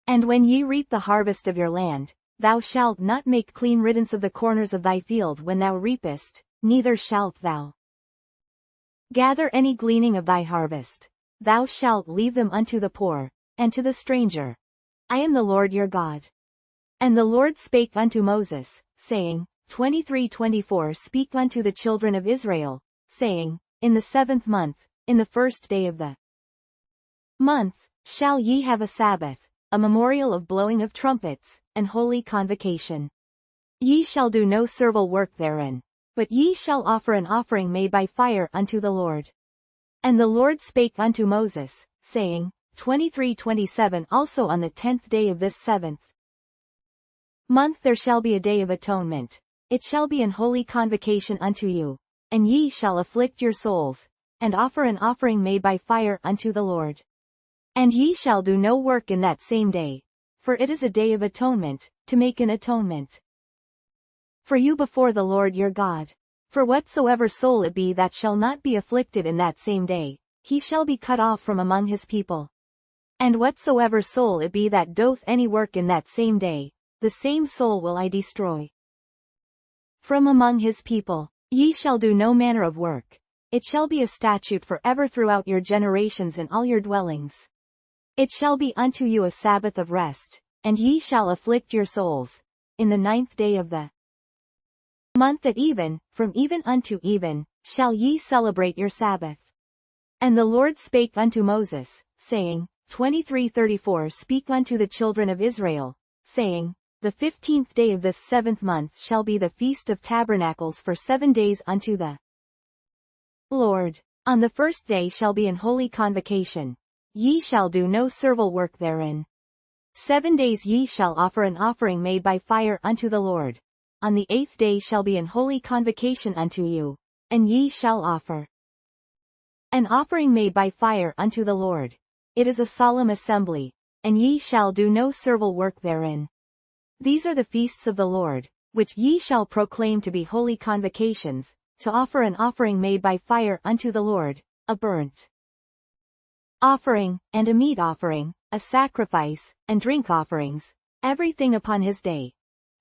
And when ye reap the harvest of your land, thou shalt not make clean riddance of the corners of thy field when thou reapest, neither shalt thou gather any gleaning of thy harvest. Thou shalt leave them unto the poor, and to the stranger. I am the Lord your God. And the Lord spake unto Moses, saying, 23:24 Speak unto the children of Israel, saying, In the 7th month, in the 1st day of the month, shall ye have a Sabbath, a memorial of blowing of trumpets, and holy convocation. Ye shall do no servile work therein, but ye shall offer an offering made by fire unto the Lord. And the Lord spake unto Moses, saying, 23:27 Also on the 10th day of this 7th month there shall be a day of atonement. It shall be an holy convocation unto you, and ye shall afflict your souls, and offer an offering made by fire unto the Lord. And ye shall do no work in that same day, for it is a day of atonement, to make an atonement for you before the Lord your God. For whatsoever soul it be that shall not be afflicted in that same day, he shall be cut off from among his people. And whatsoever soul it be that doth any work in that same day, the same soul will I destroy from among his people. Ye shall do no manner of work. It shall be a statute for ever throughout your generations in all your dwellings. It shall be unto you a Sabbath of rest, and ye shall afflict your souls. In the 9th day of the month at even, from even unto even, shall ye celebrate your Sabbath. And the Lord spake unto Moses, saying, 23:34 Speak unto the children of Israel, saying, The 15th day of this 7th month shall be the Feast of Tabernacles for 7 days unto the Lord. On the 1st day shall be an holy convocation. Ye shall do no servile work therein. 7 days ye shall offer an offering made by fire unto the Lord. On the 8th day shall be an holy convocation unto you, and ye shall offer an offering made by fire unto the Lord. It is a solemn assembly, and ye shall do no servile work therein. These are the feasts of the Lord, which ye shall proclaim to be holy convocations, to offer an offering made by fire unto the Lord, a burnt offering, and a meat offering, a sacrifice, and drink offerings, everything upon his day.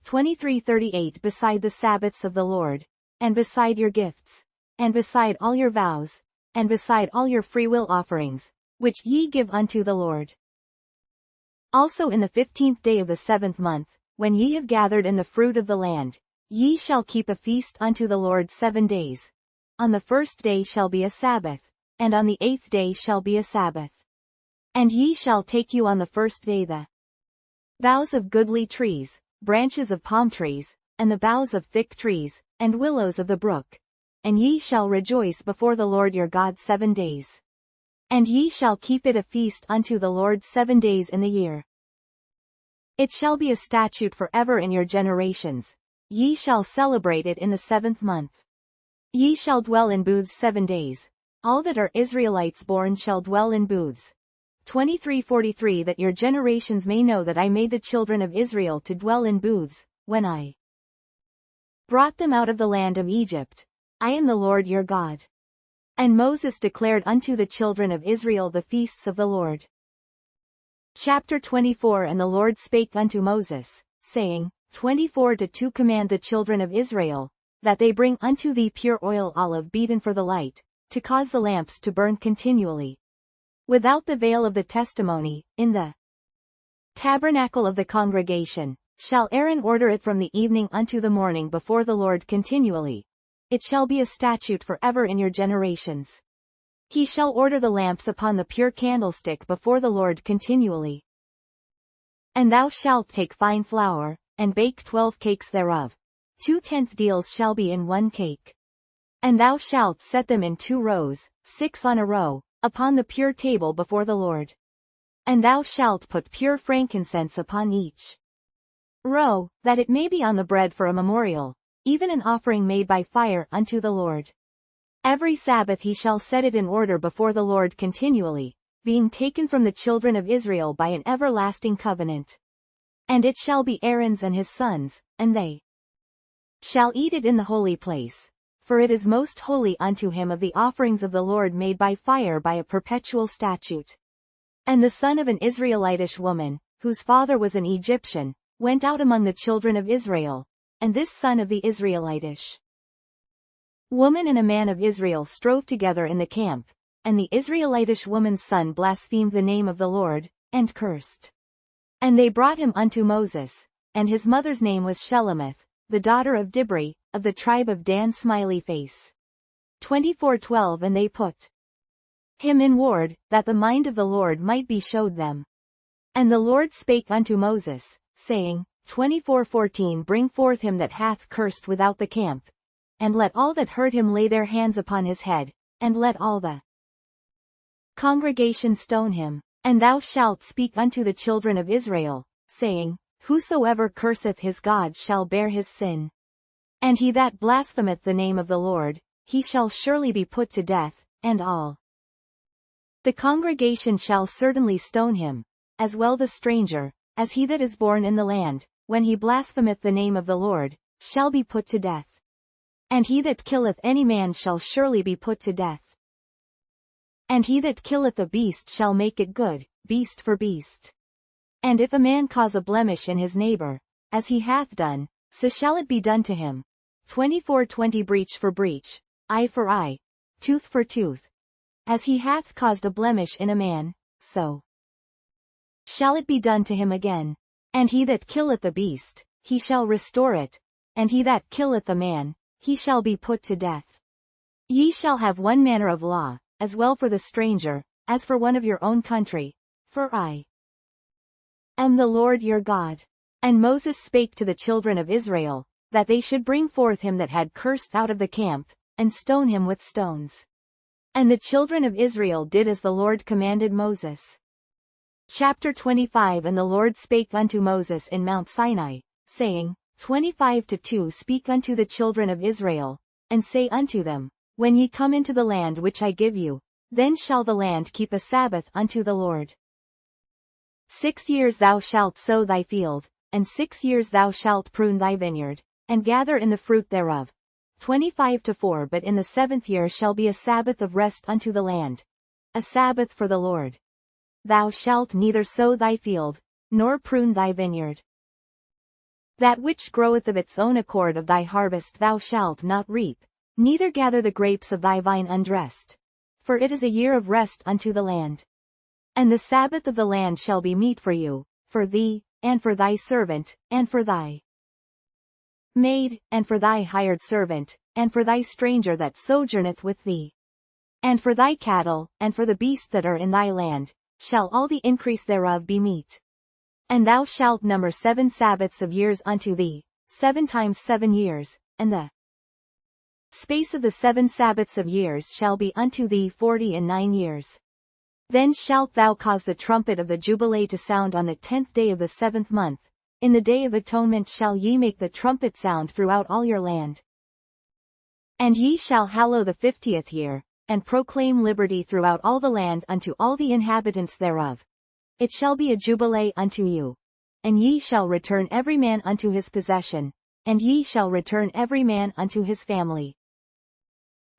23:38 Beside the Sabbaths of the Lord, and beside your gifts, and beside all your vows, and beside all your freewill offerings, which ye give unto the Lord. Also in the 15th day of the 7th month, when ye have gathered in the fruit of the land, ye shall keep a feast unto the Lord 7 days. On the 1st day shall be a Sabbath, and on the 8th day shall be a Sabbath. And ye shall take you on the 1st day the boughs of goodly trees, branches of palm trees, and the boughs of thick trees, and willows of the brook. And ye shall rejoice before the Lord your God 7 days. And ye shall keep it a feast unto the Lord 7 days in the year. It shall be a statute forever in your generations. Ye shall celebrate it in the 7th month. Ye shall dwell in booths 7 days. All that are Israelites born shall dwell in booths. 23:43 That your generations may know that I made the children of Israel to dwell in booths, when I brought them out of the land of Egypt. I am the Lord your God. And Moses declared unto the children of Israel the feasts of the Lord. Chapter 24 And the Lord spake unto Moses, saying, 24:2 Command the children of Israel, that they bring unto thee pure oil olive beaten for the light, to cause the lamps to burn continually. Without the veil of the testimony, in the tabernacle of the congregation, shall Aaron order it from the evening unto the morning before the Lord continually. It shall be a statute forever in your generations. He shall order the lamps upon the pure candlestick before the Lord continually. And thou shalt take fine flour, and bake 12 cakes thereof. 2/10 deals shall be in 1 cake. And thou shalt set them in 2 rows, 6 on a row, upon the pure table before the Lord. And thou shalt put pure frankincense upon each row, that it may be on the bread for a memorial, even an offering made by fire unto the Lord. Every Sabbath he shall set it in order before the Lord continually, being taken from the children of Israel by an everlasting covenant. And it shall be Aaron's and his sons, and they shall eat it in the holy place, for it is most holy unto him of the offerings of the Lord made by fire by a perpetual statute. And the son of an Israelitish woman, whose father was an Egyptian, went out among the children of Israel, and this son of the Israelitish woman and a man of Israel strove together in the camp, and the Israelitish woman's son blasphemed the name of the Lord, and cursed. And they brought him unto Moses, and his mother's name was Shelemith, the daughter of Dibri, of the tribe of Dan. Smiley face. 24:12 And they put him in ward, that the mind of the Lord might be showed them. And the Lord spake unto Moses, saying, 24:14 Bring forth him that hath cursed without the camp, and let all that heard him lay their hands upon his head, and let all the congregation stone him. And thou shalt speak unto the children of Israel, saying, Whosoever curseth his God shall bear his sin. And he that blasphemeth the name of the Lord, he shall surely be put to death, and all the congregation shall certainly stone him, as well the stranger, as he that is born in the land, when he blasphemeth the name of the Lord, shall be put to death. And he that killeth any man shall surely be put to death. And he that killeth a beast shall make it good, beast for beast. And if a man cause a blemish in his neighbor, as he hath done, so shall it be done to him. 24:20 Breach for breach, eye for eye, tooth for tooth. As he hath caused a blemish in a man, so shall it be done to him again. And he that killeth a beast, he shall restore it, and he that killeth a man, he shall be put to death. Ye shall have one manner of law, as well for the stranger, as for one of your own country, for I am the Lord your God. And Moses spake to the children of Israel, that they should bring forth him that had cursed out of the camp, and stone him with stones. And the children of Israel did as the Lord commanded Moses. Chapter 25 And the Lord spake unto Moses in Mount Sinai, saying, 25:2 Speak unto the children of Israel, and say unto them, When ye come into the land which I give you, then shall the land keep a Sabbath unto the Lord. 6 years thou shalt sow thy field, and 6 years thou shalt prune thy vineyard, and gather in the fruit thereof. 25-4 But in the 7th year shall be a Sabbath of rest unto the land, a Sabbath for the Lord. Thou shalt neither sow thy field, nor prune thy vineyard. That which groweth of its own accord of thy harvest thou shalt not reap, neither gather the grapes of thy vine undressed. For it is a year of rest unto the land. And the Sabbath of the land shall be meat for you, for thee, and for thy servant, and for thy maid, and for thy hired servant, and for thy stranger that sojourneth with thee. And for thy cattle, and for the beasts that are in thy land, shall all the increase thereof be meat. And thou shalt number 7 Sabbaths of years unto thee, 7 times 7 years, and the space of the 7 Sabbaths of years shall be unto thee 49 years. Then shalt thou cause the trumpet of the Jubilee to sound on the 10th day of the 7th month. In the day of atonement shall ye make the trumpet sound throughout all your land. And ye shall hallow the 50th year, and proclaim liberty throughout all the land unto all the inhabitants thereof. It shall be a jubilee unto you. And ye shall return every man unto his possession, and ye shall return every man unto his family.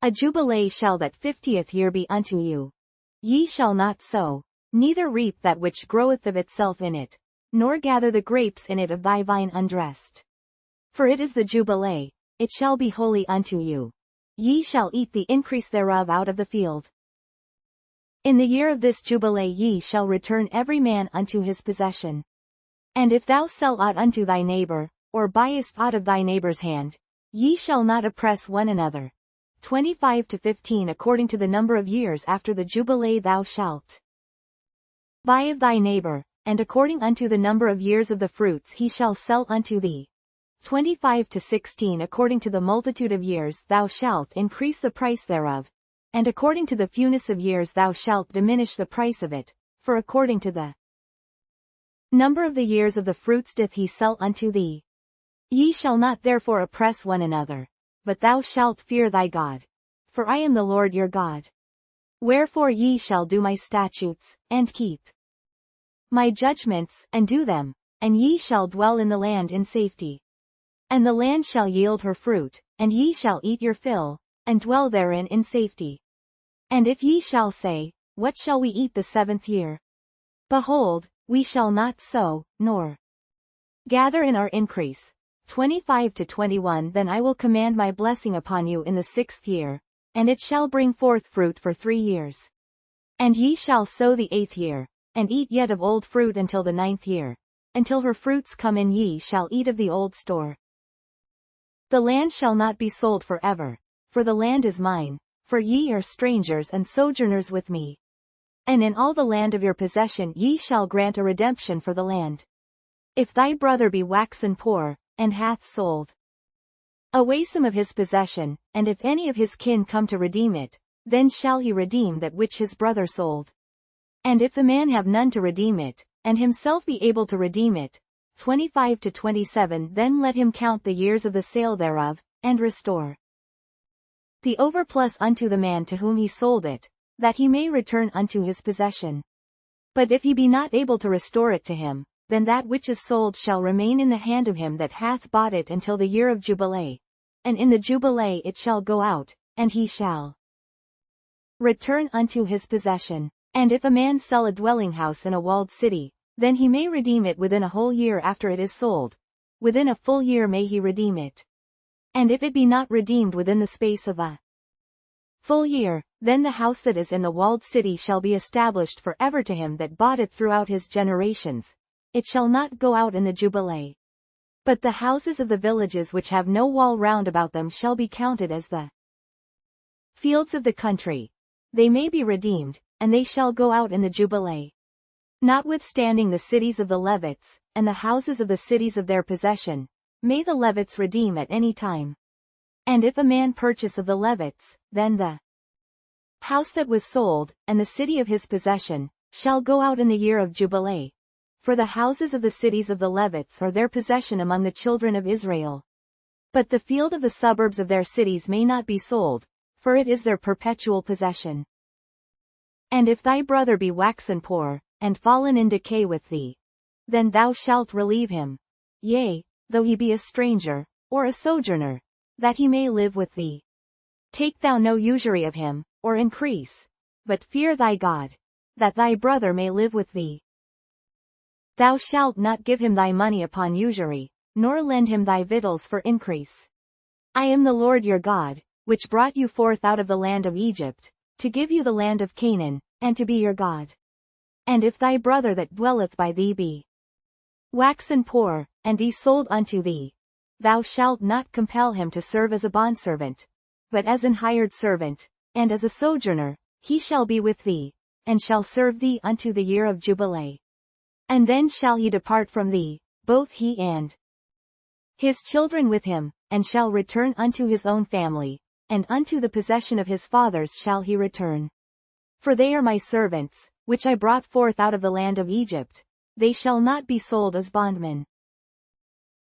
A jubilee shall that 50th year be unto you. Ye shall not sow, neither reap that which groweth of itself in it, nor gather the grapes in it of thy vine undressed. For it is the jubilee, it shall be holy unto you. Ye shall eat the increase thereof out of the field. In the year of this jubilee ye shall return every man unto his possession. And if thou sell aught unto thy neighbor, or buyest aught of thy neighbor's hand, ye shall not oppress one another. 25-15 According to the number of years after the jubilee thou shalt buy of thy neighbor, and according unto the number of years of the fruits he shall sell unto thee. 25-16 According to the multitude of years thou shalt increase the price thereof, and according to the fewness of years thou shalt diminish the price of it, for according to the number of the years of the fruits doth he sell unto thee. Ye shall not therefore oppress one another, but thou shalt fear thy God. For I am the Lord your God. Wherefore ye shall do my statutes, and keep my judgments, and do them, and ye shall dwell in the land in safety. And the land shall yield her fruit, and ye shall eat your fill, and dwell therein in safety. And if ye shall say, What shall we eat the 7th year? Behold, we shall not sow, nor gather in our increase. 25-21 Then I will command my blessing upon you in the 6th year, and it shall bring forth fruit for 3 years. And ye shall sow the 8th year, and eat yet of old fruit until the 9th year. Until her fruits come in ye shall eat of the old store. The land shall not be sold forever, for the land is mine, for ye are strangers and sojourners with me. And in all the land of your possession ye shall grant a redemption for the land. If thy brother be waxen poor, and hath sold away some of his possession, and if any of his kin come to redeem it, then shall he redeem that which his brother sold. And if the man have none to redeem it, and himself be able to redeem it, 25-27 Then let him count the years of the sale thereof, and restore the overplus unto the man to whom he sold it, that he may return unto his possession. But if he be not able to restore it to him, then that which is sold shall remain in the hand of him that hath bought it until the year of jubilee. And in the jubilee it shall go out, and he shall return unto his possession. And if a man sell a dwelling house in a walled city, then he may redeem it within a whole year after it is sold. Within a full year may he redeem it. And if it be not redeemed within the space of a full year, then the house that is in the walled city shall be established for ever to him that bought it throughout his generations. It shall not go out in the jubilee. But the houses of the villages which have no wall round about them shall be counted as the fields of the country. They may be redeemed, and they shall go out in the jubilee. Notwithstanding the cities of the Levites, and the houses of the cities of their possession, may the Levites redeem at any time. And if a man purchase of the Levites, then the house that was sold, and the city of his possession, shall go out in the year of jubilee. For the houses of the cities of the Levites are their possession among the children of Israel. But the field of the suburbs of their cities may not be sold, for it is their perpetual possession. And if thy brother be waxen poor, and fallen in decay with thee, then thou shalt relieve him, yea, though he be a stranger, or a sojourner, that he may live with thee. Take thou no usury of him, or increase, but fear thy God, that thy brother may live with thee. Thou shalt not give him thy money upon usury, nor lend him thy victuals for increase. I am the Lord your God, which brought you forth out of the land of Egypt, to give you the land of Canaan, and to be your God. And if thy brother that dwelleth by thee be waxen poor, and be sold unto thee, thou shalt not compel him to serve as a bondservant, but as an hired servant, and as a sojourner, he shall be with thee, and shall serve thee unto the year of Jubilee. And then shall he depart from thee, both he and his children with him, and shall return unto his own family, and unto the possession of his fathers shall he return. For they are my servants, which I brought forth out of the land of Egypt, they shall not be sold as bondmen.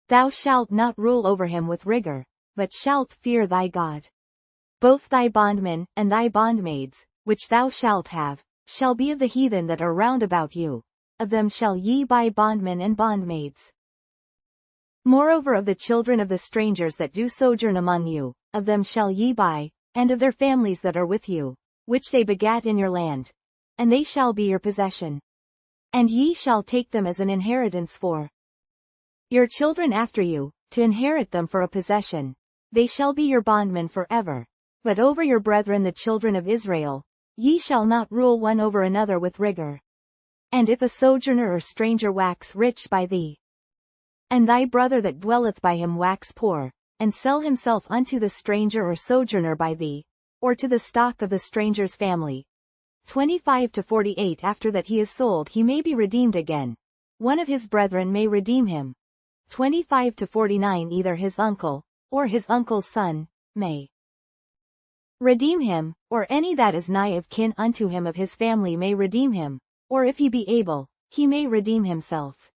Thou shalt not rule over him with rigor, but shalt fear thy God. Both thy bondmen, and thy bondmaids, which thou shalt have, shall be of the heathen that are round about you, of them shall ye buy bondmen and bondmaids. Moreover of the children of the strangers that do sojourn among you, of them shall ye buy, and of their families that are with you, which they begat in your land, and they shall be your possession. And ye shall take them as an inheritance for your children after you, to inherit them for a possession. They shall be your bondmen forever. But over your brethren the children of Israel, ye shall not rule one over another with rigor. And if a sojourner or stranger wax rich by thee, and thy brother that dwelleth by him wax poor, and sell himself unto the stranger or sojourner by thee, or to the stock of the stranger's family, 25 to 48 after that he is sold he may be redeemed again. One of his brethren may redeem him. 25 to 49 either his uncle, or his uncle's son, may redeem him, or any that is nigh of kin unto him of his family may redeem him, or if he be able, he may redeem himself.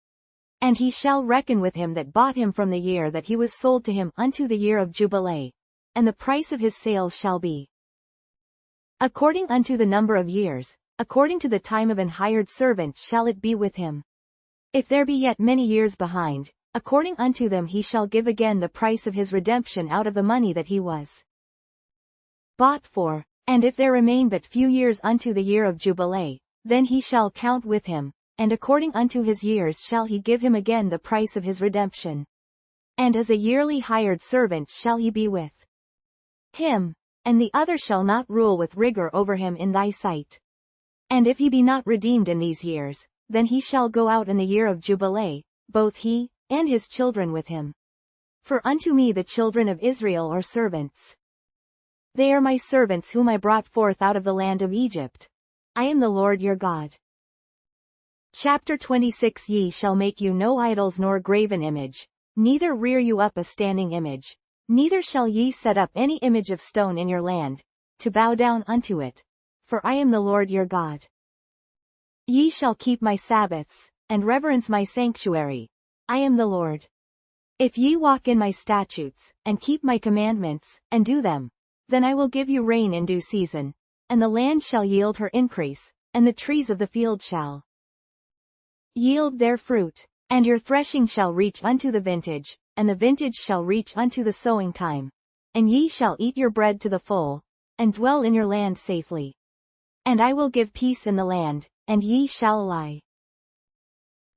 And he shall reckon with him that bought him from the year that he was sold to him unto the year of Jubilee, and the price of his sale shall be according unto the number of years, according to the time of an hired servant shall it be with him. If there be yet many years behind, according unto them he shall give again the price of his redemption out of the money that he was bought for, and if there remain but few years unto the year of Jubilee, then he shall count with him, and according unto his years shall he give him again the price of his redemption. And as a yearly hired servant shall he be with him, and the other shall not rule with rigor over him in thy sight. And if he be not redeemed in these years, then he shall go out in the year of Jubilee, both he, and his children with him. For unto me the children of Israel are servants. They are my servants whom I brought forth out of the land of Egypt. I am the Lord your God. Chapter 26 Ye shall make you no idols nor graven image, neither rear you up a standing image, neither shall ye set up any image of stone in your land, to bow down unto it, for I am the Lord your God. Ye shall keep my Sabbaths, and reverence my sanctuary. I am the Lord. If ye walk in my statutes, and keep my commandments, and do them, then I will give you rain in due season, and the land shall yield her increase, and the trees of the field shall yield their fruit, and your threshing shall reach unto the vintage, and the vintage shall reach unto the sowing time. And ye shall eat your bread to the full, and dwell in your land safely. And I will give peace in the land, and ye shall lie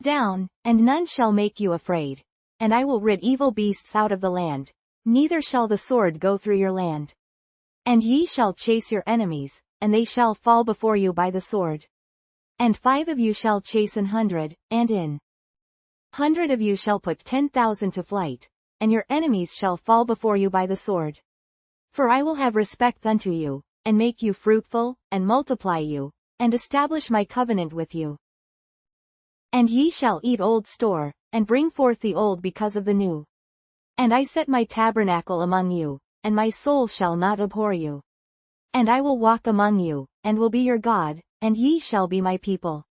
down, and none shall make you afraid. And I will rid evil beasts out of the land, neither shall the sword go through your land. And ye shall chase your enemies, and they shall fall before you by the sword. And 5 of you shall chase 100, and in 100 of you shall put 10,000 to flight, and your enemies shall fall before you by the sword. For I will have respect unto you, and make you fruitful, and multiply you, and establish my covenant with you. And ye shall eat old store, and bring forth the old because of the new. And I set my tabernacle among you, and my soul shall not abhor you. And I will walk among you, and will be your God, and ye shall be my people.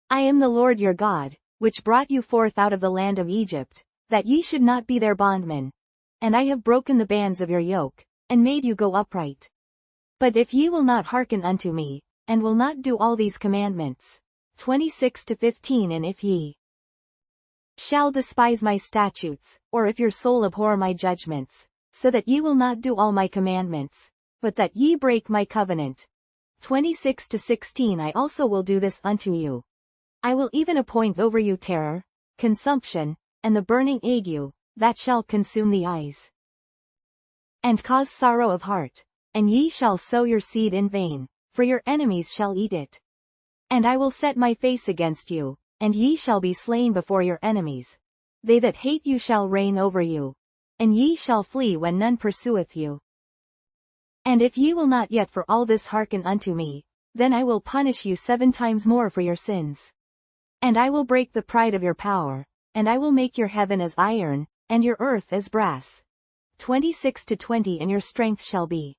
I am the Lord your God, which brought you forth out of the land of Egypt, that ye should not be their bondmen. And I have broken the bands of your yoke, and made you go upright. But if ye will not hearken unto me, and will not do all these commandments. 26-15 And if ye shall despise my statutes, or if your soul abhor my judgments, so that ye will not do all my commandments, but that ye break my covenant. 26-16 I also will do this unto you. I will even appoint over you terror, consumption, and the burning ague, that shall consume the eyes, and cause sorrow of heart, and ye shall sow your seed in vain, for your enemies shall eat it. And I will set my face against you, and ye shall be slain before your enemies. They that hate you shall reign over you, and ye shall flee when none pursueth you. And if ye will not yet for all this hearken unto me, then I will punish you 7 times more for your sins. And I will break the pride of your power, and I will make your heaven as iron, and your earth as brass. 26-20 And your strength shall be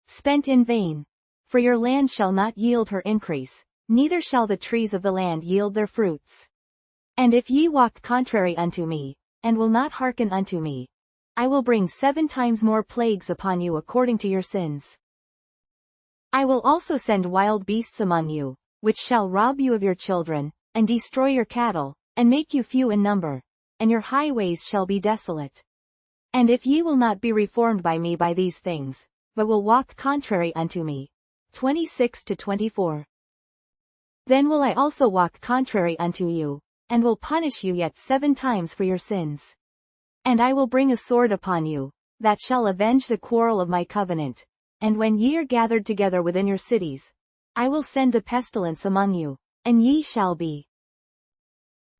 spent in vain. For your land shall not yield her increase, neither shall the trees of the land yield their fruits. And if ye walk contrary unto me, and will not hearken unto me, I will bring 7 times more plagues upon you according to your sins. I will also send wild beasts among you, which shall rob you of your children, and destroy your cattle, and make you few in number, and your highways shall be desolate. And if ye will not be reformed by me by these things, but will walk contrary unto me. 26-24 Then will I also walk contrary unto you, and will punish you yet 7 times for your sins. And I will bring a sword upon you, that shall avenge the quarrel of my covenant, and when ye are gathered together within your cities, I will send the pestilence among you, and ye shall be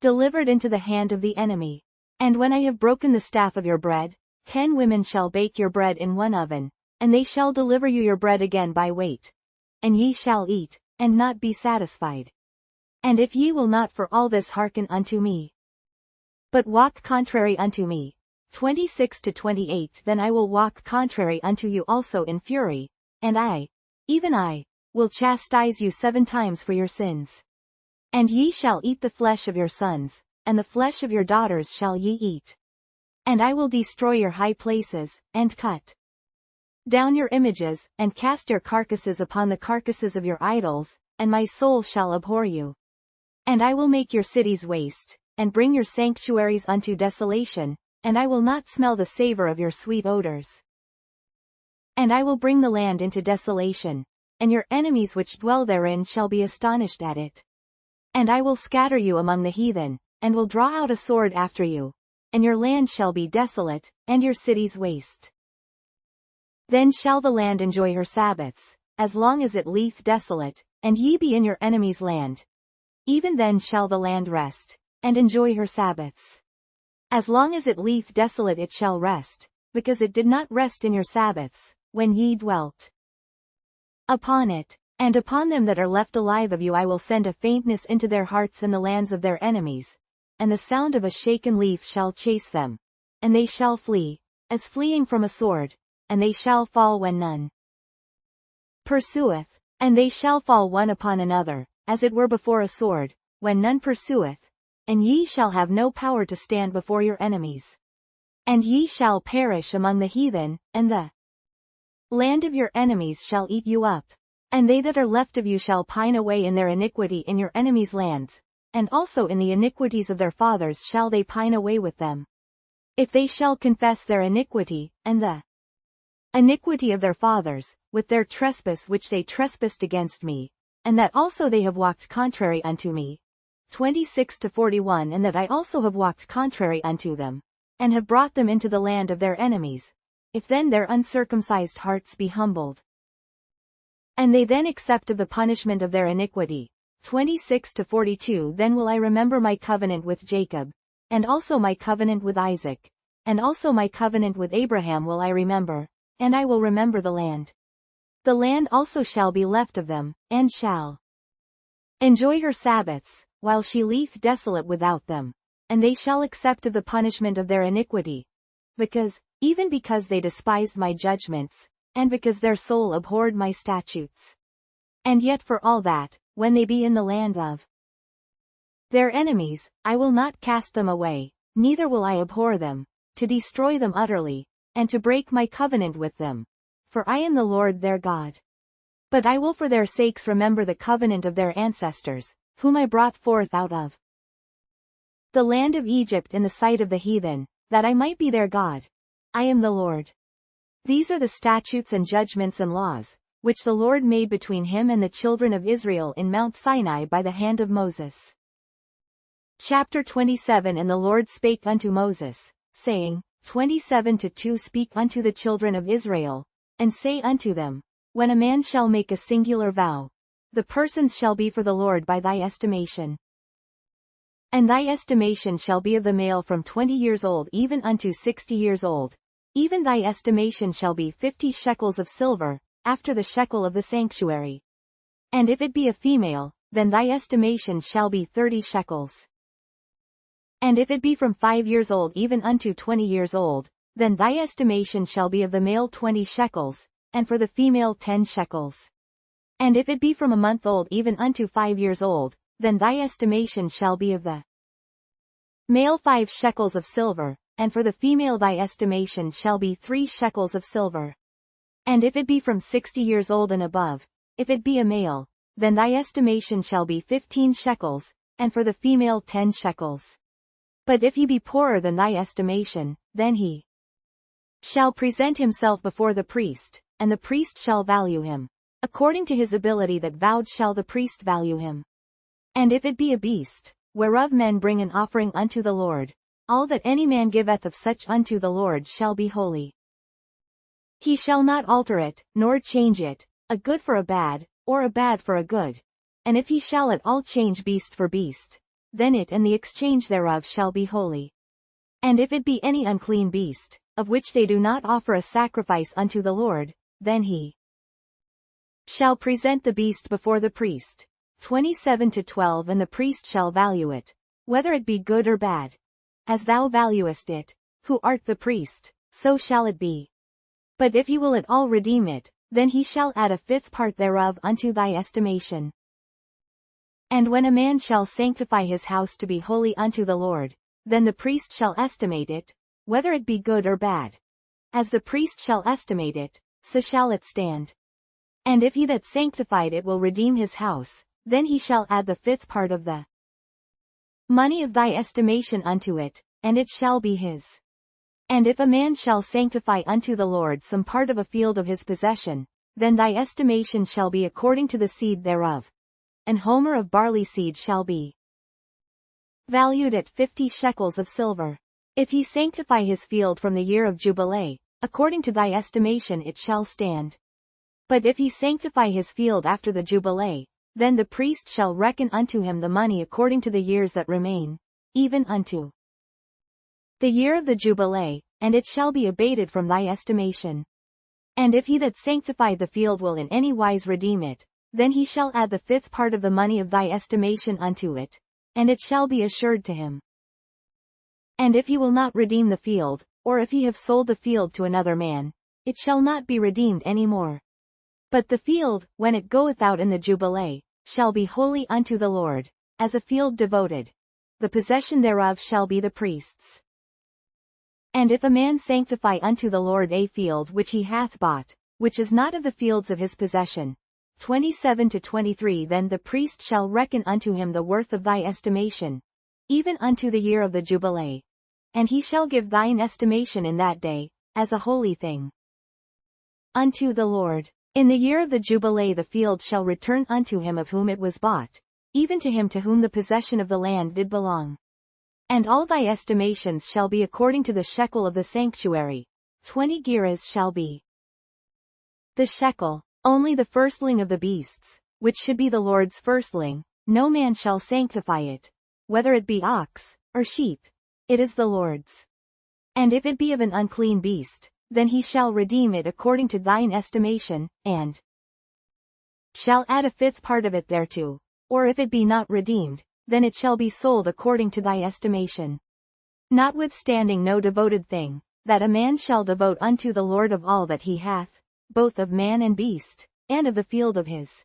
delivered into the hand of the enemy. And when I have broken the staff of your bread, 10 women shall bake your bread in one oven, and they shall deliver you your bread again by weight. And ye shall eat, and not be satisfied. And if ye will not for all this hearken unto me, but walk contrary unto me. 26-28 Then I will walk contrary unto you also in fury, and I, even I, will chastise you 7 times for your sins. And ye shall eat the flesh of your sons, and the flesh of your daughters shall ye eat. And I will destroy your high places, and cut down your images, and cast your carcasses upon the carcasses of your idols, and my soul shall abhor you. And I will make your cities waste, and bring your sanctuaries unto desolation, and I will not smell the savor of your sweet odors. And I will bring the land into desolation, and your enemies which dwell therein shall be astonished at it. And I will scatter you among the heathen, and will draw out a sword after you, and your land shall be desolate, and your cities waste. Then shall the land enjoy her Sabbaths, as long as it lieth desolate, and ye be in your enemy's land. Even then shall the land rest, and enjoy her Sabbaths. As long as it lieth desolate it shall rest, because it did not rest in your Sabbaths, when ye dwelt upon it. And upon them that are left alive of you I will send a faintness into their hearts in the lands of their enemies, and the sound of a shaken leaf shall chase them. And they shall flee, as fleeing from a sword, and they shall fall when none pursueth, and they shall fall one upon another, as it were before a sword, when none pursueth, and ye shall have no power to stand before your enemies. And ye shall perish among the heathen, and the land of your enemies shall eat you up. And they that are left of you shall pine away in their iniquity in your enemies' lands, and also in the iniquities of their fathers shall they pine away with them. If they shall confess their iniquity, and the iniquity of their fathers, with their trespass which they trespassed against me, and that also they have walked contrary unto me. 26-41 And that I also have walked contrary unto them, and have brought them into the land of their enemies, if then their uncircumcised hearts be humbled, and they then accept of the punishment of their iniquity. 26-42 Then will I remember my covenant with Jacob, and also my covenant with Isaac, and also my covenant with Abraham will I remember, and I will remember the land. The land also shall be left of them, and shall enjoy her Sabbaths, while she lieth desolate without them, and they shall accept of the punishment of their iniquity, even because they despised my judgments, and because their soul abhorred my statutes. And yet for all that, when they be in the land of their enemies, I will not cast them away, neither will I abhor them, to destroy them utterly, and to break my covenant with them. For I am the Lord their God. But I will for their sakes remember the covenant of their ancestors, whom I brought forth out of the land of Egypt in the sight of the heathen, that I might be their God. I am the Lord. These are the statutes and judgments and laws, which the Lord made between him and the children of Israel in Mount Sinai by the hand of Moses. Chapter 27. And the Lord spake unto Moses, saying, 27-2 Speak unto the children of Israel, and say unto them, When a man shall make a singular vow, the persons shall be for the Lord by thy estimation. And thy estimation shall be of the male from 20 years old even unto 60 years old. Even thy estimation shall be 50 shekels of silver, after the shekel of the sanctuary. And if it be a female, then thy estimation shall be 30 shekels. And if it be from 5 years old even unto 20 years old, then thy estimation shall be of the male 20 shekels, and for the female 10 shekels. And if it be from a month old even unto 5 years old, then thy estimation shall be of the male 5 shekels of silver, and for the female thy estimation shall be 3 shekels of silver. And if it be from 60 years old and above, if it be a male, then thy estimation shall be 15 shekels, and for the female 10 shekels. But if he be poorer than thy estimation, then he shall present himself before the priest, and the priest shall value him. According to his ability that vowed shall the priest value him. And if it be a beast, whereof men bring an offering unto the Lord, all that any man giveth of such unto the Lord shall be holy. He shall not alter it, nor change it, a good for a bad, or a bad for a good. And if he shall at all change beast for beast, then it and the exchange thereof shall be holy. And if it be any unclean beast, of which they do not offer a sacrifice unto the Lord, then he shall present the beast before the priest. 27-12 And the priest shall value it, whether it be good or bad. As thou valuest it, who art the priest, so shall it be. But if he will at all redeem it, then he shall add a 5th part thereof unto thy estimation. And when a man shall sanctify his house to be holy unto the Lord, then the priest shall estimate it, whether it be good or bad. As the priest shall estimate it, so shall it stand. And if he that sanctified it will redeem his house, then he shall add the 5th part of the money of thy estimation unto it, and it shall be his. And if a man shall sanctify unto the Lord some part of a field of his possession, then thy estimation shall be according to the seed thereof. An homer of barley seed shall be valued at 50 shekels of silver. If he sanctify his field from the year of Jubilee, according to thy estimation it shall stand. But if he sanctify his field after the Jubilee, then the priest shall reckon unto him the money according to the years that remain, even unto the year of the Jubilee, and it shall be abated from thy estimation. And if he that sanctified the field will in any wise redeem it, then he shall add the 5th part of the money of thy estimation unto it, and it shall be assured to him. And if he will not redeem the field, or if he have sold the field to another man, it shall not be redeemed any more. But the field, when it goeth out in the Jubilee, shall be holy unto the Lord, as a field devoted. The possession thereof shall be the priest's. And if a man sanctify unto the Lord a field which he hath bought, which is not of the fields of his possession, 27-23 Then the priest shall reckon unto him the worth of thy estimation, even unto the year of the Jubilee. And he shall give thine estimation in that day, as a holy thing unto the Lord. In the year of the Jubilee the field shall return unto him of whom it was bought, even to him to whom the possession of the land did belong. And all thy estimations shall be according to the shekel of the sanctuary. 20 gerahs shall be the shekel. Only the firstling of the beasts, which should be the Lord's firstling, no man shall sanctify it, whether it be ox, or sheep, it is the Lord's. And if it be of an unclean beast, then he shall redeem it according to thine estimation, and shall add a 5th part of it thereto, or if it be not redeemed, then it shall be sold according to thy estimation. Notwithstanding no devoted thing, that a man shall devote unto the Lord of all that he hath, both of man and beast, and of the field of his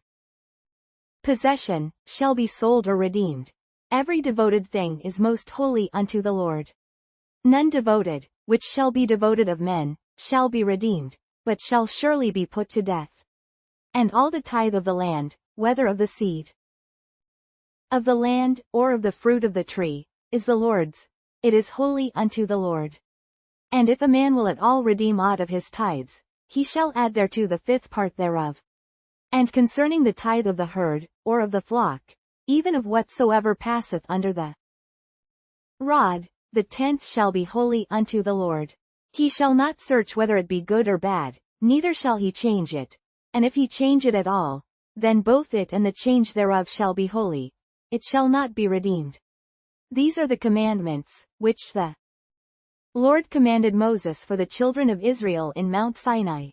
possession, shall be sold or redeemed. Every devoted thing is most holy unto the Lord. None devoted, which shall be devoted of men, shall be redeemed, but shall surely be put to death. And all the tithe of the land, whether of the seed of the land, or of the fruit of the tree, is the Lord's, it is holy unto the Lord. And if a man will at all redeem aught of his tithes, he shall add thereto the fifth part thereof. And concerning the tithe of the herd, or of the flock, even of whatsoever passeth under the rod, the tenth shall be holy unto the Lord. He shall not search whether it be good or bad, neither shall he change it. And if he change it at all, then both it and the change thereof shall be holy. It shall not be redeemed. These are the commandments, which the Lord commanded Moses for the children of Israel in Mount Sinai.